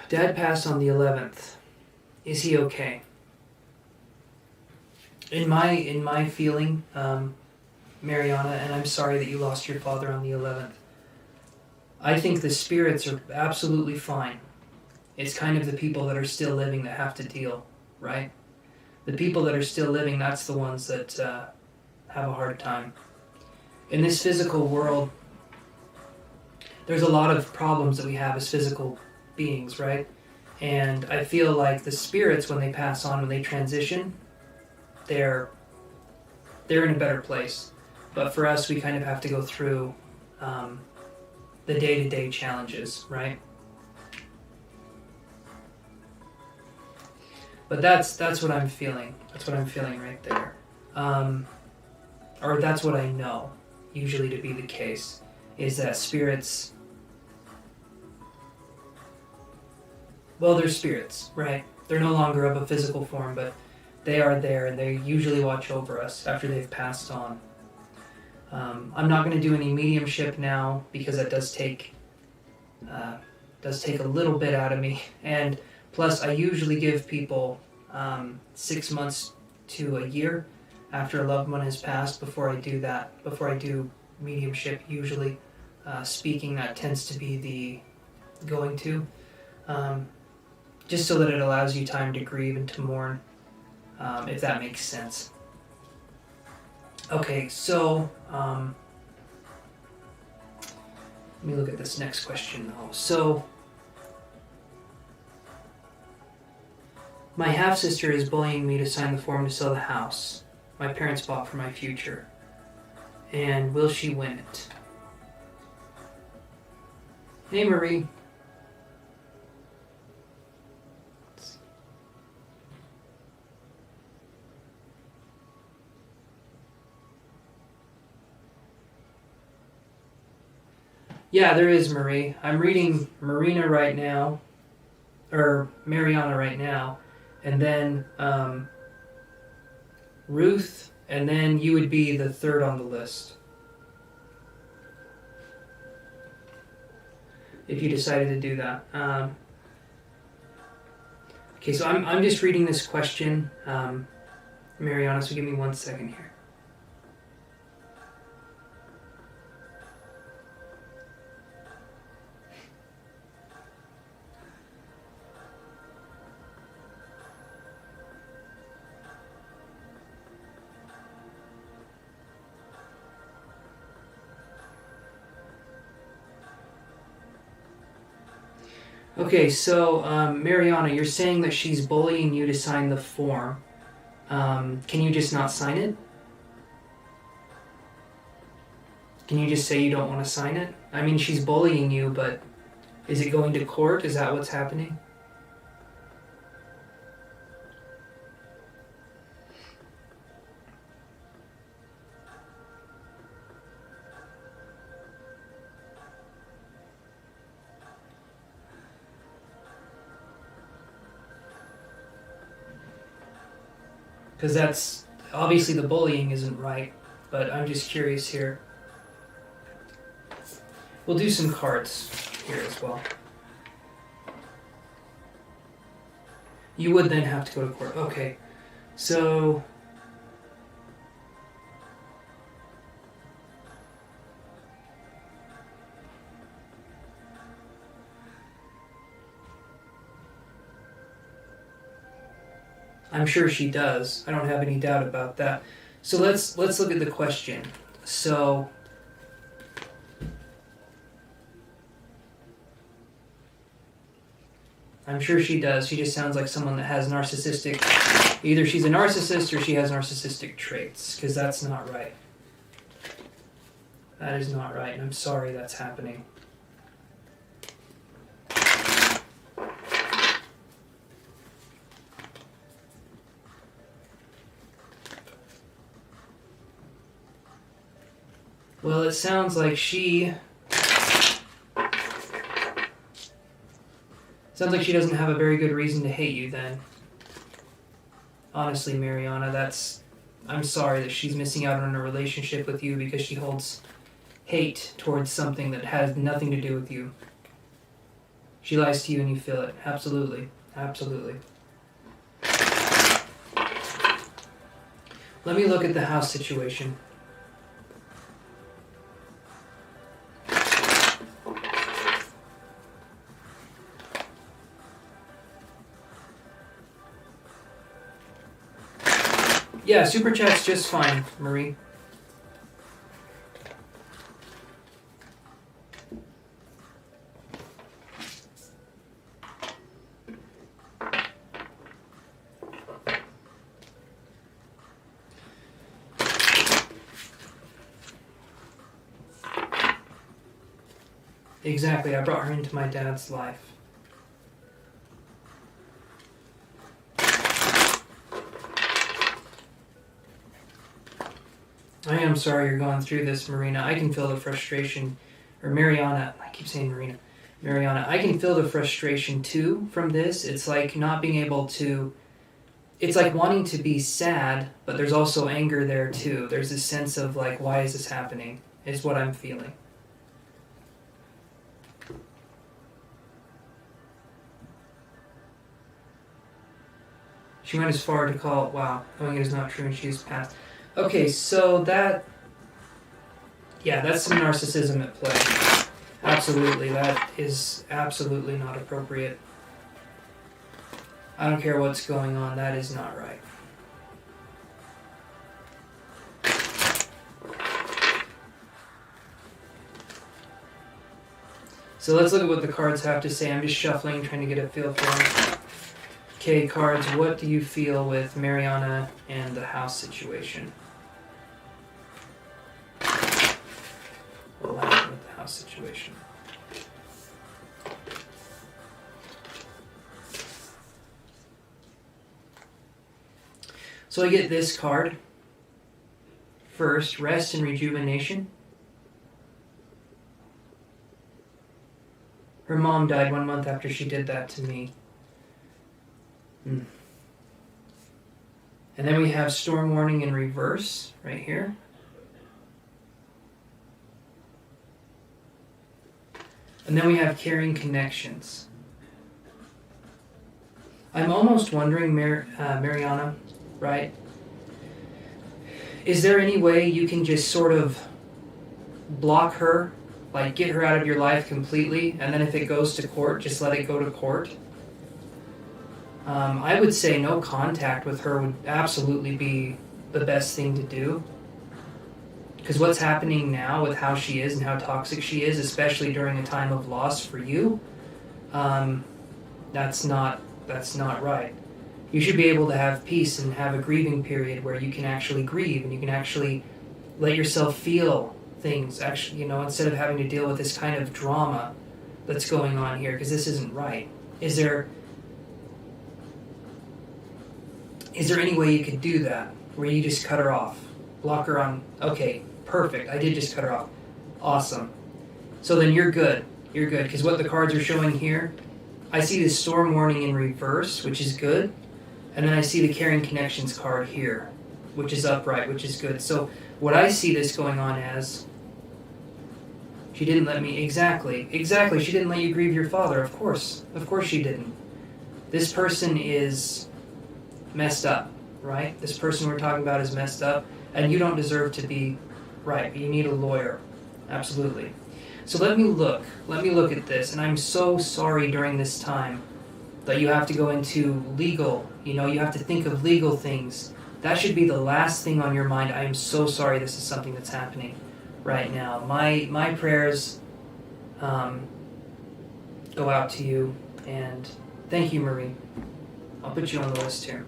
Dad passed on the 11th. Is he okay? In my feeling, Mariana, and I'm sorry that you lost your father on the 11th. I think the spirits are absolutely fine. It's kind of the people that are still living that have to deal, right? The people that are still living, that's the ones that have a hard time. In this physical world, there's a lot of problems that we have as physical beings, right? And I feel like the spirits, when they pass on, when they transition, they're in a better place. But for us, we kind of have to go through the day-to-day challenges, right? But that's what I'm feeling. That's what I'm feeling right there. Or that's what I know, usually to be the case, is that spirits, well, they're spirits, right? They're no longer of a physical form, but they are there, and they usually watch over us after they've passed on. I'm not going to do any mediumship now, because that does take a little bit out of me. And plus, I usually give people 6 months to a year after a loved one has passed before I do that. Before I do mediumship, usually speaking, that tends to be the going to. Just so that it allows you time to grieve and to mourn, if that makes sense. Okay, so let me look at this next question though. So, my half-sister is bullying me to sign the form to sell the house my parents bought for my future. And will she win it? Hey, Marie. Yeah, there is, Marie. I'm reading Mariana right now, and then Ruth, and then you would be the third on the list. if you decided to do that. Okay, so I'm just reading this question, Mariana, so give me 1 second here. Okay, so Mariana, you're saying that she's bullying you to sign the form. Can you just not sign it? Can you just say you don't want to sign it? I mean, she's bullying you, but is it going to court? Is that what's happening? Because that's, obviously the bullying isn't right, but I'm just curious here. We'll do some cards here as well. You would then have to go to court. Okay, so... I'm sure she does. I don't have any doubt about that. So let's look at the question. So I'm sure she does. She just sounds like someone that has narcissistic... Either she's a narcissist or she has narcissistic traits, because that's not right. That is not right, and I'm sorry that's happening. Well, it sounds like she doesn't have a very good reason to hate you then. Honestly, Mariana, I'm sorry that she's missing out on a relationship with you because she holds hate towards something that has nothing to do with you. She lies to you and you feel it. Absolutely. Absolutely. Let me look at the house situation. Yeah, Super Chat's just fine, Marie. Exactly, I brought her into my dad's life. I am sorry you're going through this, Marina. I can feel the frustration. Or Mariana. I keep saying Marina. Mariana. I can feel the frustration too from this. It's like not being able to... It's like wanting to be sad, but there's also anger there too. There's this sense of like, why is this happening? Is what I'm feeling. She went as far to call, wow, knowing it is not true and she is past. Okay, so that's some narcissism at play. Absolutely, that is absolutely not appropriate. I don't care what's going on, that is not right. So let's look at what the cards have to say. I'm just shuffling, trying to get a feel for them. Okay, cards, what do you feel with Mariana and the house situation? What happened with the house situation? So I get this card. First, rest and rejuvenation. Her mom died 1 month after she did that to me. And then we have storm warning in reverse right here. And then we have caring connections. I'm almost wondering, Mariana, right? Is there any way you can just sort of block her, like get her out of your life completely, and then if it goes to court, just let it go to court? I would say no contact with her would absolutely be the best thing to do. Because what's happening now with how she is and how toxic she is, especially during a time of loss for you, that's not right. You should be able to have peace and have a grieving period where you can actually grieve and you can actually let yourself feel things, actually, instead of having to deal with this kind of drama that's going on here, because this isn't right. Is there any way you could do that, where you just cut her off? Block her on, okay, perfect, I did just cut her off. Awesome. So then you're good, because what the cards are showing here, I see the storm warning in reverse, which is good, and then I see the caring connections card here, which is upright, which is good. So what I see this going on as, she didn't let me, exactly, she didn't let you grieve your father, of course she didn't. This person is messed up, right? This person we're talking about is messed up, and you don't deserve to be right. You need a lawyer, absolutely. So let me look at this, and I'm so sorry during this time that you have to go into legal, you have to think of legal things. That should be the last thing on your mind. I am so sorry this is something that's happening right now. My prayers go out to you, and thank you, Marie. I'll put you on the list here.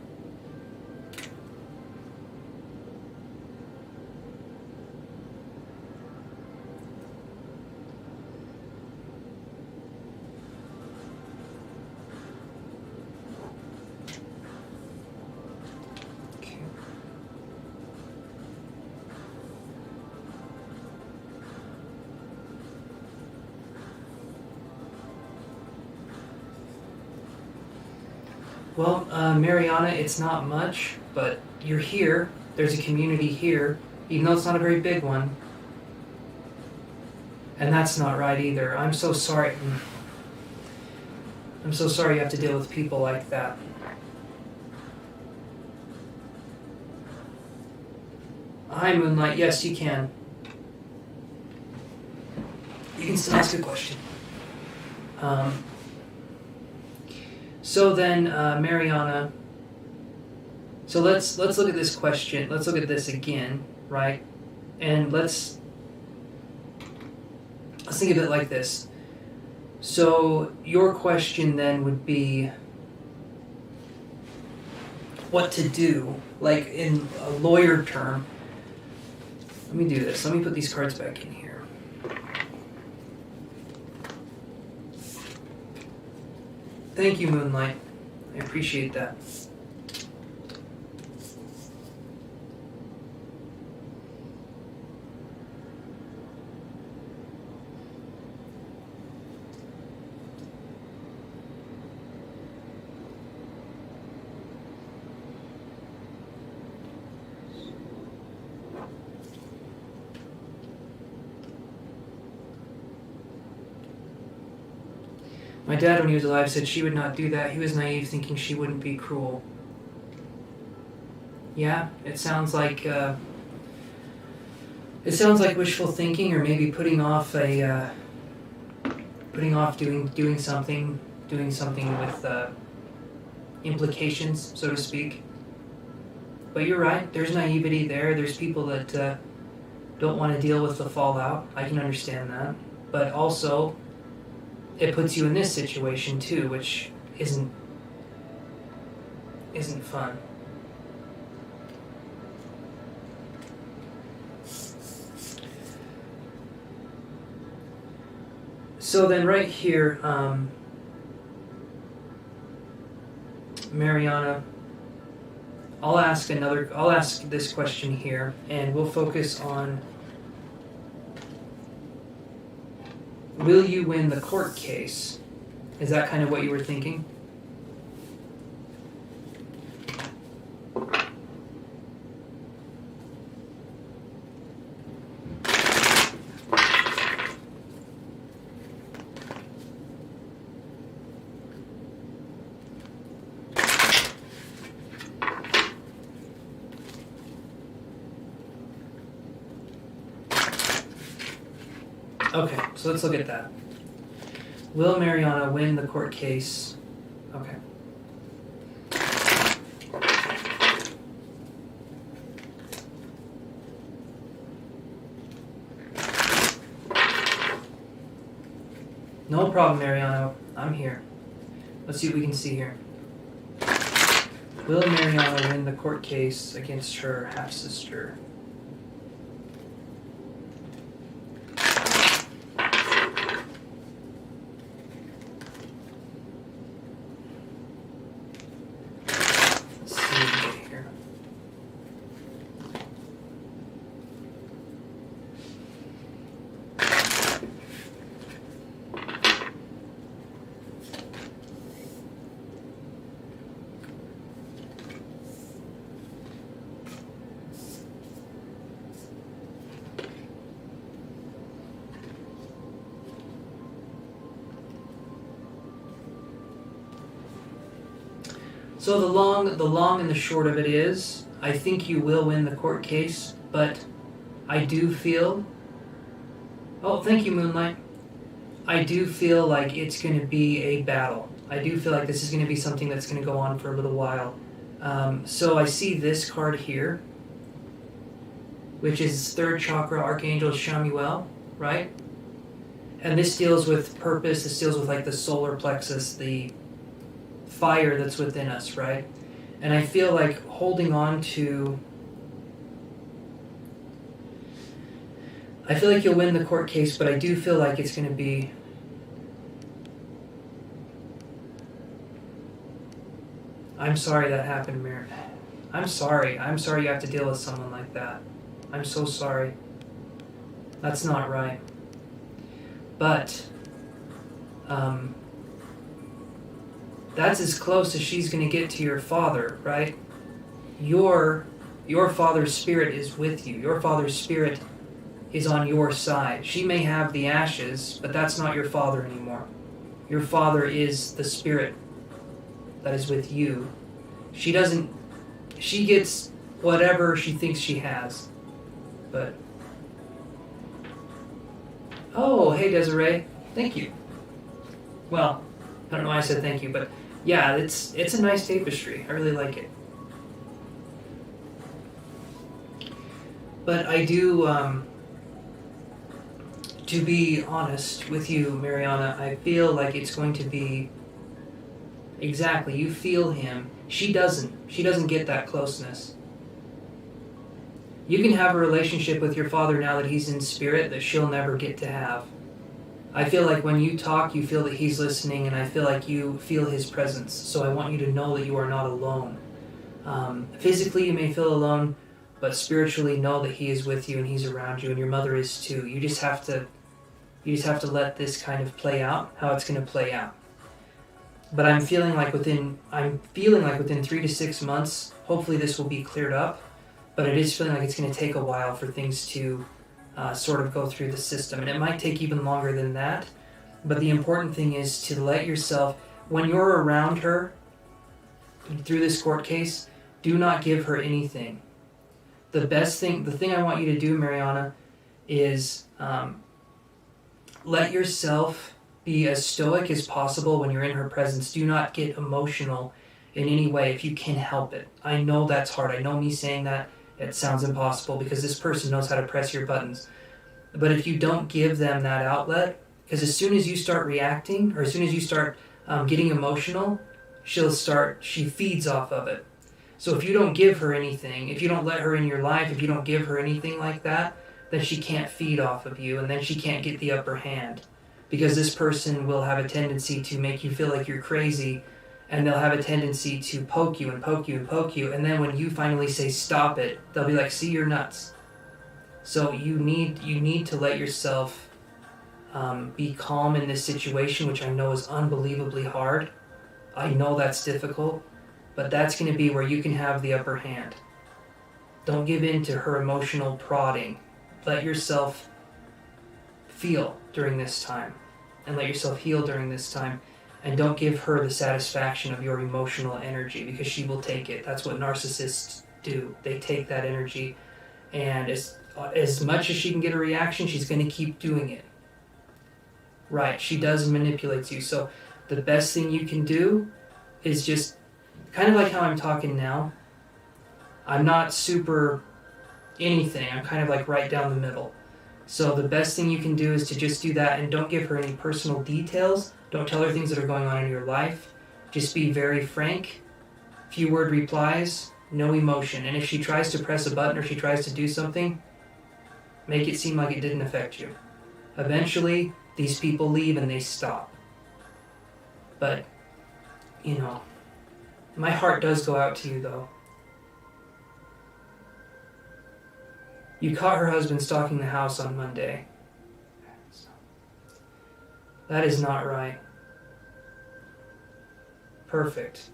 Well, Mariana, it's not much, but you're here. There's a community here, even though it's not a very big one. And that's not right either. I'm so sorry. I'm so sorry you have to deal with people like that. Hi, Moonlight. Yes, you can. You can still ask a question. So then, Mariana, so let's look at this question. Let's look at this again, right? And let's think of it like this. So your question then would be what to do, like in a lawyer term. Let me do this. Let me put these cards back in here. Thank you, Moonlight. I appreciate that. My dad, when he was alive, said she would not do that. He was naive, thinking she wouldn't be cruel. Yeah, it sounds like wishful thinking, or maybe putting off doing something with implications, so to speak. But you're right. There's naivety there. There's people that don't want to deal with the fallout. I can understand that, but also, it puts you in this situation too, which isn't fun. So then right here, Mariana, I'll ask this question here, and we'll focus on, will you win the court case? Is that kind of what you were thinking? Okay, so let's look at that. Will Mariana win the court case? Okay. No problem, Mariano. I'm here. Let's see what we can see here. Will Mariana win the court case against her half-sister? Let's see what we get here. So the long and the short of it is, I think you will win the court case, but I do feel, oh, thank you, Moonlight. I do feel like it's going to be a battle. I do feel like this is going to be something that's going to go on for a little while. So I see this card here, which is third chakra, Archangel Shamuel, right? And this deals with purpose. This deals with like the solar plexus, the fire that's within us, right? And I feel like holding on to... I feel like you'll win the court case, but I do feel like it's going to be... I'm sorry that happened, Mir. I'm sorry. I'm sorry you have to deal with someone like that. I'm so sorry. That's not right. But, that's as close as she's going to get to your father, right? Your father's spirit is with you. Your father's spirit is on your side. She may have the ashes, but that's not your father anymore. Your father is the spirit that is with you. She gets whatever she thinks she has. But, oh, hey Desiree, thank you. Well, I don't know why I said thank you, but yeah, it's a nice tapestry. I really like it. But I do, to be honest with you, Mariana, I feel like it's going to be exactly, you feel him. She doesn't get that closeness. You can have a relationship with your father now that he's in spirit that she'll never get to have. I feel like when you talk, you feel that he's listening, and I feel like you feel his presence. So I want you to know that you are not alone. Physically, you may feel alone, but spiritually, know that he is with you and he's around you, and your mother is too. You just have to let this kind of play out how it's going to play out. But I'm feeling like within 3 to 6 months, hopefully this will be cleared up. But it is feeling like it's going to take a while for things to sort of go through the system. And it might take even longer than that. But the important thing is to let yourself, when you're around her through this court case, do not give her anything. The thing I want you to do, Mariana, is let yourself be as stoic as possible when you're in her presence. Do not get emotional in any way if you can help it. I know that's hard. I know me saying that, it sounds impossible because this person knows how to press your buttons. But if you don't give them that outlet, because as soon as you start reacting, or as soon as you start getting emotional, she feeds off of it. So if you don't give her anything, if you don't let her in your life, if you don't give her anything like that, then she can't feed off of you, and then she can't get the upper hand. Because this person will have a tendency to make you feel like you're crazy, and they'll have a tendency to poke you and poke you and poke you, and then when you finally say stop it, they'll be like, see, you're nuts. So you need to let yourself be calm in this situation, which I know is unbelievably hard. I know that's difficult, but that's going to be where you can have the upper hand. Don't give in to her emotional prodding. Let yourself feel during this time, and let yourself heal during this time. And don't give her the satisfaction of your emotional energy, because she will take it. That's what narcissists do. They take that energy, and as much as she can get a reaction, she's going to keep doing it. Right, she does manipulate you. So the best thing you can do is just kind of like how I'm talking now. I'm not super anything. I'm kind of like right down the middle. So the best thing you can do is to just do that, and don't give her any personal details. Don't tell her things that are going on in your life. Just be very frank. Few word replies, no emotion. And if she tries to press a button or she tries to do something, make it seem like it didn't affect you. Eventually, these people leave and they stop. But, you know, my heart does go out to you, though. You caught her husband stalking the house on Monday. That is not right. Perfect.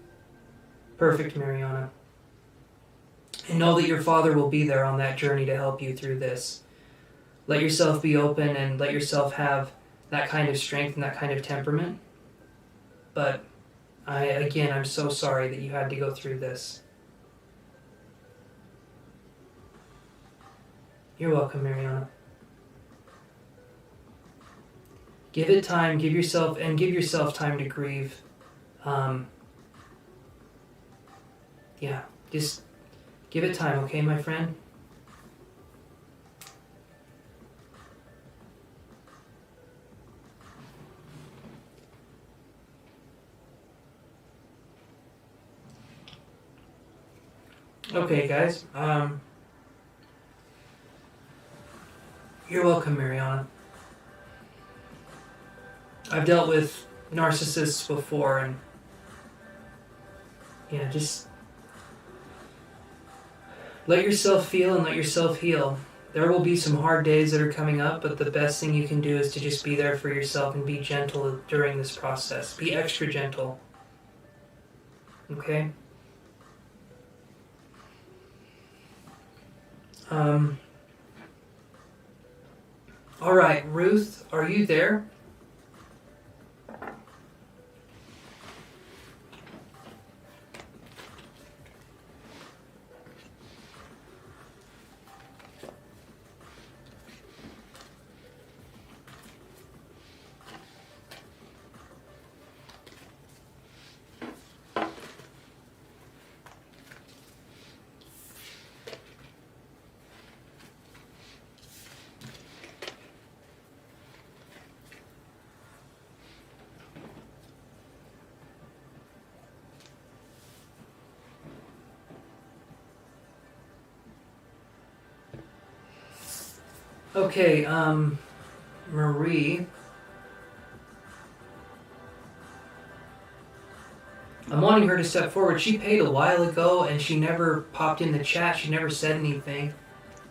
Perfect, Mariana. And know that your father will be there on that journey to help you through this. Let yourself be open and let yourself have that kind of strength and that kind of temperament. But I'm so sorry that you had to go through this. You're welcome, Mariana. Give it time, give yourself time to grieve. Just give it time, okay, my friend? Okay, guys. You're welcome, Mariana. I've dealt with narcissists before, and just let yourself feel and let yourself heal. There will be some hard days that are coming up, but the best thing you can do is to just be there for yourself and be gentle during this process. Be extra gentle. Okay? All right, Ruth, are you there? Okay, Marie. I'm wanting her to step forward. She paid a while ago and she never popped in the chat. She never said anything.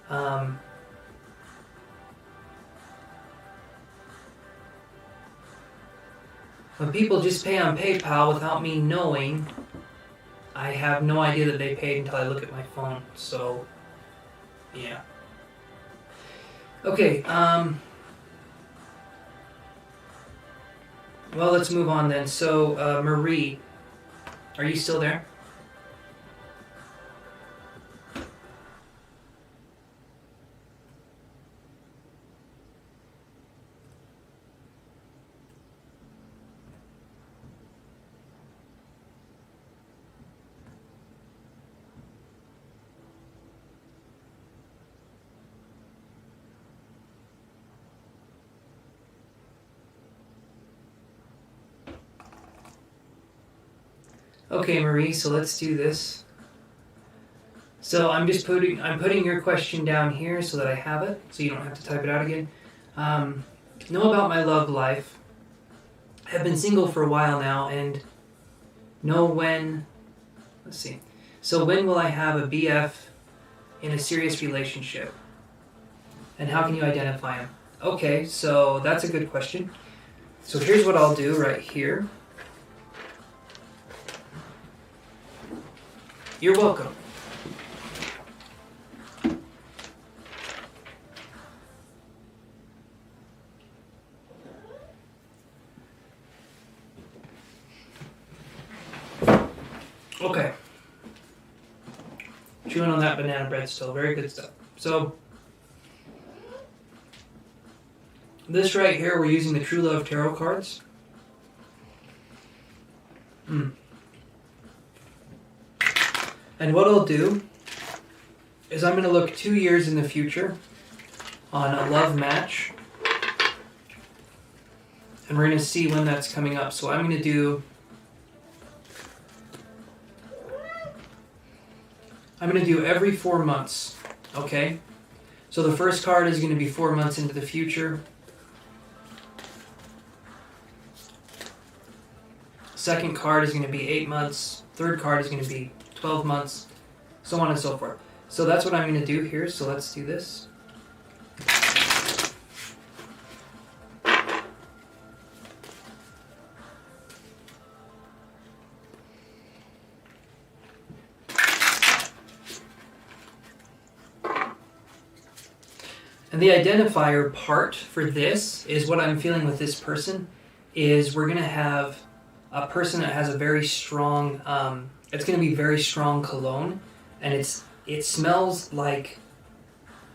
When people just pay on PayPal without me knowing, I have no idea that they paid until I look at my phone. So, yeah. Okay, well, let's move on then. So, Marie, are you still there? Okay, Marie, so let's do this. So I'm putting your question down here so that I have it, so you don't have to type it out again. Know about my love life. Have been single for a while now, and know when. Let's see. So when will I have a BF in a serious relationship? And how can you identify him? Okay, so that's a good question. So here's what I'll do right here. You're welcome. Okay. Chewing on that banana bread still. Very good stuff. So, This right here, we're using the True Love Tarot cards. And what I'll do is I'm going to look 2 years in the future on a love match. And we're going to see when that's coming up. So I'm going to do... every 4 months. Okay? So the first card is going to be 4 months into the future. Second card is going to be 8 months. Third card is going to be 12 months. So on and so forth. So that's what I'm going to do here. So let's do this. And the identifier part for this is what I'm feeling with this person is we're going to have a person that has a very strong, it's going to be very strong cologne, and it smells like,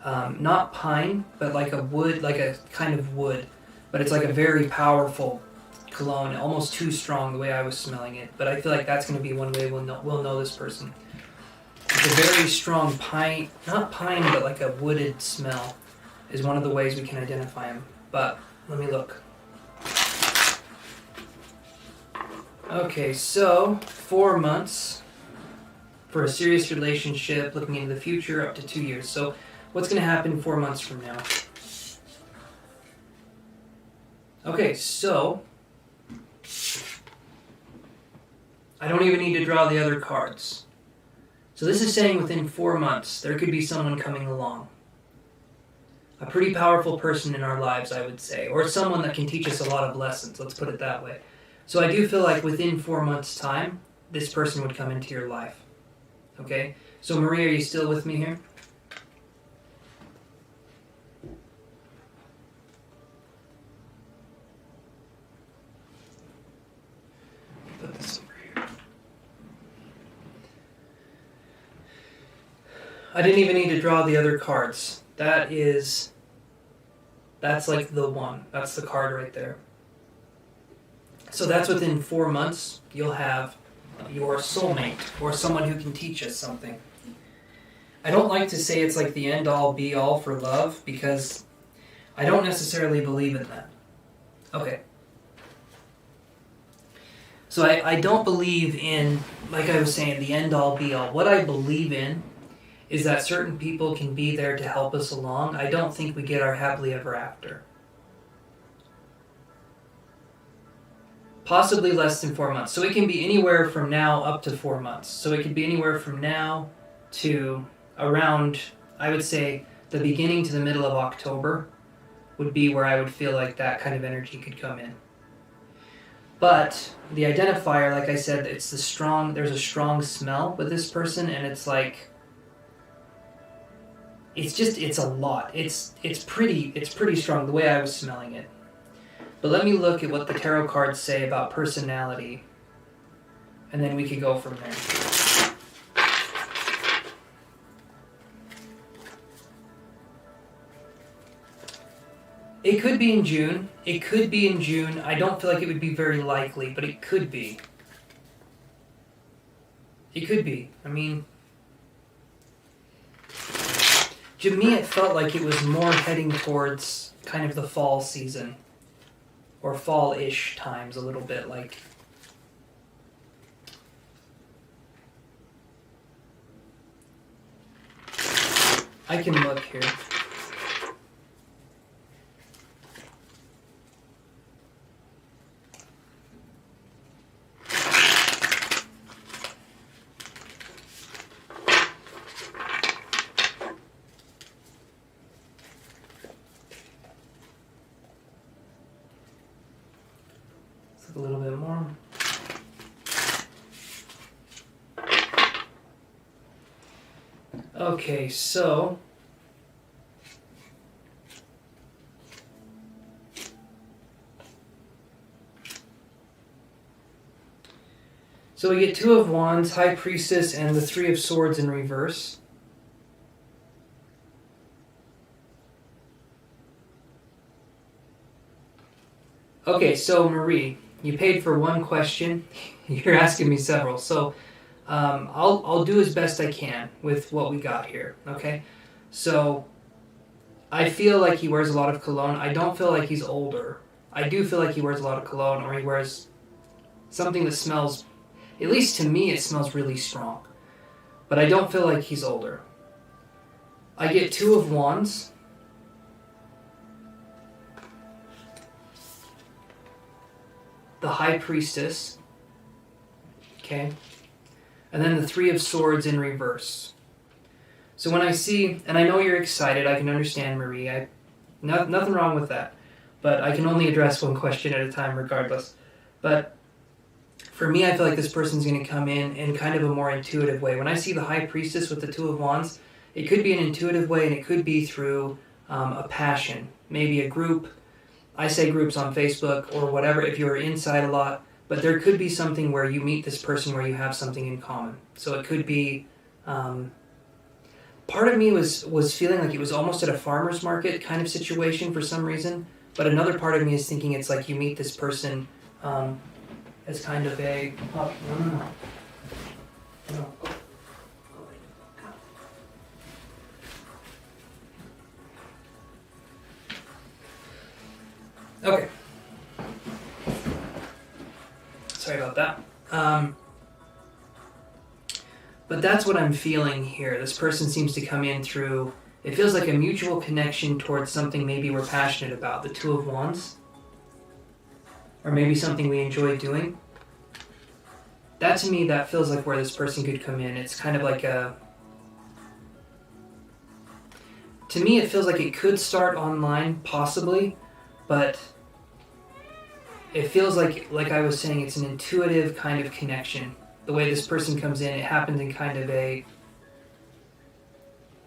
not pine, but like a wood, like a kind of wood, but it's like a very powerful cologne, almost too strong the way I was smelling it. But I feel like that's going to be one way we'll know this person. It's a very strong pine, not pine, but like a wooded smell is one of the ways we can identify him. But let me look. Okay, so 4 months for a serious relationship, looking into the future, up to 2 years. So what's going to happen 4 months from now? Okay, so I don't even need to draw the other cards. So this is saying within 4 months, there could be someone coming along. A pretty powerful person in our lives, I would say. Or someone that can teach us a lot of lessons, let's put it that way. So I do feel like within 4 months' time, this person would come into your life. Okay? So Maria, are you still with me here? Put this over here. I didn't even need to draw the other cards. That's like the one. That's the card right there. So that's within 4 months, you'll have your soulmate or someone who can teach us something. I don't like to say it's like the end-all, be-all for love because I don't necessarily believe in that. Okay. So I don't believe in, like I was saying, the end-all, be-all. What I believe in is that certain people can be there to help us along. I don't think we get our happily ever after. Possibly less than 4 months. So it can be anywhere from now up to 4 months. So it could be anywhere from now to around, I would say, the beginning to the middle of October would be where I would feel like that kind of energy could come in. But the identifier, like I said, there's a strong smell with this person, and it's like, it's a lot. It's pretty strong the way I was smelling it. But let me look at what the tarot cards say about personality, and then we could go from there. It could be in June. I don't feel like it would be very likely, but it could be. I mean, to me it felt like it was more heading towards kind of the fall season. Or fall-ish times a little bit, like. I can look here. A little bit more. Okay, so we get Two of Wands, High Priestess, and the Three of Swords in reverse. Okay, so Marie, you paid for one question. You're asking me several. So I'll do as best I can with what we got here. Okay, so I feel like he wears a lot of cologne. I don't feel like he's older. I do feel like he wears a lot of cologne, or he wears something that smells. At least to me, it smells really strong. But I don't feel like he's older. I get Two of Wands. The High Priestess. Okay. And then the Three of Swords in reverse. So when I see, and I know you're excited, I can understand, Marie. Nothing wrong with that. But I can only address one question at a time regardless. But for me, I feel like this person's going to come in kind of a more intuitive way. When I see the High Priestess with the Two of Wands, it could be an intuitive way, and it could be through a passion. Maybe a group. I say groups on Facebook or whatever if you're inside a lot. But there could be something where you meet this person where you have something in common. So it could be... part of me was feeling like it was almost at a farmer's market kind of situation for some reason. But another part of me is thinking it's like you meet this person... as kind of a... Oh, no. Okay. Sorry about that. But that's what I'm feeling here. This person seems to come in through... It feels like a mutual connection towards something maybe we're passionate about. The Two of Wands. Or maybe something we enjoy doing. That to me, that feels like where this person could come in. It's kind of like a... To me, it feels like it could start online, possibly, but it feels like I was saying, it's an intuitive kind of connection. The way this person comes in, it happens in kind of a...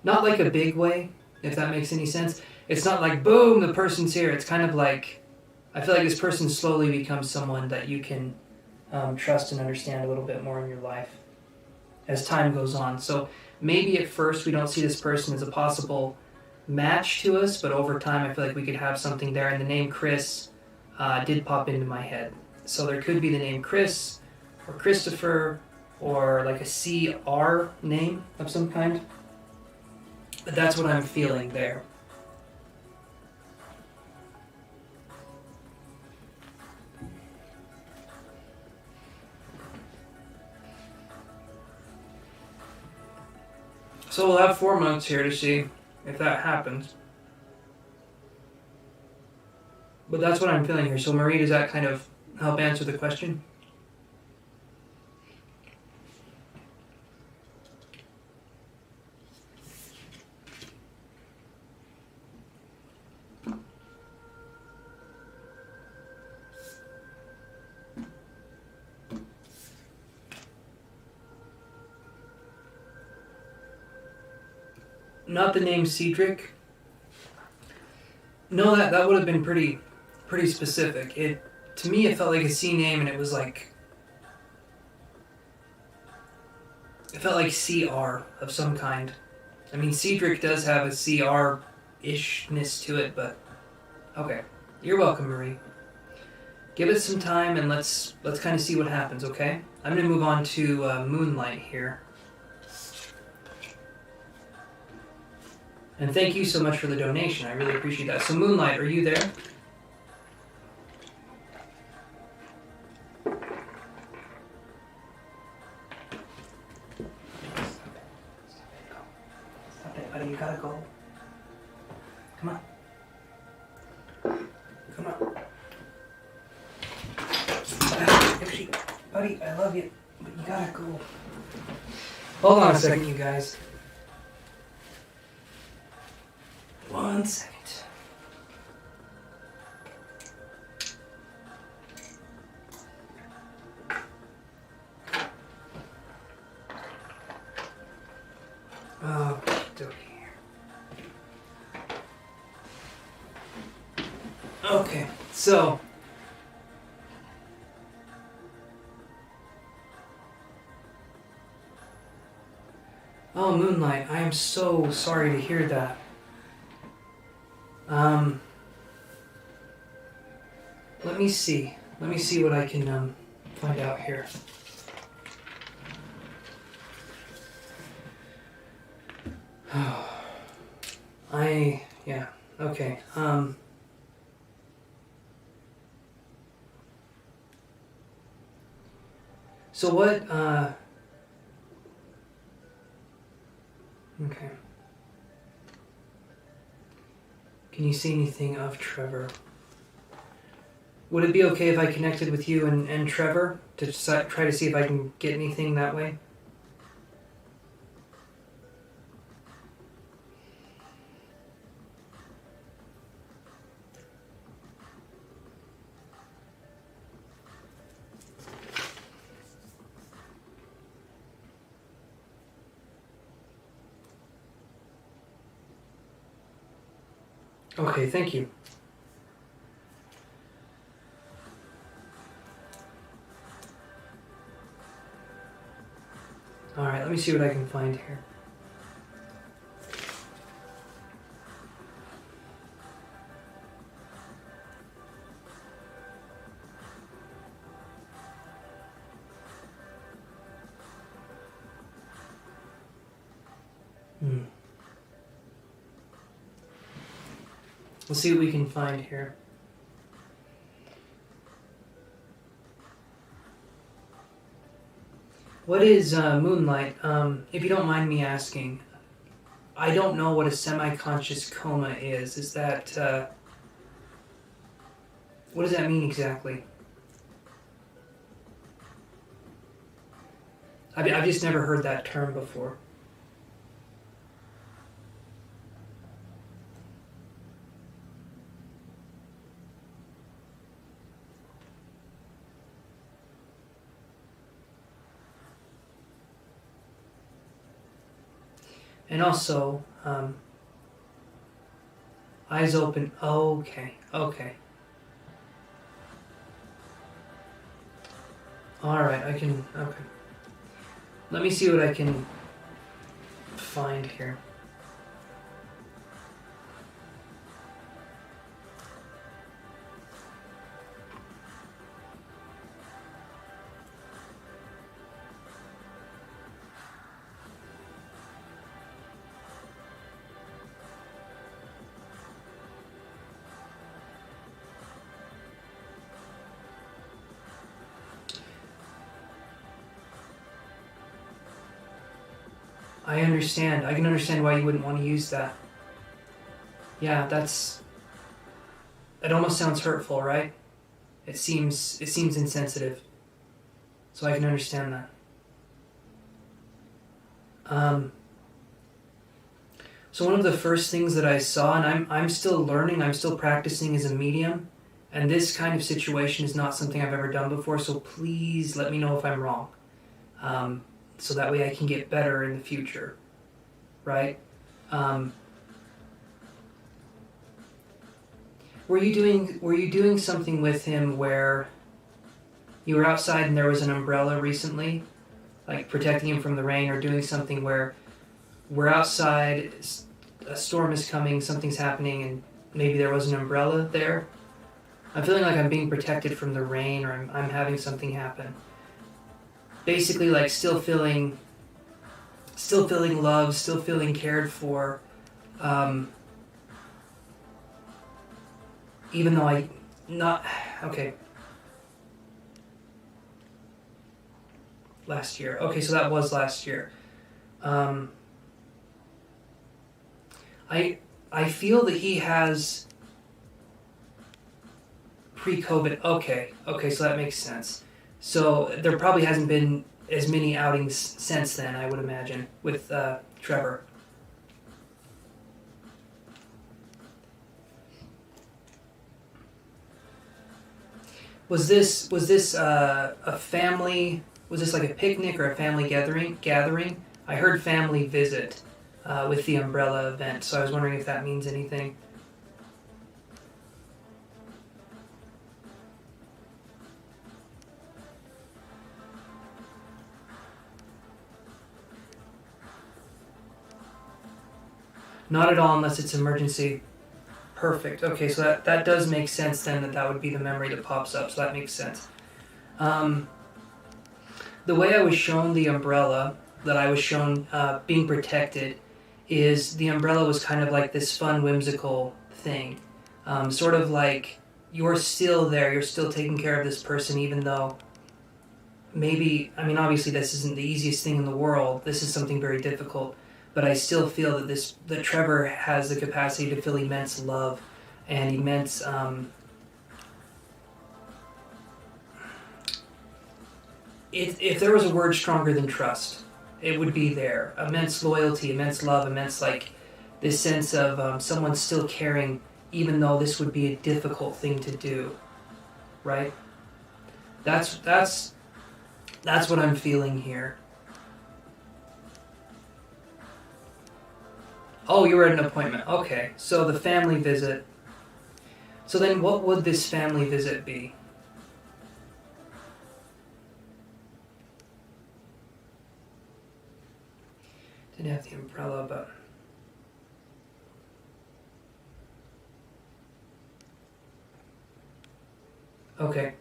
Not like a big way, if that makes any sense. It's not like, boom, the person's here. It's kind of like... I feel like this person slowly becomes someone that you can trust and understand a little bit more in your life as time goes on. So maybe at first we don't see this person as a possible match to us, but over time I feel like we could have something there. And the name Chris did pop into my head. So there could be the name Chris or Christopher or like a CR name of some kind. But that's what I'm feeling there. So we'll have 4 months here to see if that happens. But that's what I'm feeling here. So Marie, does that kind of help answer the question? Not the name Cedric. No, that would have been pretty specific. To me it felt like a C name, and it was like, it felt like CR of some kind. I mean, Cedric does have a CR-ishness to it, but okay. You're welcome, Marie. Give it some time and let's kind of see what happens, okay? I'm going to move on to Moonlight here. And thank you so much for the donation. I really appreciate that. So Moonlight, are you there? Stop it, buddy. You gotta go. Come on. Come on. Yoshi, buddy, I love you, but you gotta go. Hold on a second, you guys. 1 second. Oh, okay, so oh, Moonlight, I am so sorry to hear that. Let me see. Let me see what I can find out here. Yeah, okay. So what, okay. Can you see anything of Trevor? Would it be okay if I connected with you and Trevor to try to see if I can get anything that way? Okay, thank you. Alright, let me see what I can find here. We'll see what we can find here. What is moonlight? If you don't mind me asking, I don't know what a semi-conscious coma is. Is that, what does that mean exactly? I've just never heard that term before. And also, eyes open. Okay. Alright, okay. Let me see what I can find here. I understand. I can understand why you wouldn't want to use that. Yeah, it almost sounds hurtful, right? It seems insensitive. So I can understand that. So one of the first things that I saw, and I'm still learning, I'm still practicing as a medium, and this kind of situation is not something I've ever done before, so please let me know if I'm wrong. So that way I can get better in the future, right? Were you doing something with him where you were outside and there was an umbrella recently, like protecting him from the rain, or doing something where we're outside, a storm is coming, something's happening, and maybe there was an umbrella there? I'm feeling like I'm being protected from the rain, or I'm having something happen. Basically, like still feeling loved, still feeling cared for, even though last year. Okay, so that was last year. I feel that he has pre-COVID. Okay, so that makes sense. So there probably hasn't been as many outings since then, I would imagine, with Trevor. Was this a family? Was this like a picnic or a family gathering? I heard family visit with the umbrella event, so I was wondering if that means anything. Not at all, unless it's emergency. Perfect. Okay, so that does make sense then, that would be the memory that pops up, so that makes sense. The way I was shown the umbrella, that I was shown being protected, is the umbrella was kind of like this fun, whimsical thing. Sort of like you're still there, you're still taking care of this person, even though maybe, I mean, obviously this isn't the easiest thing in the world, this is something very difficult, but I still feel that Trevor has the capacity to feel immense love and immense, if there was a word stronger than trust, it would be there. Immense loyalty, immense love, immense, like, this sense of someone still caring, even though this would be a difficult thing to do, right? That's what I'm feeling here. Oh, you were at an appointment. Okay, so the family visit. So then what would this family visit be? Didn't have the umbrella, but... Okay.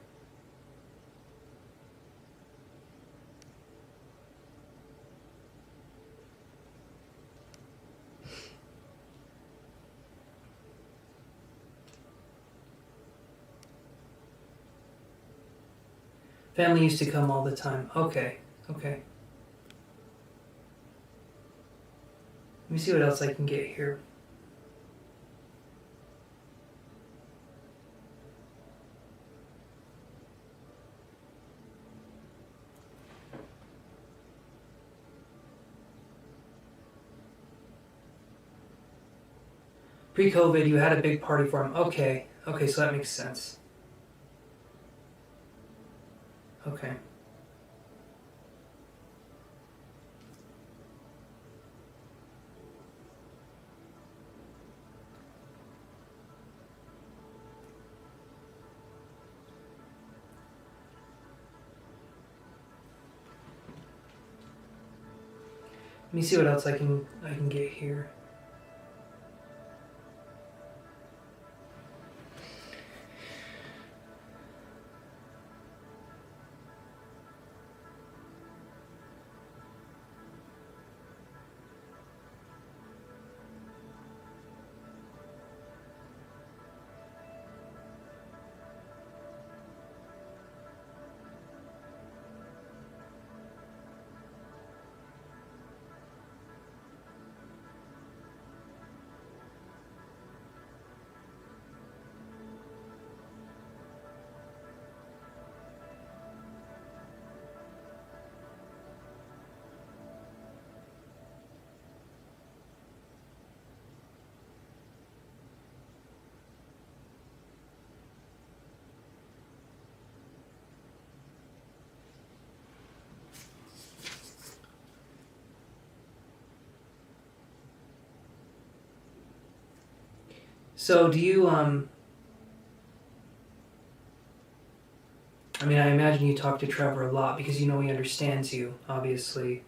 Family used to come all the time. Okay, okay. Let me see what else I can get here. Pre-COVID, you had a big party for him. Okay, okay, so that makes sense. Okay. Let me see what else I can get here. So do you, I mean, I imagine you talk to Trevor a lot because you know he understands you, obviously.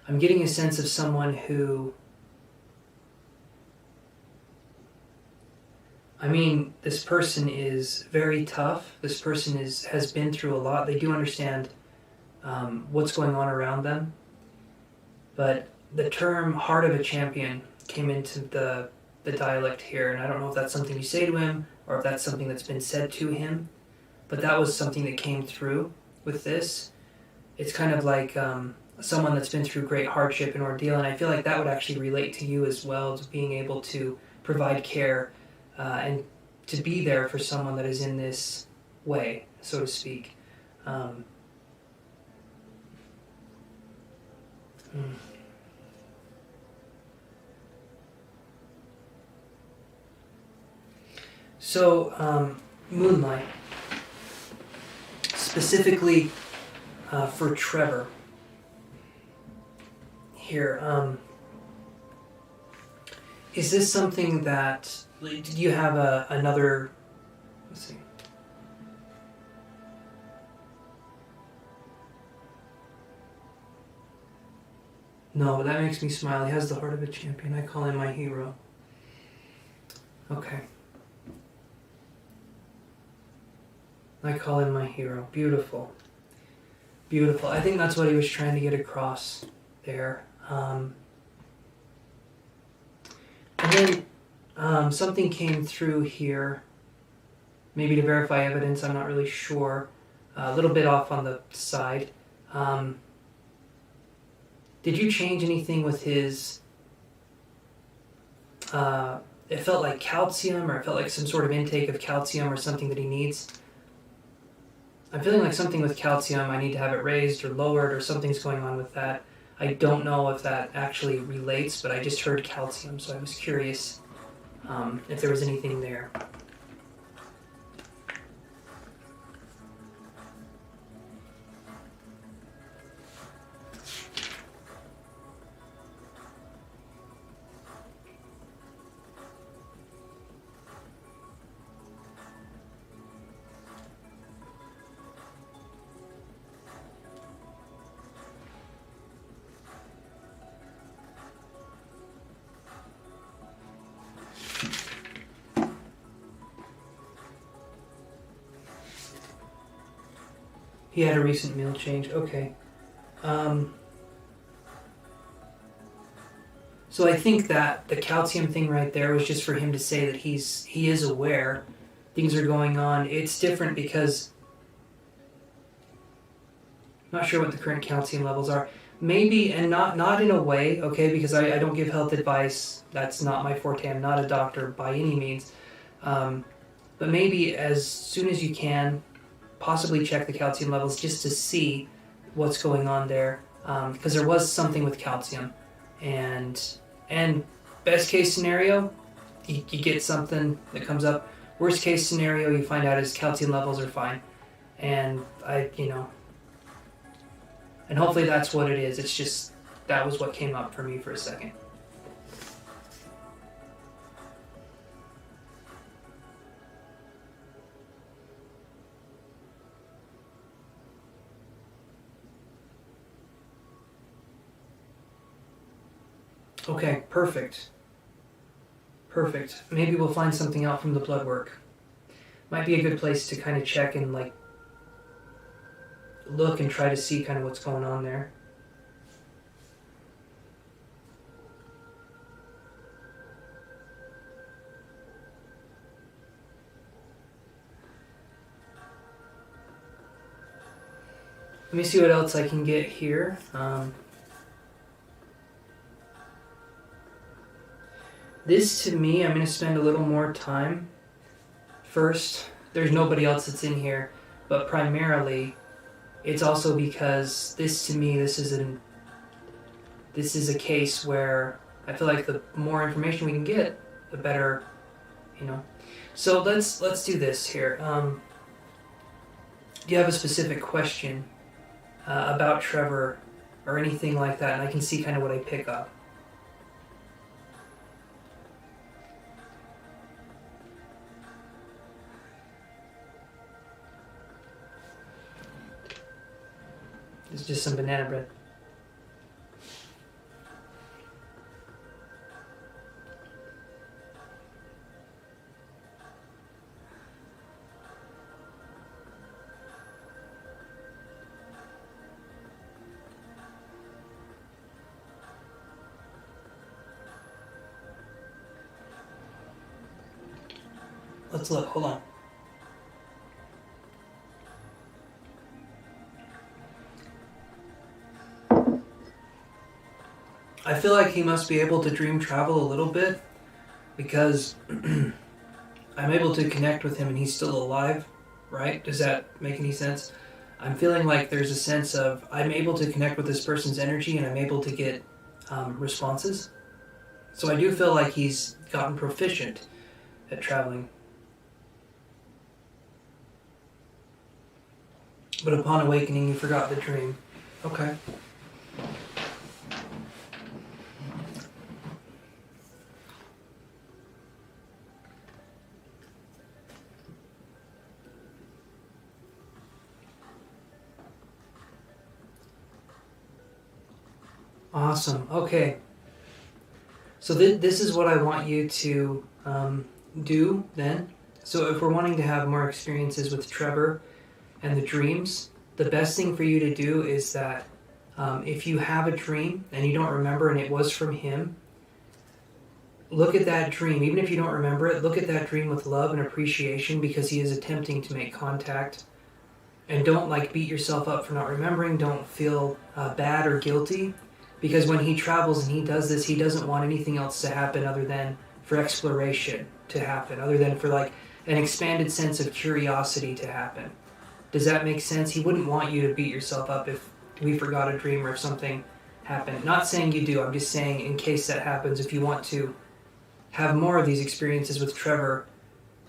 I'm getting a sense of someone who, I mean, this person is very tough. This person has been through a lot. They do understand what's going on around them. But the term heart of a champion came into the dialect here, and I don't know if that's something you say to him or if that's something that's been said to him, but that was something that came through with this. It's kind of like someone that's been through great hardship and ordeal, and I feel like that would actually relate to you as well, to being able to provide care and to be there for someone that is in this way, so to speak. So, Moonlight, specifically for Trevor here, is this something that, did you have another, let's see. No, that makes me smile. He has the heart of a champion. I call him my hero. Okay. I call him my hero. Beautiful. Beautiful. I think that's what he was trying to get across there. And then something came through here, maybe to verify evidence, I'm not really sure. A little bit off on the side. Did you change anything with his... it felt like calcium, or it felt like some sort of intake of calcium or something that he needs. I'm feeling like something with calcium, I need to have it raised or lowered, or something's going on with that. I don't know if that actually relates, but I just heard calcium, so I was curious if there was anything there. He had a recent meal change. Okay. So I think that the calcium thing right there was just for him to say that he is aware things are going on. It's different because I'm not sure what the current calcium levels are. Maybe, and not in a way, okay, because I don't give health advice. That's not my forte. I'm not a doctor by any means. But maybe as soon as you can, possibly check the calcium levels just to see what's going on there, because there was something with calcium, and best case scenario, you get something that comes up. Worst case scenario, you find out his calcium levels are fine, and and hopefully that's what it is. It's just that was what came up for me for a second. Okay, perfect. Perfect. Maybe we'll find something out from the blood work. Might be a good place to kind of check and like look and try to see kind of what's going on there. Let me see what else I can get here. This, to me, I'm going to spend a little more time. First, there's nobody else that's in here, but primarily, it's also because this, to me, this is a case where I feel like the more information we can get, the better, So let's do this here. Do you have a specific question about Trevor or anything like that? And I can see kind of what I pick up. It's just some banana bread. Let's look, hold on. I feel like he must be able to dream travel a little bit because I'm able to connect with him and he's still alive, right? Does that make any sense? I'm feeling like there's a sense of I'm able to connect with this person's energy and I'm able to get responses. So I do feel like he's gotten proficient at traveling. But upon awakening, you forgot the dream. Okay. Awesome. Okay. So this is what I want you to do then, so if we're wanting to have more experiences with Trevor and the dreams, the best thing for you to do is that if you have a dream and you don't remember and it was from him, look at that dream. Even if you don't remember it, look at that dream with love and appreciation because he is attempting to make contact. And don't beat yourself up for not remembering. Don't feel bad or guilty because when he travels and he does this, he doesn't want anything else to happen other than for exploration to happen, other than for an expanded sense of curiosity to happen. Does that make sense? He wouldn't want you to beat yourself up if we forgot a dream or if something happened. Not saying you do, I'm just saying in case that happens, if you want to have more of these experiences with Trevor,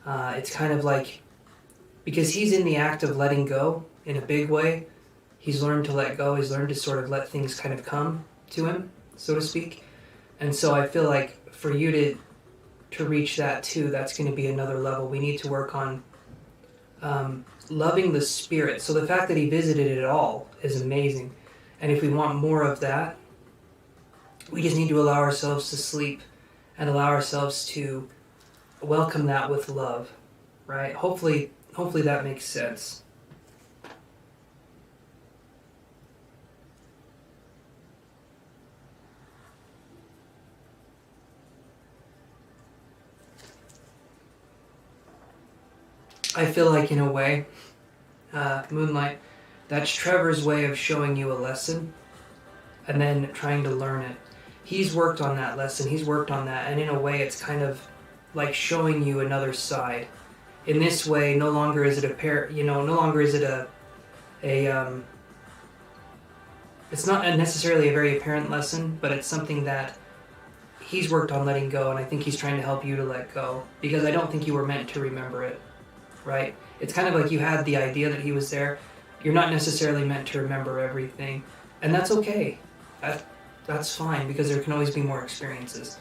it's kind of because he's in the act of letting go in a big way. He's learned to let go. He's learned to sort of let things kind of come to him, so to speak. And so I feel like for you to reach that too, that's going to be another level. We need to work on loving the spirit. So the fact that he visited it all is amazing. And if we want more of that, we just need to allow ourselves to sleep and allow ourselves to welcome that with love, right? Hopefully that makes sense. I feel like in a way, Moonlight, that's Trevor's way of showing you a lesson and then trying to learn it. He's worked on that lesson, he's worked on that, and in a way it's kind of like showing you another side. In this way, no longer is it it's not necessarily a very apparent lesson, but it's something that he's worked on letting go, and I think he's trying to help you to let go, because I don't think you were meant to remember it, right? It's kind of like you had the idea that he was there. You're not necessarily meant to remember everything, and that's okay. That's fine, because there can always be more experiences.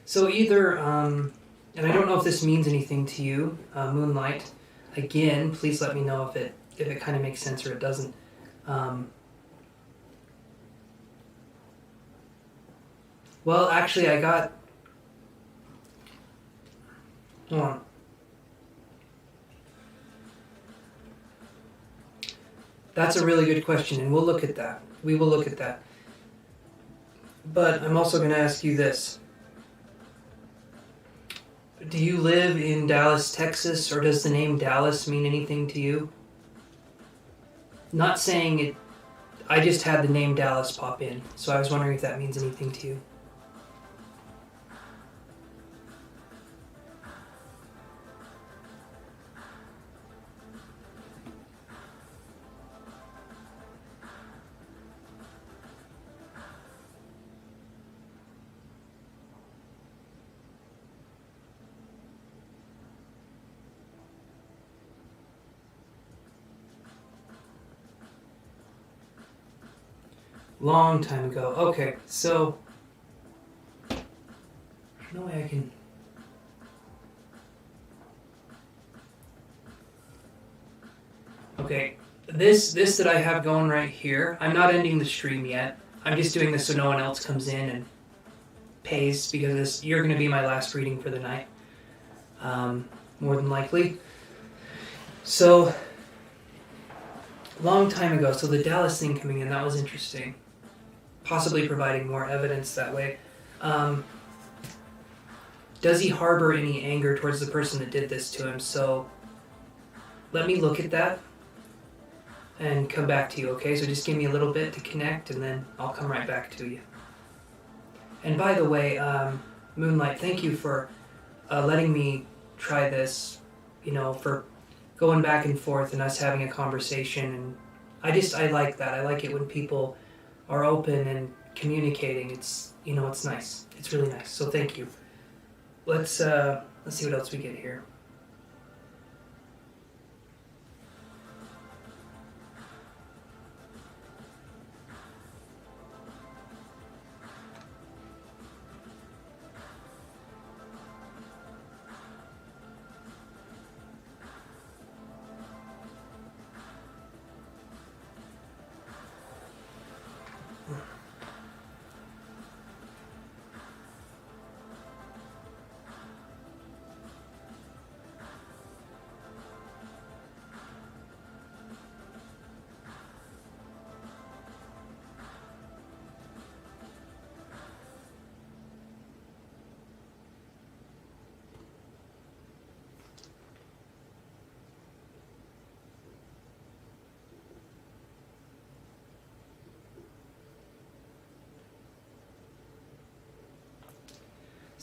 So either, and I don't know if this means anything to you, Moonlight. Again, please let me know if it kind of makes sense or it doesn't. Well, actually, hold on. That's a really good question, and we'll look at that. We will look at that. But I'm also going to ask you this. Do you live in Dallas, Texas, or does the name Dallas mean anything to you? Not saying it, I just had the name Dallas pop in, so I was wondering if that means anything to you. Long time ago. Okay, so no way I can. Okay, this that I have going right here, I'm not ending the stream yet. I'm just doing this so no one else comes in and pays, because you're going to be my last reading for the night, more than likely. So, long time ago, so the Dallas thing coming in, that was interesting. Possibly providing more evidence that way. Does he harbor any anger towards the person that did this to him? So let me look at that and come back to you, okay? So just give me a little bit to connect, and then I'll come right back to you. And by the way, Moonlight, thank you for letting me try this, for going back and forth and us having a conversation. And I like that. I like it when people are open and communicating. It's nice. It's really nice. So thank you. Let's see what else we get here.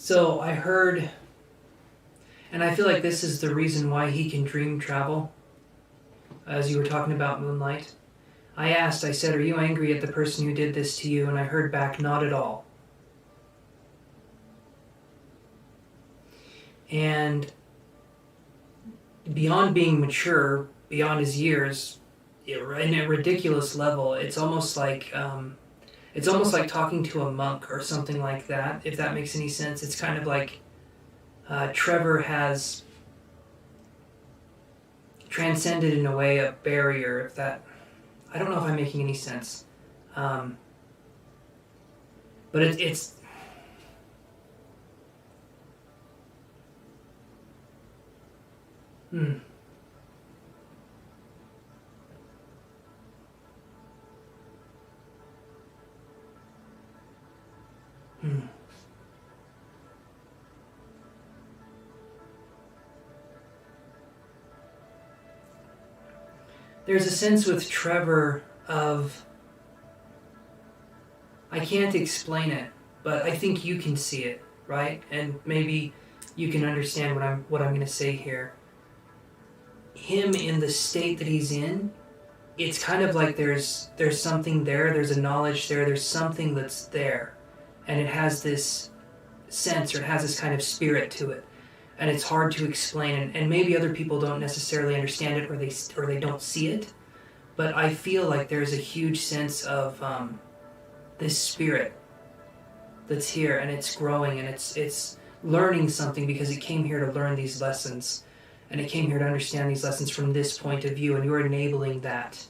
So I heard, and I feel like this is the reason why he can dream travel, as you were talking about moonlight. I said, are you angry at the person who did this to you? And I heard back, not at all. And beyond being mature, beyond his years, in a ridiculous level, it's almost like talking to a monk or something like that, if that makes any sense. It's kind of like Trevor has transcended in a way a barrier, if that, I don't know if I'm making any sense. But it's hmm. Hmm. There's a sense with Trevor of, I can't explain it, but I think you can see it, right? And maybe you can understand what I'm going to say here. Him in the state that he's in, it's kind of like there's something there, there's a knowledge there, there's something that's there, and it has this sense, or it has this kind of spirit to it, and it's hard to explain, and maybe other people don't necessarily understand it, or they don't see it, but I feel like there's a huge sense of this spirit that's here, and it's growing, and it's learning something, because it came here to learn these lessons, and it came here to understand these lessons from this point of view, and you're enabling that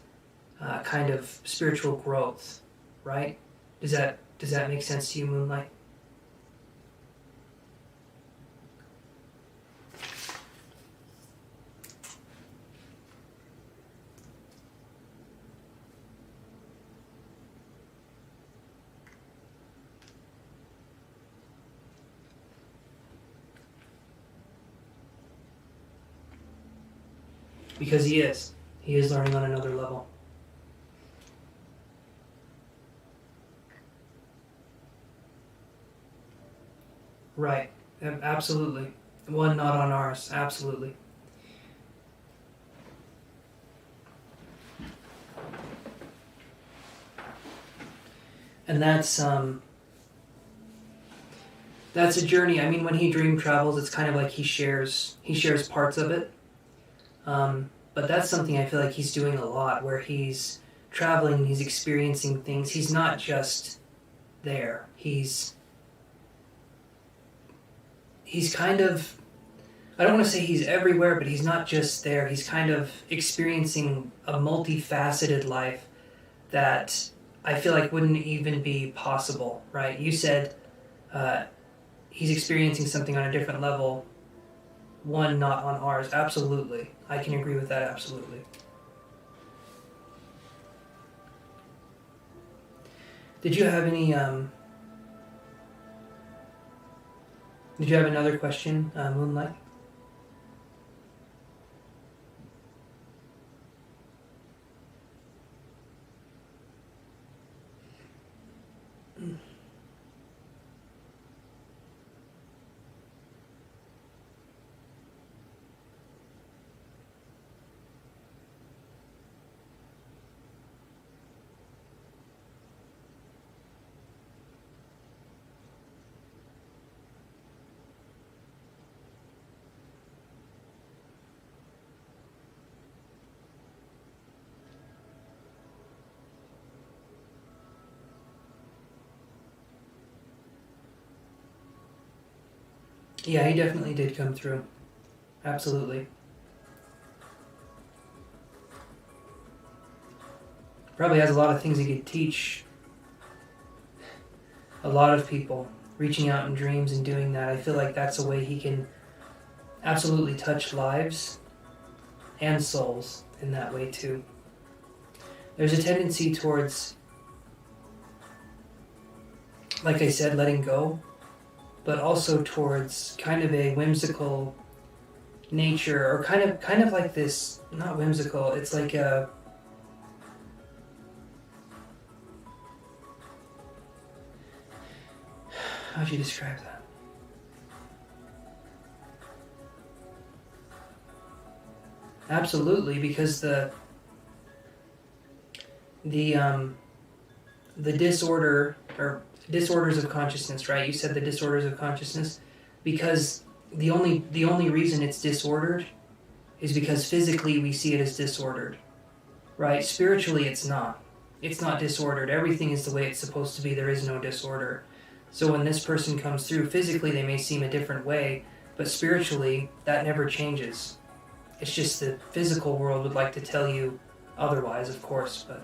kind of spiritual growth, right? Does that make sense to you, Moonlight? Because he is learning on another level. Right. Absolutely. One not on ours. Absolutely. And that's a journey. I mean, when he dream travels, it's kind of like he shares parts of it. But that's something I feel like he's doing a lot, where he's traveling, he's experiencing things. He's not just there. He's kind of, I don't want to say he's everywhere, but he's not just there. He's kind of experiencing a multifaceted life that I feel like wouldn't even be possible, right? You said he's experiencing something on a different level, one not on ours. Absolutely. I can agree with that, absolutely. Did you have any, did you have another question, Moonlight? Yeah, he definitely did come through. Absolutely. Probably has a lot of things he could teach a lot of people, reaching out in dreams and doing that. I feel like that's a way he can absolutely touch lives and souls in that way too. There's a tendency towards, like I said, letting go, but also towards kind of a whimsical nature, or kind of like this, not whimsical, it's like a, how'd you describe that? Absolutely, because the the disorder or disorders of consciousness, right? You said the disorders of consciousness, because the only reason it's disordered is because physically we see it as disordered, right? Spiritually, it's not. It's not disordered. Everything is the way it's supposed to be. There is no disorder. So when this person comes through, physically they may seem a different way, but spiritually that never changes. It's just the physical world would like to tell you otherwise, of course, but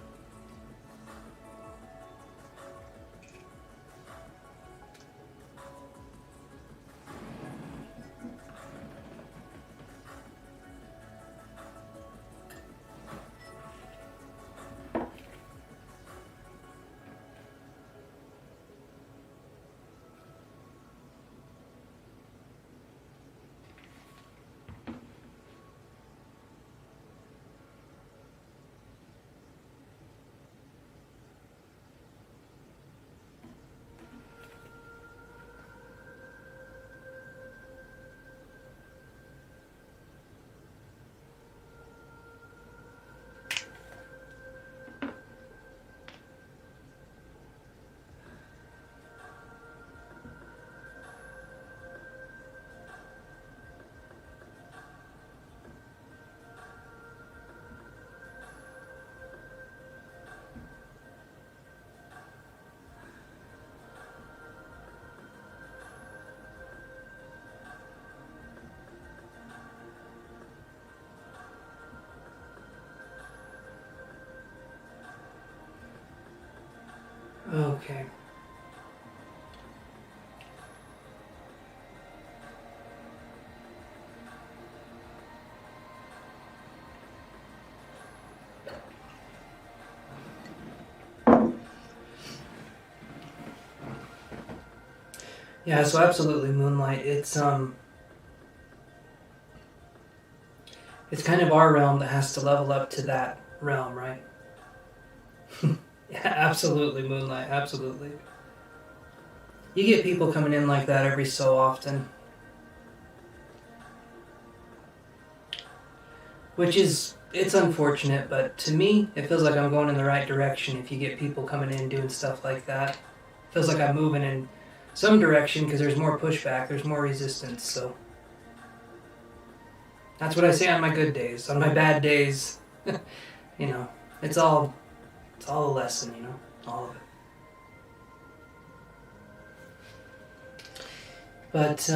okay. Yeah, so absolutely, Moonlight. It's kind of our realm that has to level up to that realm, right? Yeah, absolutely, Moonlight, absolutely. You get people coming in like that every so often, which is, it's unfortunate, but to me, it feels like I'm going in the right direction if you get people coming in doing stuff like that. It feels like I'm moving in some direction because there's more pushback, there's more resistance, so that's what I say on my good days. On my bad days, you know, it's all a lesson, you know, all of it. But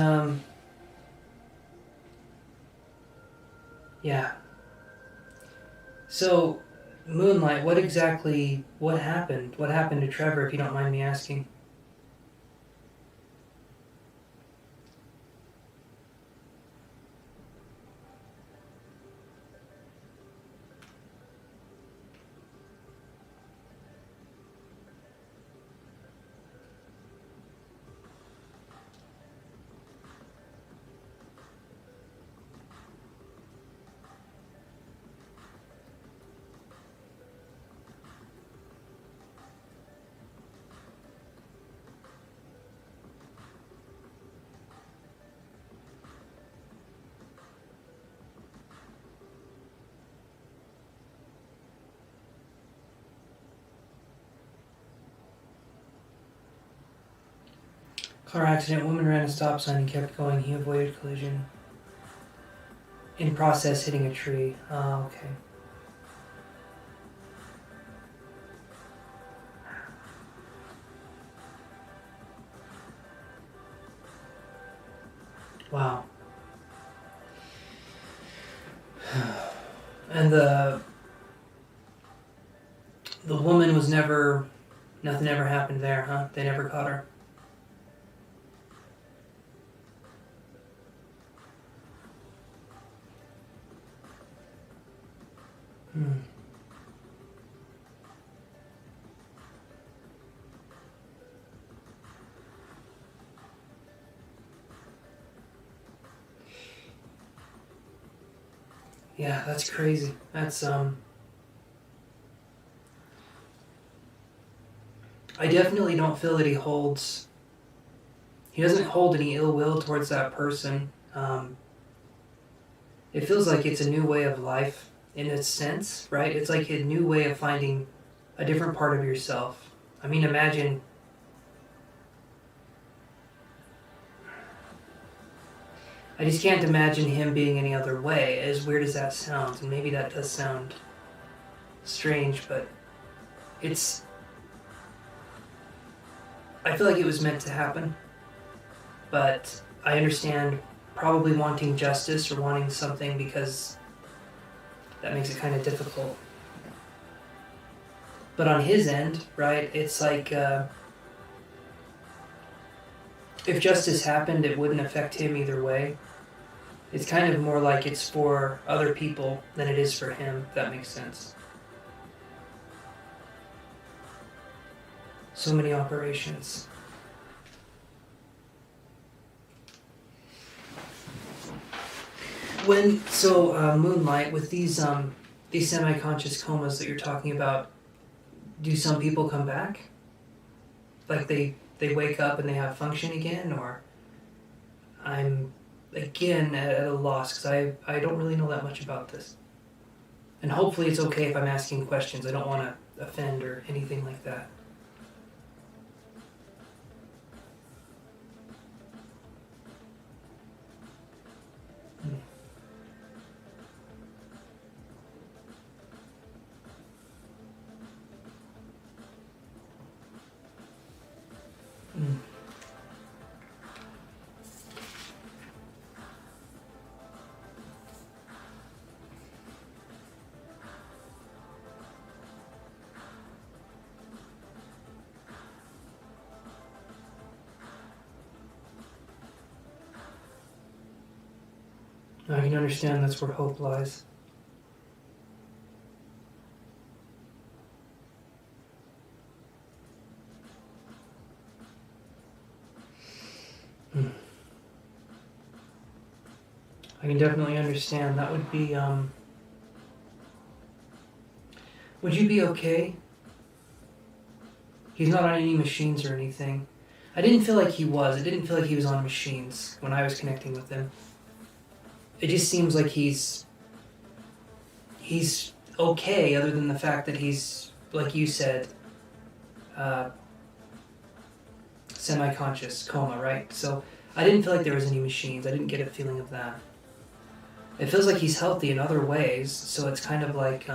yeah. So, Moonlight, what happened? What happened to Trevor, if you don't mind me asking? Car accident, woman ran a stop sign and kept going. He avoided collision. In process, hitting a tree. Oh, okay. Wow. And the woman was never, nothing ever happened there, huh? They never caught her. Hmm. Yeah, that's crazy. That's I definitely don't feel that he doesn't hold any ill will towards that person. it feels like it's a new way of life in a sense, right? It's like a new way of finding a different part of yourself. I mean, imagine, I just can't imagine him being any other way, as weird as that sounds, and maybe that does sound strange, but I feel like it was meant to happen, but I understand probably wanting justice or wanting something, because that makes it kind of difficult. But on his end, right, it's like, if justice happened, it wouldn't affect him either way. It's kind of more like it's for other people than it is for him, if that makes sense. So many operations. Moonlight, with these semi-conscious comas that you're talking about, do some people come back? Like they wake up and they have function again? Or I'm again at a loss, because I don't really know that much about this. And hopefully it's okay if I'm asking questions. I don't want to offend or anything like that. Mm. I can understand that's where hope lies. I can definitely understand. That would be, would you be okay? He's not on any machines or anything. I didn't feel like he was. It didn't feel like he was on machines when I was connecting with him. It just seems like he's okay, other than the fact that he's, like you said, semi-conscious coma, right? So I didn't feel like there was any machines. I didn't get a feeling of that. It feels like he's healthy in other ways, so it's kind of like,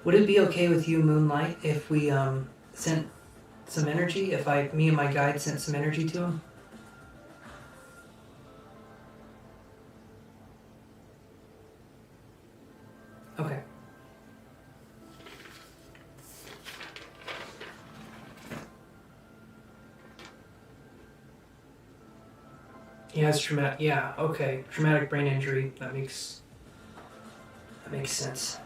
Would it be okay with you, Moonlight, if we sent some energy? If me and my guide sent some energy to him? Okay. He has traumatic. Yeah. Okay. Traumatic brain injury. That makes sense.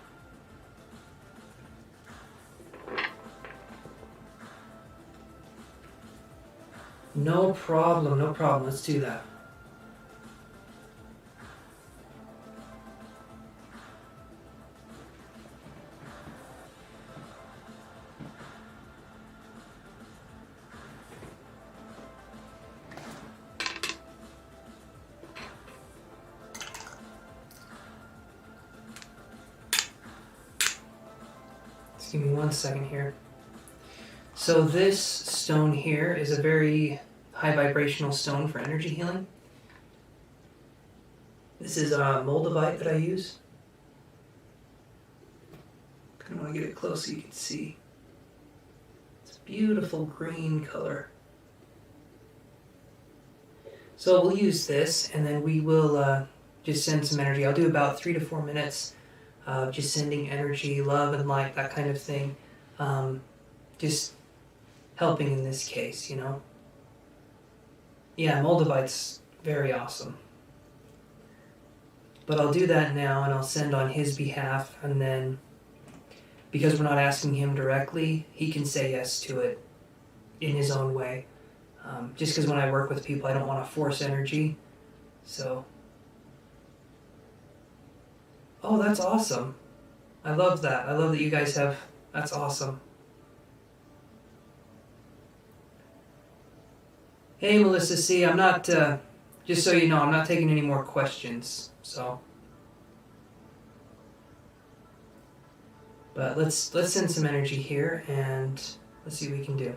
No problem. No problem. Let's do that. Give me 1 second here. So this stone here is a very high vibrational stone for energy healing. This is moldavite that I use. Kind of want to get it close so you can see. It's a beautiful green color. So we'll use this, and then we will just send some energy. I'll do about 3 to 4 minutes of just sending energy, love and light, that kind of thing. Just helping in this case, you know? Yeah, moldavite's very awesome. But I'll do that now, and I'll send on his behalf, and then, because we're not asking him directly, he can say yes to it in his own way. Just because when I work with people, I don't want to force energy. So, oh, that's awesome. I love that. I love that you guys have, that's awesome. Hey, Melissa, see, I'm not, just so you know, I'm not taking any more questions, so. But let's send some energy here, and let's see what we can do.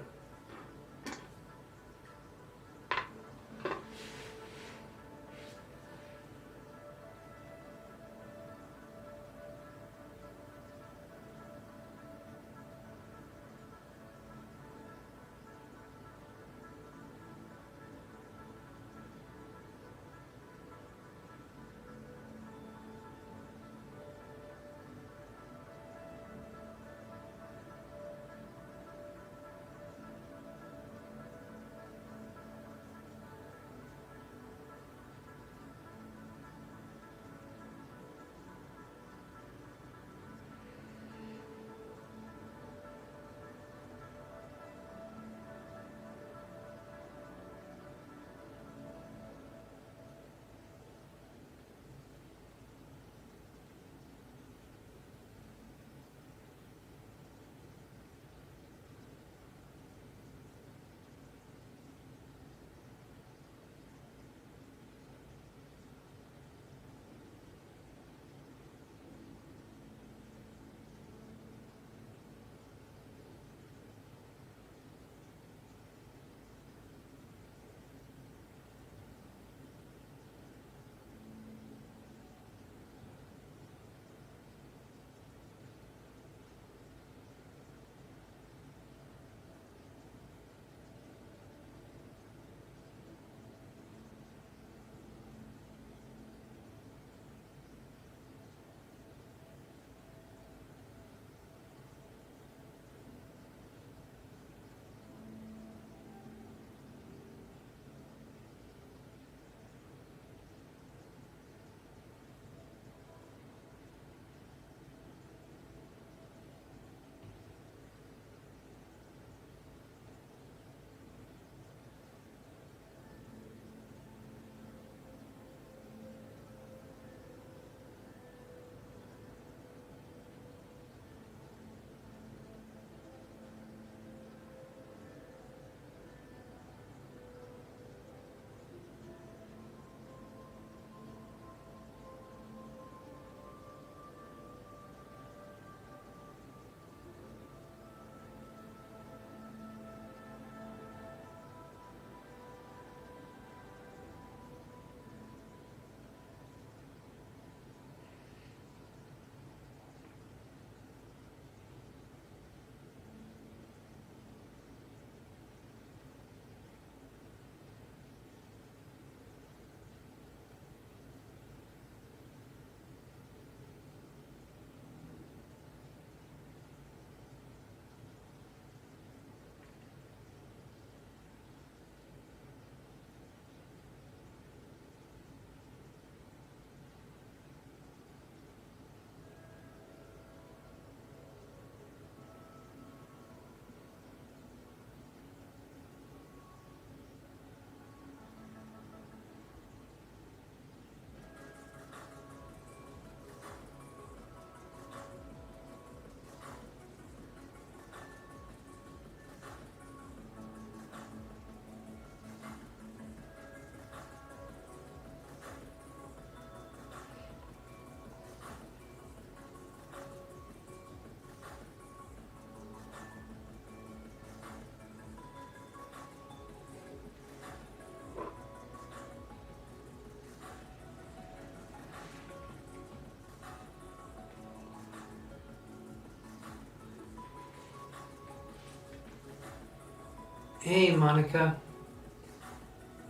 Hey, Monica.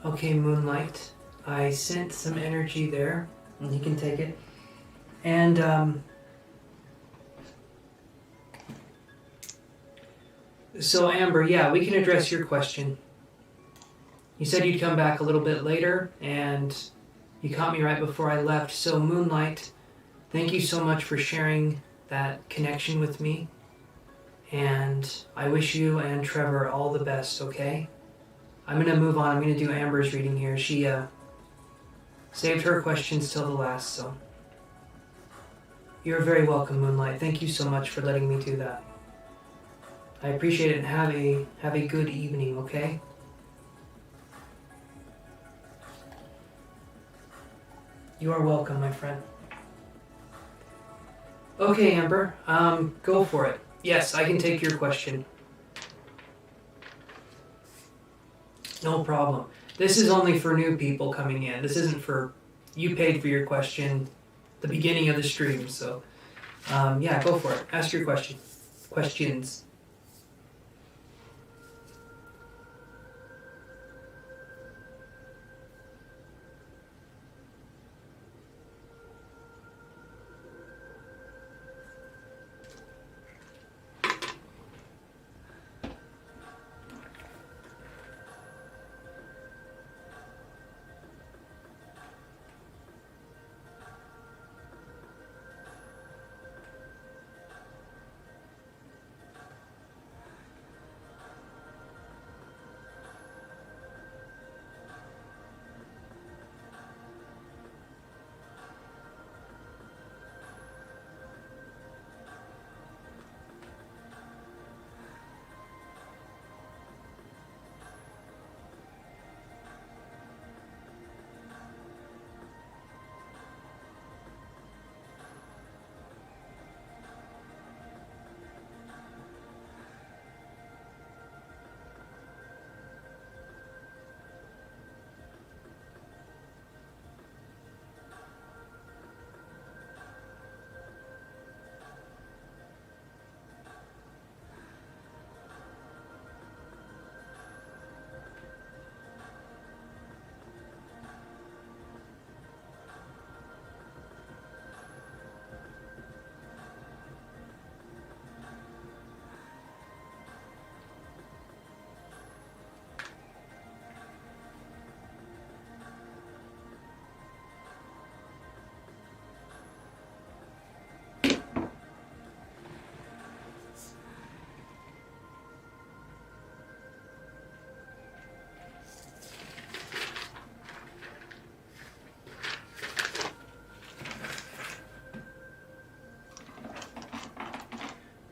Okay, Moonlight. I sent some energy there, and you can take it. And, so Amber, yeah, we can address your question. You said you'd come back a little bit later, and you caught me right before I left. So Moonlight, thank you so much for sharing that connection with me. And I wish you and Trevor all the best, okay? I'm going to move on. I'm going to do Amber's reading here. She saved her questions till the last, so. You're very welcome, Moonlight. Thank you so much for letting me do that. I appreciate it, and have a good evening, okay? You are welcome, my friend. Okay, Amber, go for it. Yes, I can take your question. No problem. This is only for new people coming in. This isn't for... You paid for your question the beginning of the stream, so... yeah, go for it. Ask your question. Questions.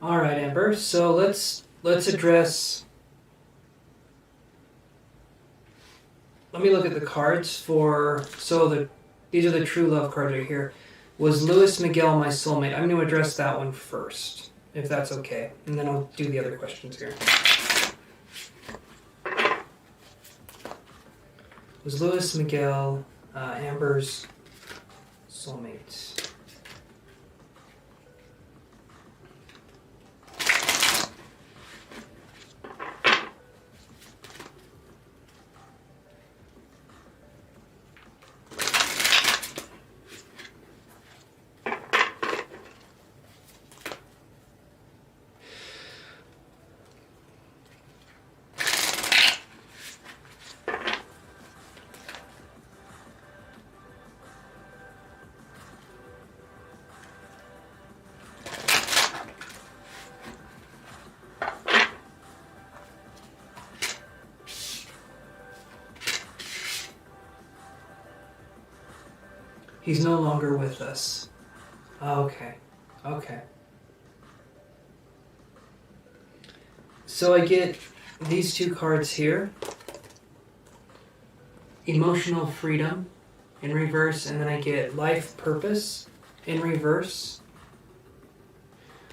All right, Amber. So let's address. Let me look at the cards for. These are the true love cards right here. Was Luis Miguel my soulmate? I'm going to address that one first, if that's okay, and then I'll do the other questions here. Was Luis Miguel Amber's soulmate? He's no longer with us. Okay. So I get these two cards here. Emotional freedom in reverse, and then I get life purpose in reverse.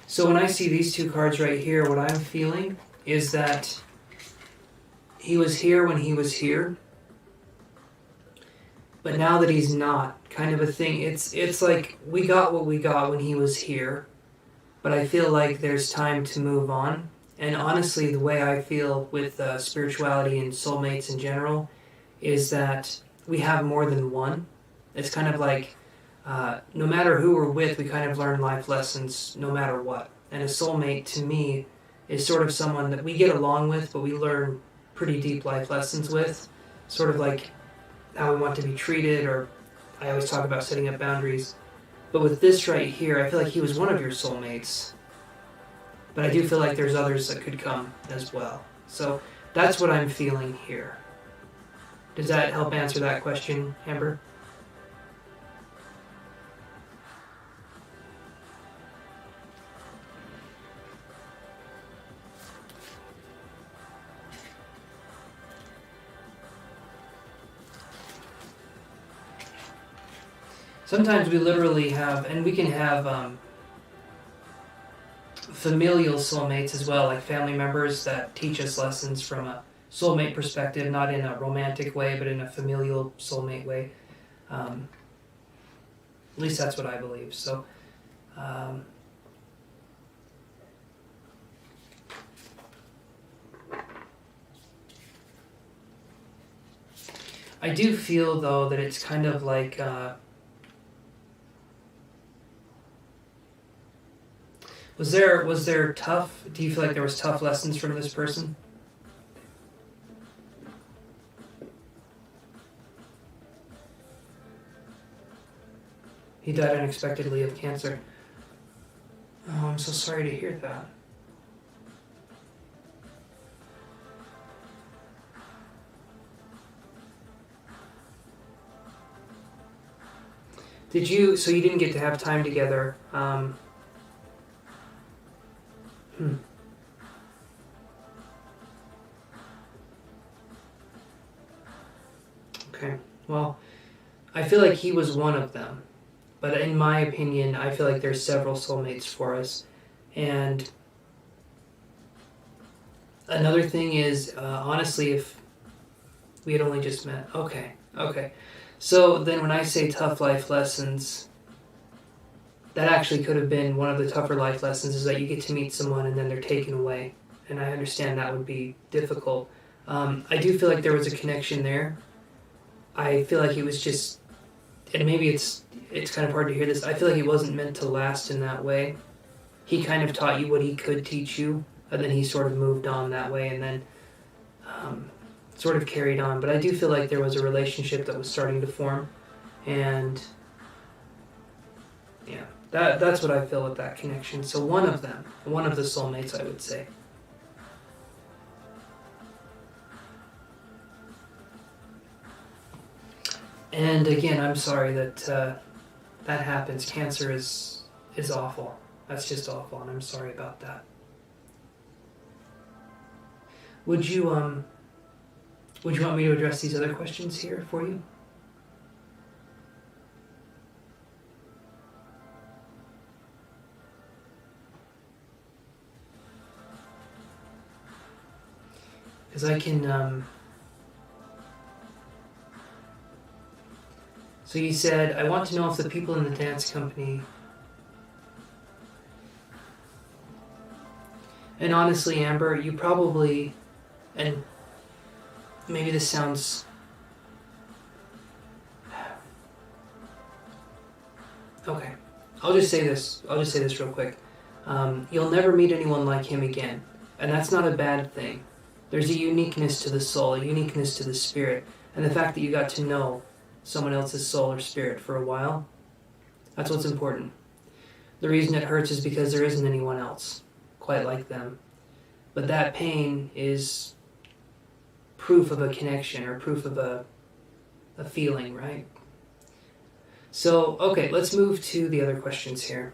So when I see these two cards right here, what I'm feeling is that he was here when he was here, but now that he's not, kind of a thing. It's like we got what we got when he was here, but I feel like there's time to move on. And honestly, the way I feel with spirituality and soulmates in general is that we have more than one. It's kind of like no matter who we're with, we kind of learn life lessons no matter what. And a soulmate, to me, is sort of someone that we get along with, but we learn pretty deep life lessons with. Sort of like how we want to be treated, or I always talk about setting up boundaries. But with this right here, I feel like he was one of your soulmates. But I do feel like there's others that could come as well. So that's what I'm feeling here. Does that help answer that question, Amber? Sometimes we literally have, and we can have familial soulmates as well, like family members that teach us lessons from a soulmate perspective, not in a romantic way, but in a familial soulmate way. At least that's what I believe. So, I do feel though that it's kind of like was there tough? Do you feel like there was tough lessons from this person? He died unexpectedly of cancer. Oh, I'm so sorry to hear that. So you didn't get to have time together. Okay, well, I feel like he was one of them. But in my opinion, I feel like there's several soulmates for us. And another thing is, honestly, if we had only just met. Okay. So then when I say tough life lessons, that actually could have been one of the tougher life lessons, is that you get to meet someone and then they're taken away. And I understand that would be difficult. I do feel like there was a connection there. I feel like it was just, and maybe it's kind of hard to hear this, I feel like it wasn't meant to last in that way. He kind of taught you what he could teach you, and then he sort of moved on that way, and then sort of carried on. But I do feel like there was a relationship that was starting to form, and yeah, that's what I feel with that connection. So one of the soulmates, I would say. And again, I'm sorry that that happens. Cancer is awful. That's just awful, and I'm sorry about that. Would you want me to address these other questions here for you? Because I can. So you said, I want to know if the people in the dance company. And honestly, Amber, you probably, and maybe this sounds, okay, I'll just say this real quick. You'll never meet anyone like him again, and that's not a bad thing. There's a uniqueness to the soul, a uniqueness to the spirit, and the fact that you got to know someone else's soul or spirit for a while, that's what's important. The reason it hurts is because there isn't anyone else quite like them. But that pain is proof of a connection, or proof of a feeling, right? So, okay, let's move to the other questions here.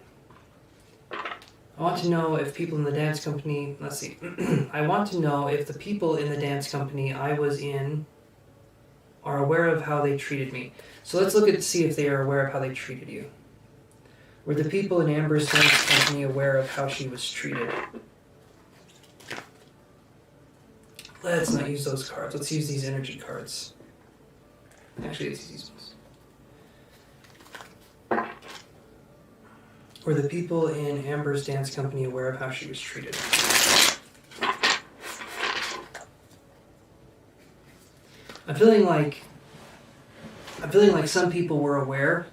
I want to know if people in the dance company, let's see. I want to know if the people in the dance company I was in are aware of how they treated me. So let's look at see if they are aware of how they treated you. Were the people in Amber's dance company aware of how she was treated? Let's not use those cards. Let's use these energy cards. Actually, let's use these ones. Were the people in Amber's dance company aware of how she was treated? I'm feeling like some people were aware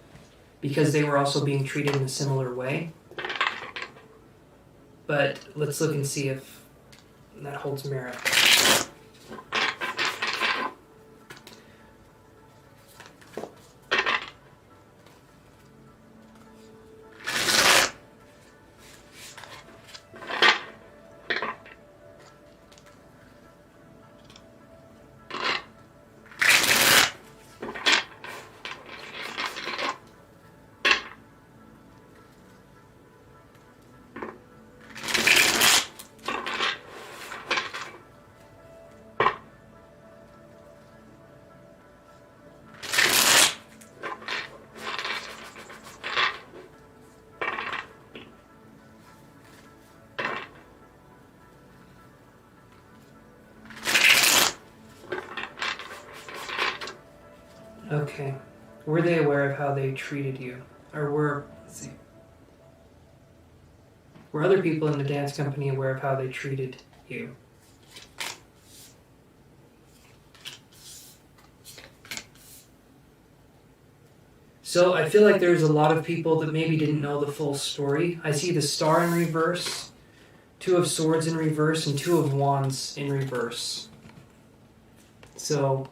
because they were also being treated in a similar way. But let's look and see if that holds merit. Okay. Were they aware of how they treated you? Or were other people in the dance company aware of how they treated you? So I feel like there's a lot of people that maybe didn't know the full story. I see the star in reverse, 2 of swords in reverse, and 2 of wands in reverse. So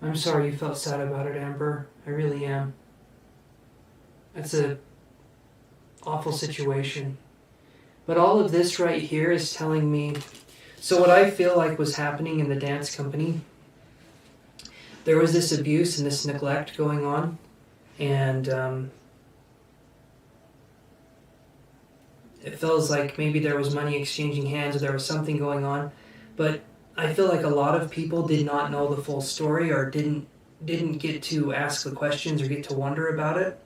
I'm sorry you felt sad about it, Amber. I really am. It's a awful situation. But all of this right here is telling me, so what I feel like was happening in the dance company, there was this abuse and this neglect going on, and it feels like maybe there was money exchanging hands or there was something going on, but I feel like a lot of people did not know the full story or didn't get to ask the questions or get to wonder about it.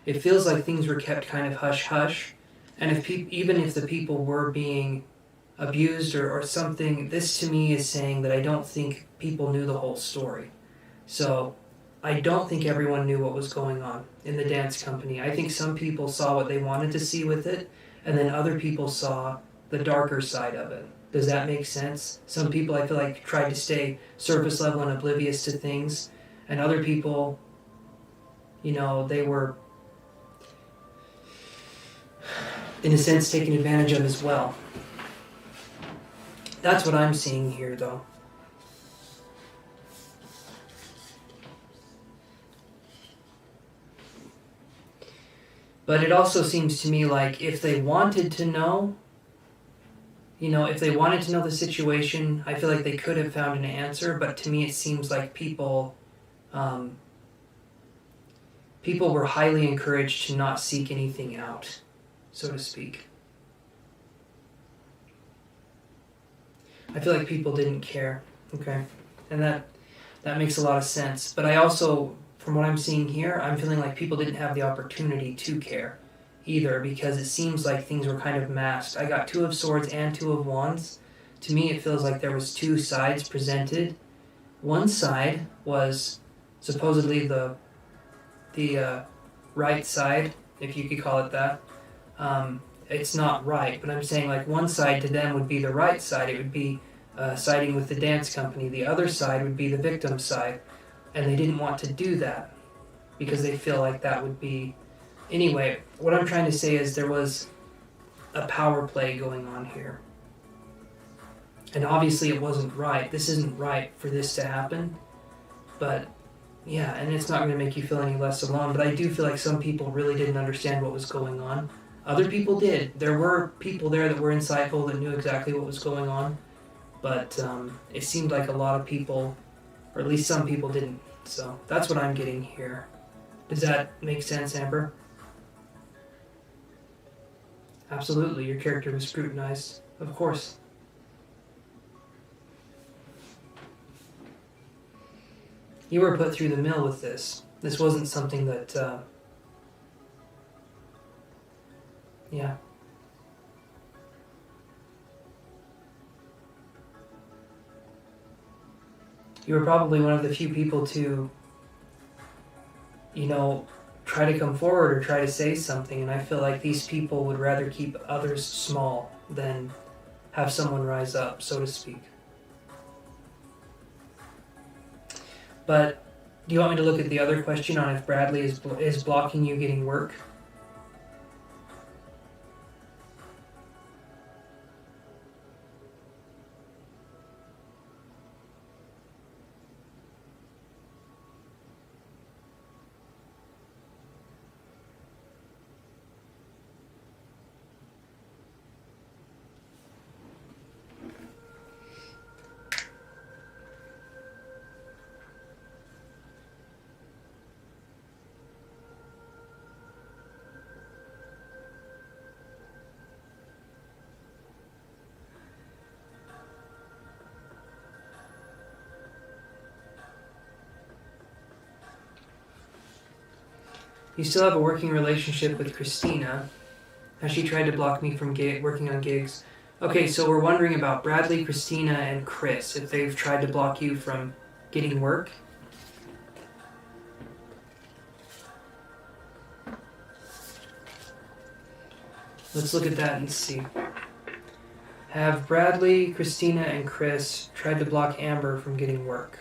It feels like things were kept kind of hush-hush, and even if the people were being abused or something, this to me is saying that I don't think people knew the whole story. So I don't think everyone knew what was going on in the dance company. I think some people saw what they wanted to see with it, and then other people saw the darker side of it. Does that make sense? Some people, I feel like, tried to stay surface level and oblivious to things, and other people, they were, in a sense, taken advantage of as well. That's what I'm seeing here, though. But it also seems to me like if they wanted to know, if they wanted to know the situation, I feel like they could have found an answer. But to me, it seems like people were highly encouraged to not seek anything out, so to speak. I feel like people didn't care, okay? And that makes a lot of sense. But I also, from what I'm seeing here, I'm feeling like people didn't have the opportunity to care either, because it seems like things were kind of masked. I got 2 of swords and 2 of wands. To me, it feels like there was 2 sides presented. One side was supposedly the right side, if you could call it that. It's not right, but I'm saying like one side to them would be the right side. It would be siding with the dance company. The other side would be the victim side, and they didn't want to do that because they feel like that would be... Anyway, what I'm trying to say is there was a power play going on here. And obviously it wasn't right. This isn't right for this to happen. But yeah, and it's not going to make you feel any less alone. But I do feel like some people really didn't understand what was going on. Other people did. There were people there that were insightful, that knew exactly what was going on. But it seemed like a lot of people, or at least some people, didn't. So that's what I'm getting here. Does that make sense, Amber? Absolutely, your character was scrutinized. Of course. You were put through the mill with this. This wasn't something that... yeah. You were probably one of the few people to, try to come forward or try to say something, and I feel like these people would rather keep others small than have someone rise up, so to speak. But do you want me to look at the other question on if Bradley is blocking you getting work? You still have a working relationship with Christina. Has she tried to block me from working on gigs? Okay, so we're wondering about Bradley, Christina, and Chris, if they've tried to block you from getting work. Let's look at that and see. Have Bradley, Christina, and Chris tried to block Amber from getting work?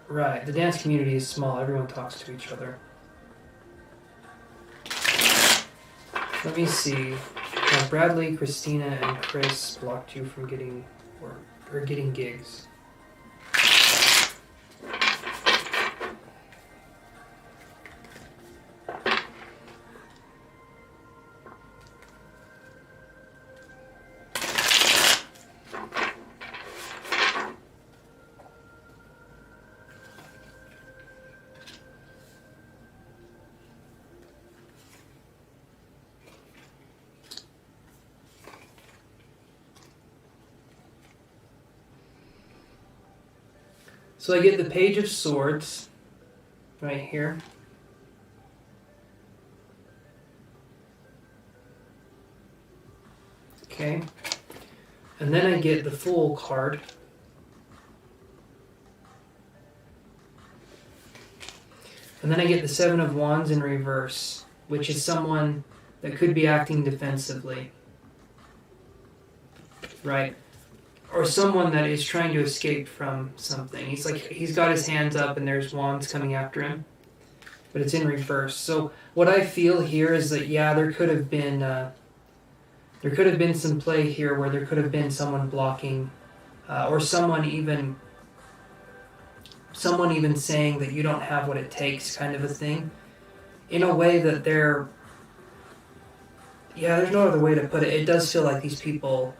Right, the dance community is small. Everyone talks to each other. Let me see. Have Bradley, Christina, and Chris blocked you from getting work or getting gigs? So I get the Page of Swords right here. Okay. And then I get the Fool card. And then I get the Seven of Wands in reverse, which is someone that could be acting defensively. Right? Or someone that is trying to escape from something. He's got his hands up and there's wands coming after him, but it's in reverse. So what I feel here is that there could have been some play here where there could have been someone blocking, or someone even saying that you don't have what it takes, kind of a thing, in a way that there's no other way to put it. It does feel like these people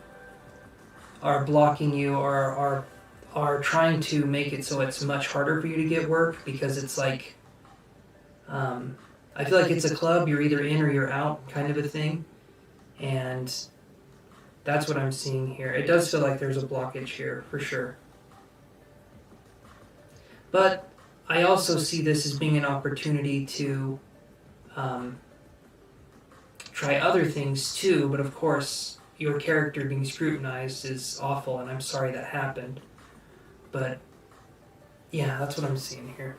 are blocking you or are trying to make it so it's much harder for you to get work, because it's like, I feel like it's a club, you're either in or you're out kind of a thing, and that's what I'm seeing here. It does feel like there's a blockage here, for sure. But I also see this as being an opportunity to try other things too, but of course, your character being scrutinized is awful, and I'm sorry that happened. But, yeah, that's what I'm seeing here.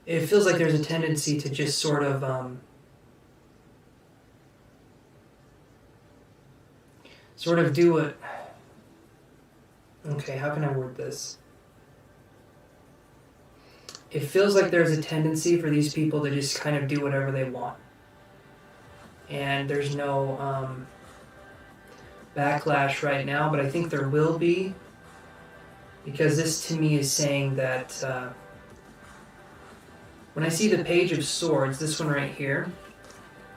It feels like there's a tendency to just sort of do it. Okay, how can I word this? It feels like there's a tendency for these people to just kind of do whatever they want. And there's no backlash right now, but I think there will be, because this to me is saying that when I see the Page of Swords, this one right here,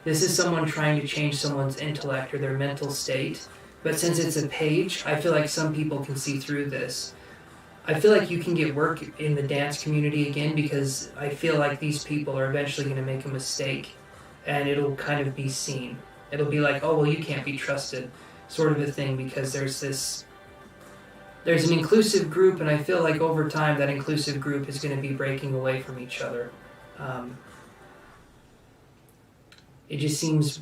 this is someone trying to change someone's intellect or their mental state. But since it's a page, I feel like some people can see through this. I feel like you can get work in the dance community again, because I feel like these people are eventually going to make a mistake, and it'll kind of be seen. It'll be like, oh, well, you can't be trusted, sort of a thing, because there's an inclusive group, and I feel like over time that inclusive group is going to be breaking away from each other. It just seems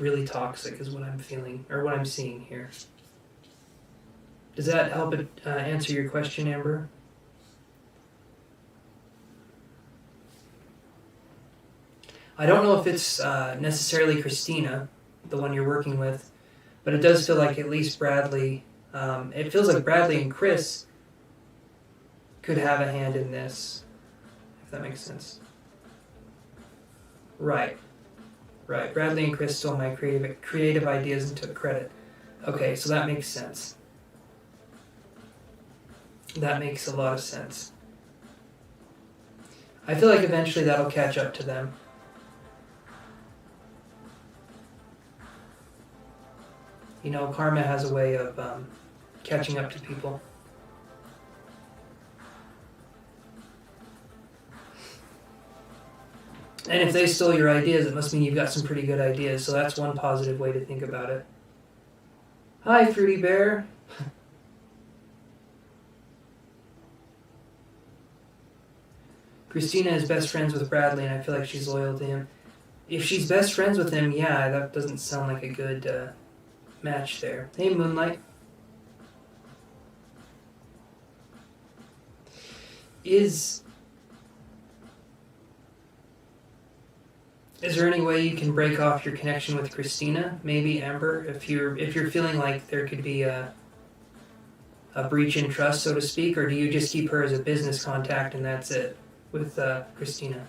really toxic is what I'm feeling, or what I'm seeing here. Does that help answer your question, Amber? I don't know if it's necessarily Christina, the one you're working with, but it does feel like at least Bradley, it feels like Bradley and Chris could have a hand in this, if that makes sense. Right. Bradley and Chris stole my creative ideas and took credit. Okay, so that makes sense. That makes a lot of sense. I feel like eventually that'll catch up to them. You know, karma has a way of catching up to people. And if they stole your ideas, it must mean you've got some pretty good ideas. So that's one positive way to think about it. Hi, Fruity Bear. Christina is best friends with Bradley, and I feel like she's loyal to him. If she's best friends with him, yeah, that doesn't sound like a good match there. Hey, Moonlight. Is there any way you can break off your connection with Christina? Maybe Amber, if you're feeling like there could be a breach in trust, so to speak, or do you just keep her as a business contact and that's it with Christina?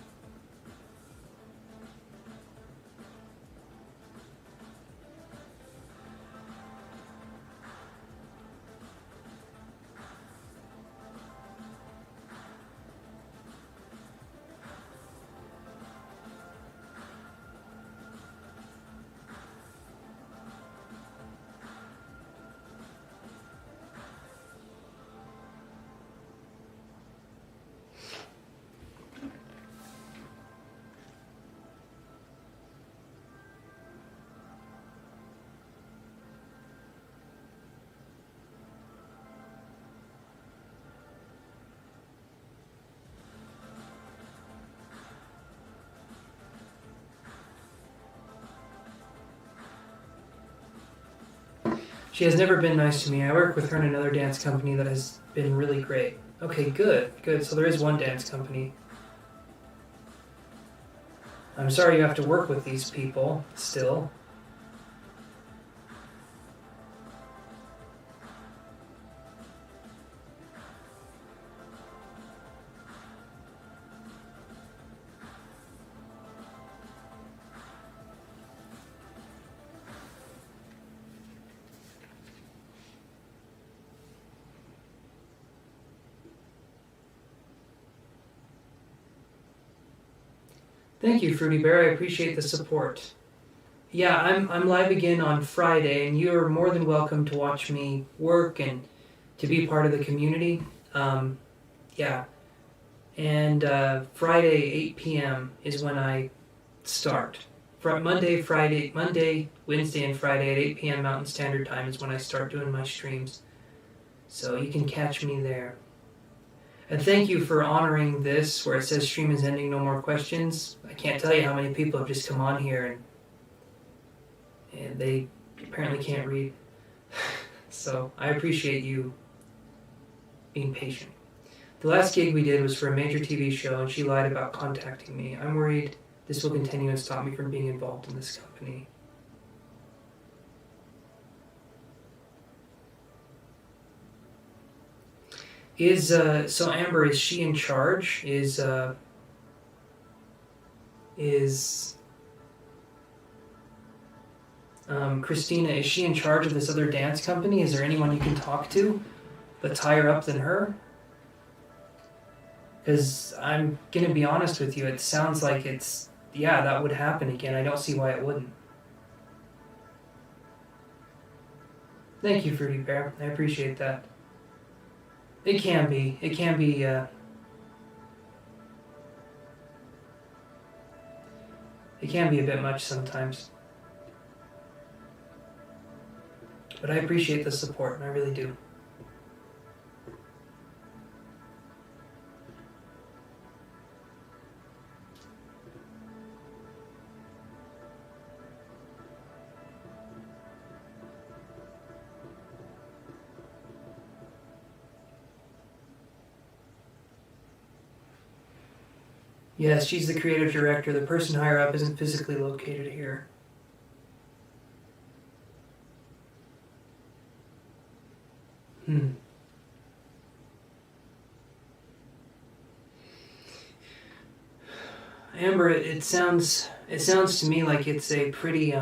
She has never been nice to me. I work with her in another dance company that has been really great. Okay, good. So there is one dance company. I'm sorry you have to work with these people still. Thank you, Fruity Bear. I appreciate the support. Yeah, I'm live again on Friday, and you're more than welcome to watch me work and to be part of the community. Yeah. And Friday, 8 p.m. is when I start. Monday, Wednesday, and Friday at 8 p.m. Mountain Standard Time is when I start doing my streams. So you can catch me there. And thank you for honoring this, where it says stream is ending, no more questions. I can't tell you how many people have just come on here and they apparently can't read. So I appreciate you being patient. The last gig we did was for a major TV show, and she lied about contacting me. I'm worried this will continue and stop me from being involved in this company. So Amber, is she in charge? Christina, is she in charge of this other dance company? Is there anyone you can talk to that's higher up than her? Because I'm gonna be honest with you, it sounds like that would happen again. I don't see why it wouldn't. Thank you, Fruity Bear. I appreciate that. It can be. It can be a bit much sometimes. But I appreciate the support, I really do. Yes, she's the creative director. The person higher up isn't physically located here. Amber, it sounds to me like it's a pretty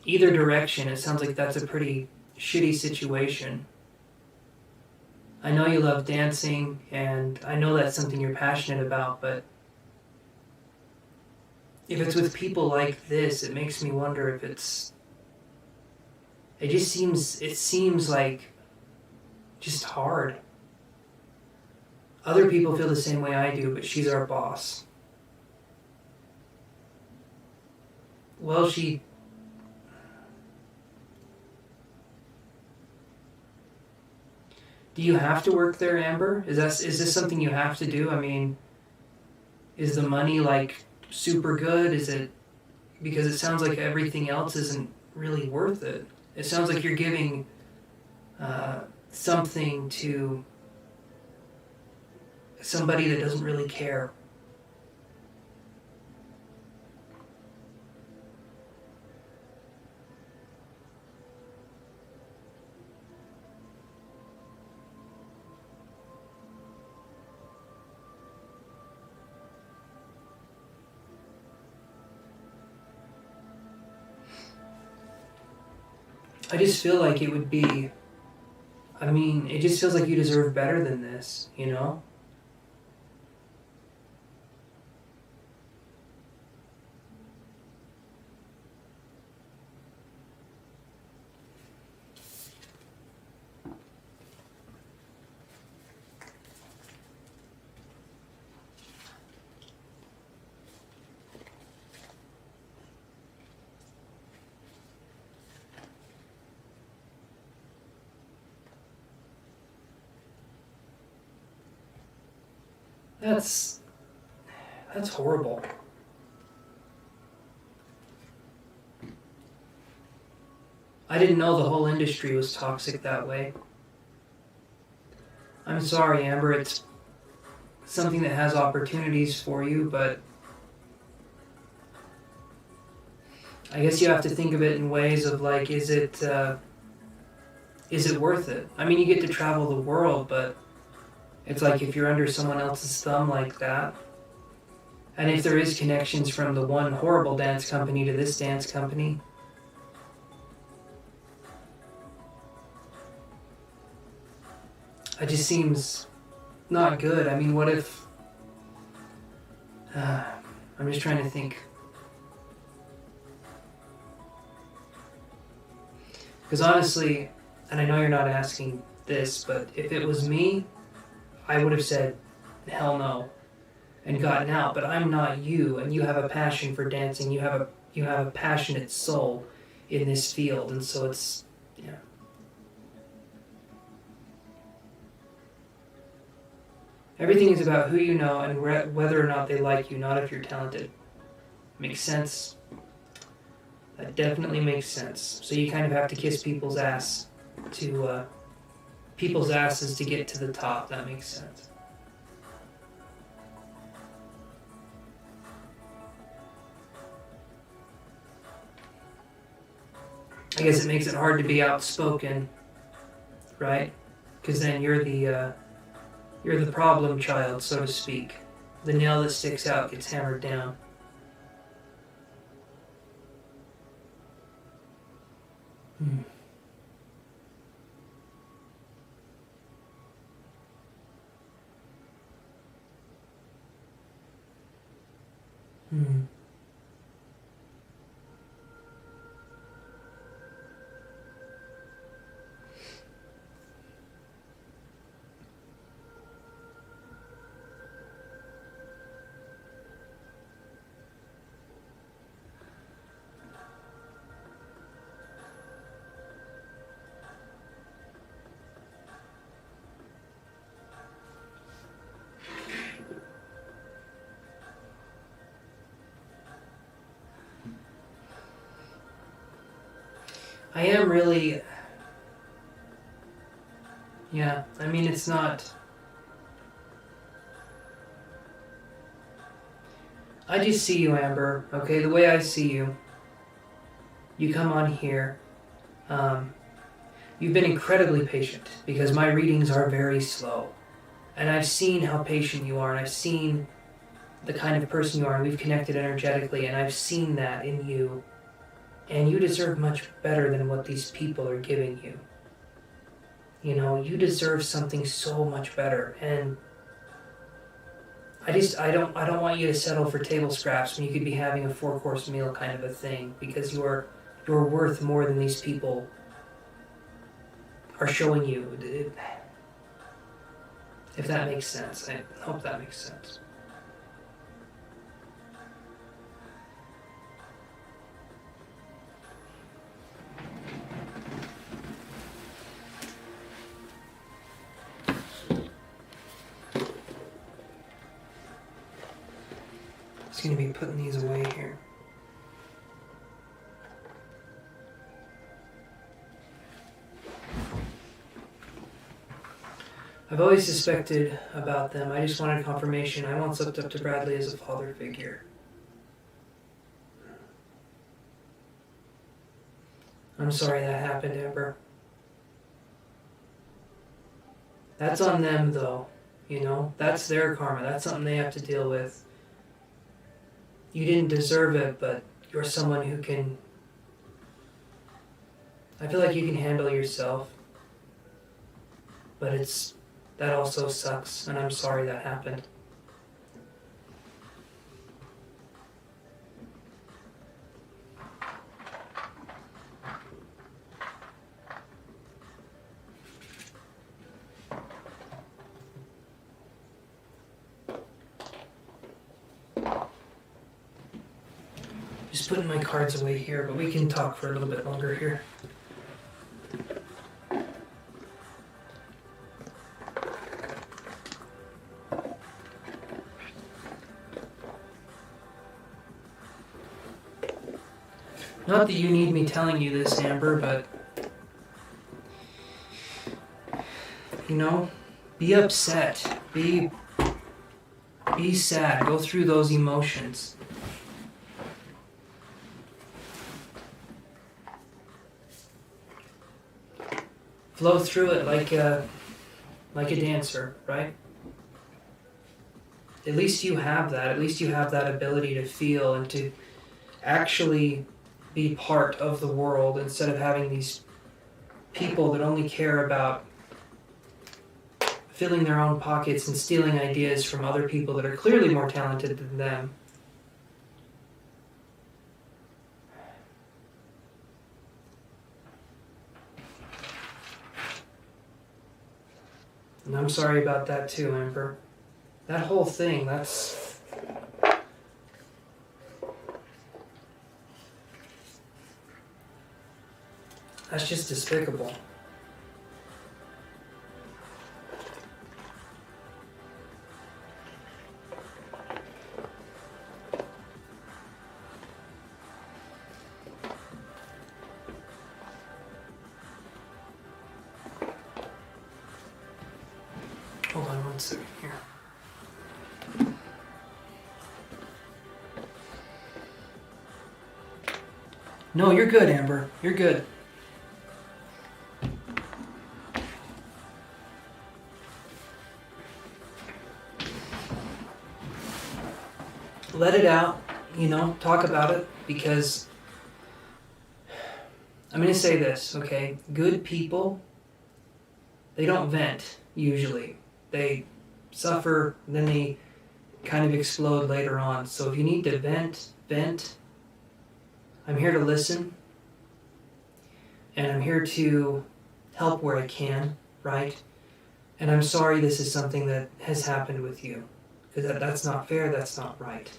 either direction. It sounds like that's a pretty shitty situation. I know you love dancing, and I know that's something you're passionate about, but if it's with people like this, it makes me wonder if it seems like just hard. Other people feel the same way I do, but she's our boss. Well, do you have to work there, Amber? Is this something you have to do? I mean, is the money like super good? Is it, because it sounds like everything else isn't really worth it. It sounds like you're giving something to somebody that doesn't really care. I just feel like it would be, I mean, it just feels like you deserve better than this, you know? That's horrible. I didn't know the whole industry was toxic that way. I'm sorry, Amber, it's something that has opportunities for you, but I guess you have to think of it in ways of like, is it worth it? I mean, you get to travel the world, but it's like if you're under someone else's thumb like that, and if there is connections from the one horrible dance company to this dance company, it just seems not good. I mean, what if... I'm just trying to think. Because honestly, and I know you're not asking this, but if it was me, I would have said, hell no, and gotten out. But I'm not you, and you have a passion for dancing. You have a passionate soul in this field, and so it's, yeah. Everything is about who you know and whether or not they like you, not if you're talented. Makes sense? That definitely makes sense. So you kind of have to kiss people's asses to get to the top. That makes sense. I guess it makes it hard to be outspoken, right? Because then you're the problem child, so to speak. The nail that sticks out gets hammered down. Hmm. Hmm. I am really... Yeah, I mean, it's not... I just see you, Amber, okay? The way I see you. You come on here. You've been incredibly patient, because my readings are very slow. And I've seen how patient you are, and I've seen the kind of person you are, and we've connected energetically, and I've seen that in you. And you deserve much better than what these people are giving you. You know, you deserve something so much better. And I don't want you to settle for table scraps when you could be having a 4-course meal kind of a thing, because you're worth more than these people are showing you. If that makes sense. I hope that makes sense. Just going to be putting these away here. I've always suspected about them. I just wanted confirmation. I once looked up to Bradley as a father figure. I'm sorry that happened, Amber. That's on them, though. You know, that's their karma. That's something they have to deal with. You didn't deserve it, but you're someone who can... I feel like you can handle yourself. But that also sucks, and I'm sorry that happened. Just putting my cards away here, but we can talk for a little bit longer here. Not that you need me telling you this, Amber, but, you know, be upset, be sad, go through those emotions. Flow through it like a dancer, right? At least you have that. At least you have that ability to feel and to actually be part of the world instead of having these people that only care about filling their own pockets and stealing ideas from other people that are clearly more talented than them. And I'm sorry about that too, Amber. That whole thing, that's just despicable. Hold on one second here. No, you're good, Amber. You're good. Let it out, you know, talk about it, because I'm going to say this, okay? Good people, they don't vent, usually. They suffer, then they kind of explode later on. So if you need to vent. I'm here to listen, and I'm here to help where I can, right? And I'm sorry this is something that has happened with you, because that's not fair, that's not right.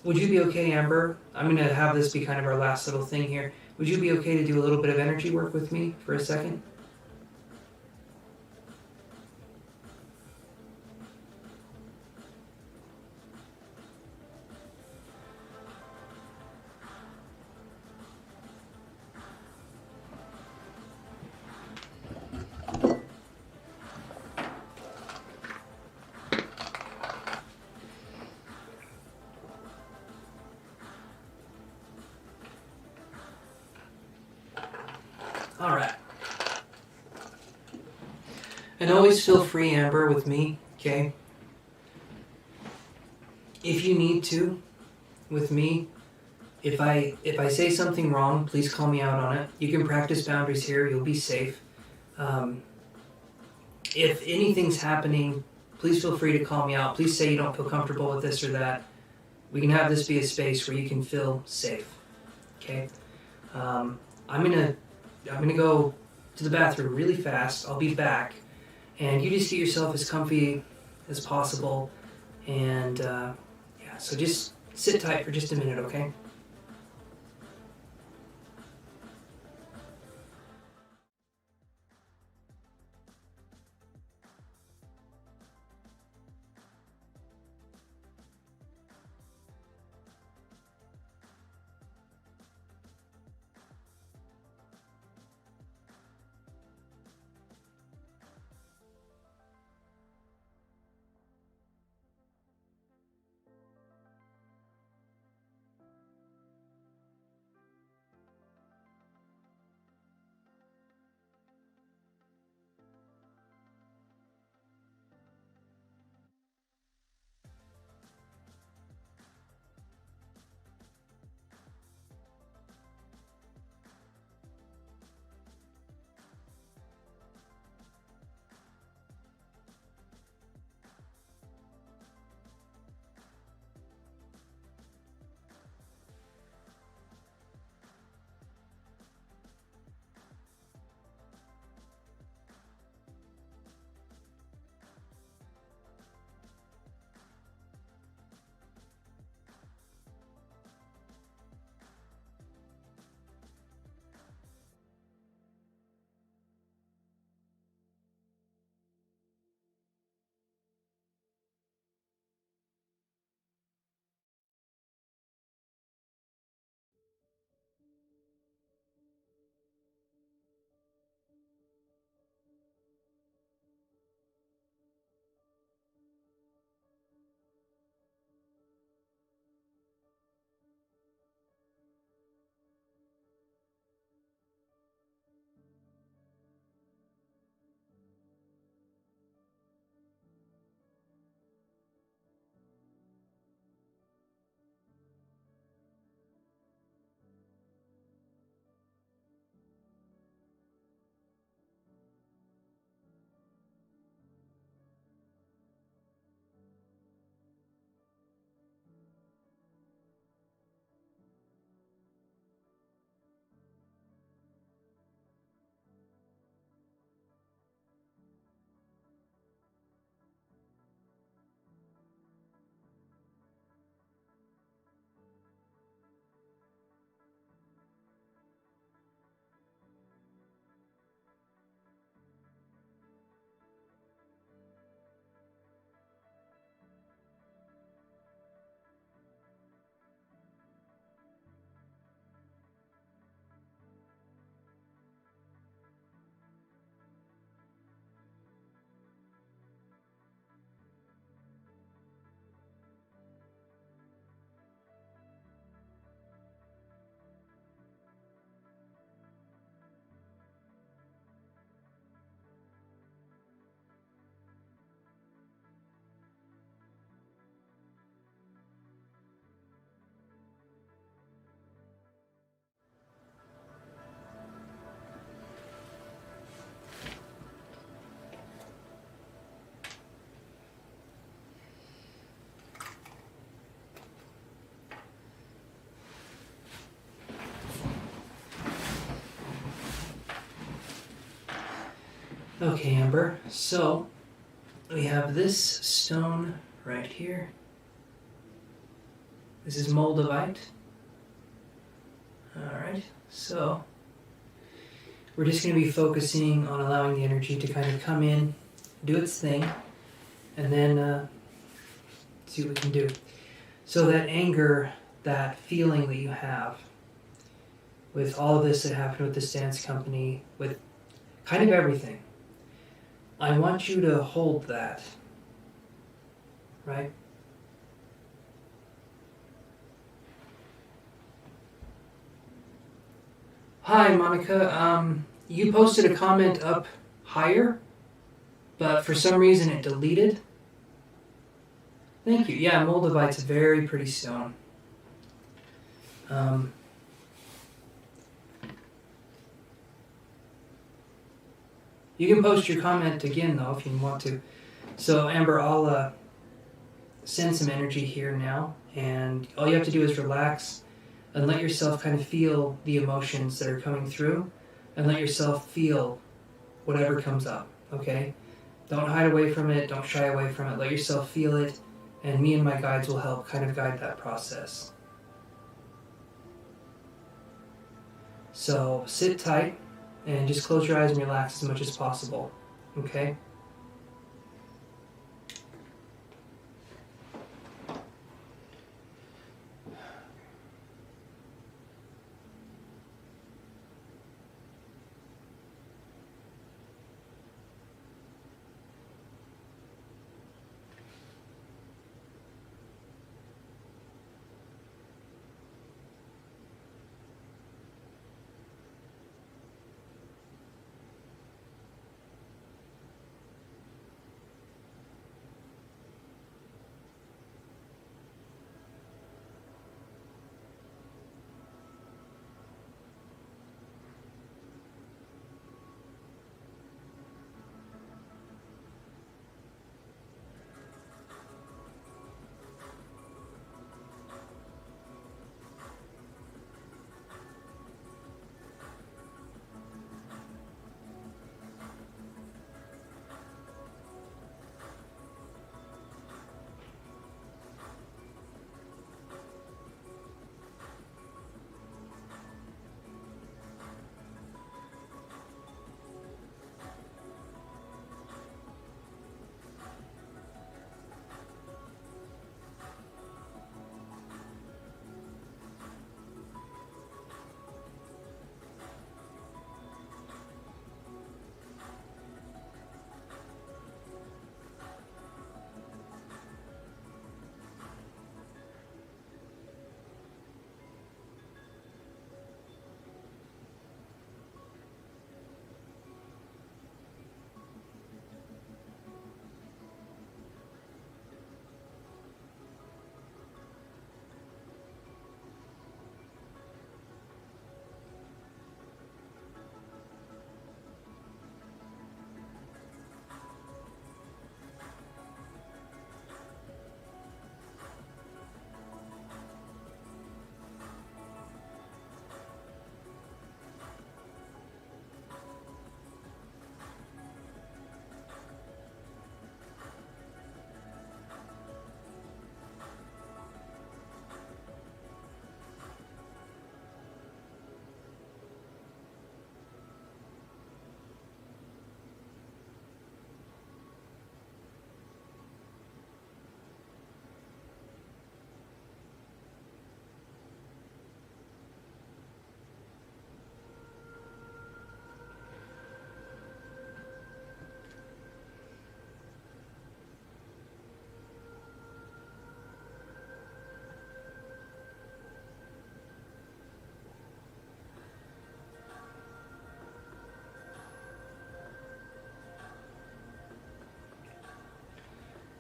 Would you be okay, Amber? I'm going to have this be kind of our last little thing here. Would you be okay to do a little bit of energy work with me for a second? All right. And always feel free, Amber, with me, okay? If you need to, with me, If I say something wrong, please call me out on it. You can practice boundaries here. You'll be safe. If anything's happening, please feel free to call me out. Please say you don't feel comfortable with this or that. We can have this be a space where you can feel safe. Okay? I'm gonna go to the bathroom really fast. I'll be back, and you just get yourself as comfy as possible. And yeah, so just sit tight for just a minute, okay? Okay, Amber, so we have this stone right here. This is moldavite. Alright, so we're just going to be focusing on allowing the energy to kind of come in, do its thing, and then see what we can do. So that anger, that feeling that you have with all of this that happened with this dance company, with kind of everything, I want you to hold that, right? Hi, Monica. You posted a comment up higher, but for some reason it deleted. Thank you. Yeah, moldavite's a very pretty stone. Um, you can post your comment again though if you want to. So Amber, I'll send some energy here now, and all you have to do is relax and let yourself kind of feel the emotions that are coming through, and let yourself feel whatever comes up, okay? Don't hide away from it, don't shy away from it, let yourself feel it, and me and my guides will help kind of guide that process. So sit tight and just close your eyes and relax as much as possible, okay?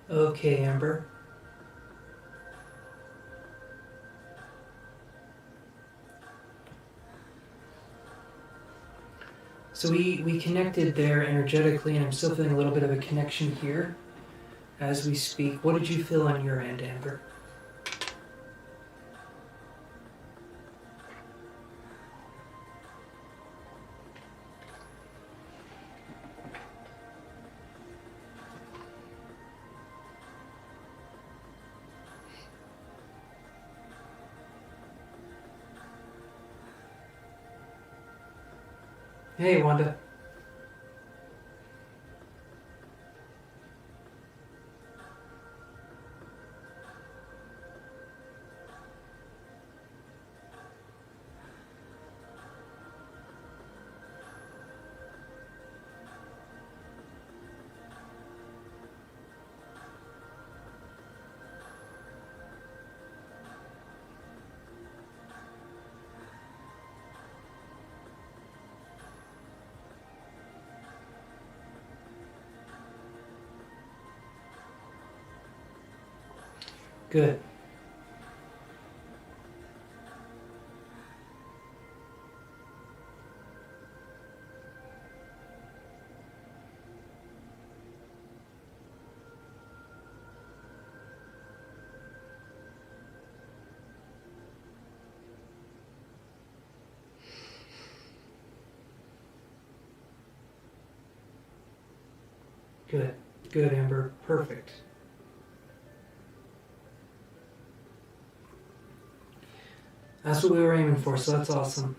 Okay, Amber. So we connected there energetically, and I'm still feeling a little bit of a connection here as we speak. What did you feel on your end, Amber? Hey, Wanda. Good. Good. Good, Amber. Perfect. That's what we were aiming for, so that's awesome.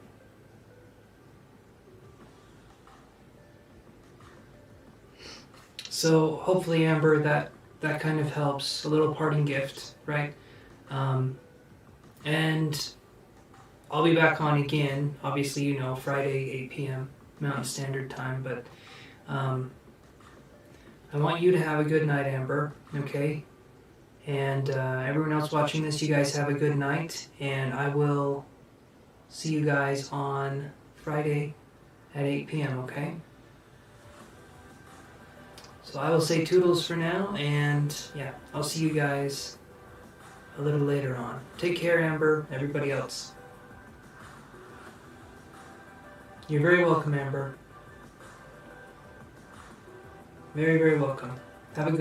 So hopefully, Amber, that kind of helps. A little parting gift, right? And I'll be back on again. Obviously, you know, Friday, 8 p.m. Mountain Standard Time. But I want you to have a good night, Amber. Okay? And everyone else watching this, you guys have a good night. And I will see you guys on Friday at 8 p.m., okay? So I will say toodles for now, and yeah, I'll see you guys a little later on. Take care, Amber, everybody else. You're very welcome, Amber. Very, very welcome. Have a good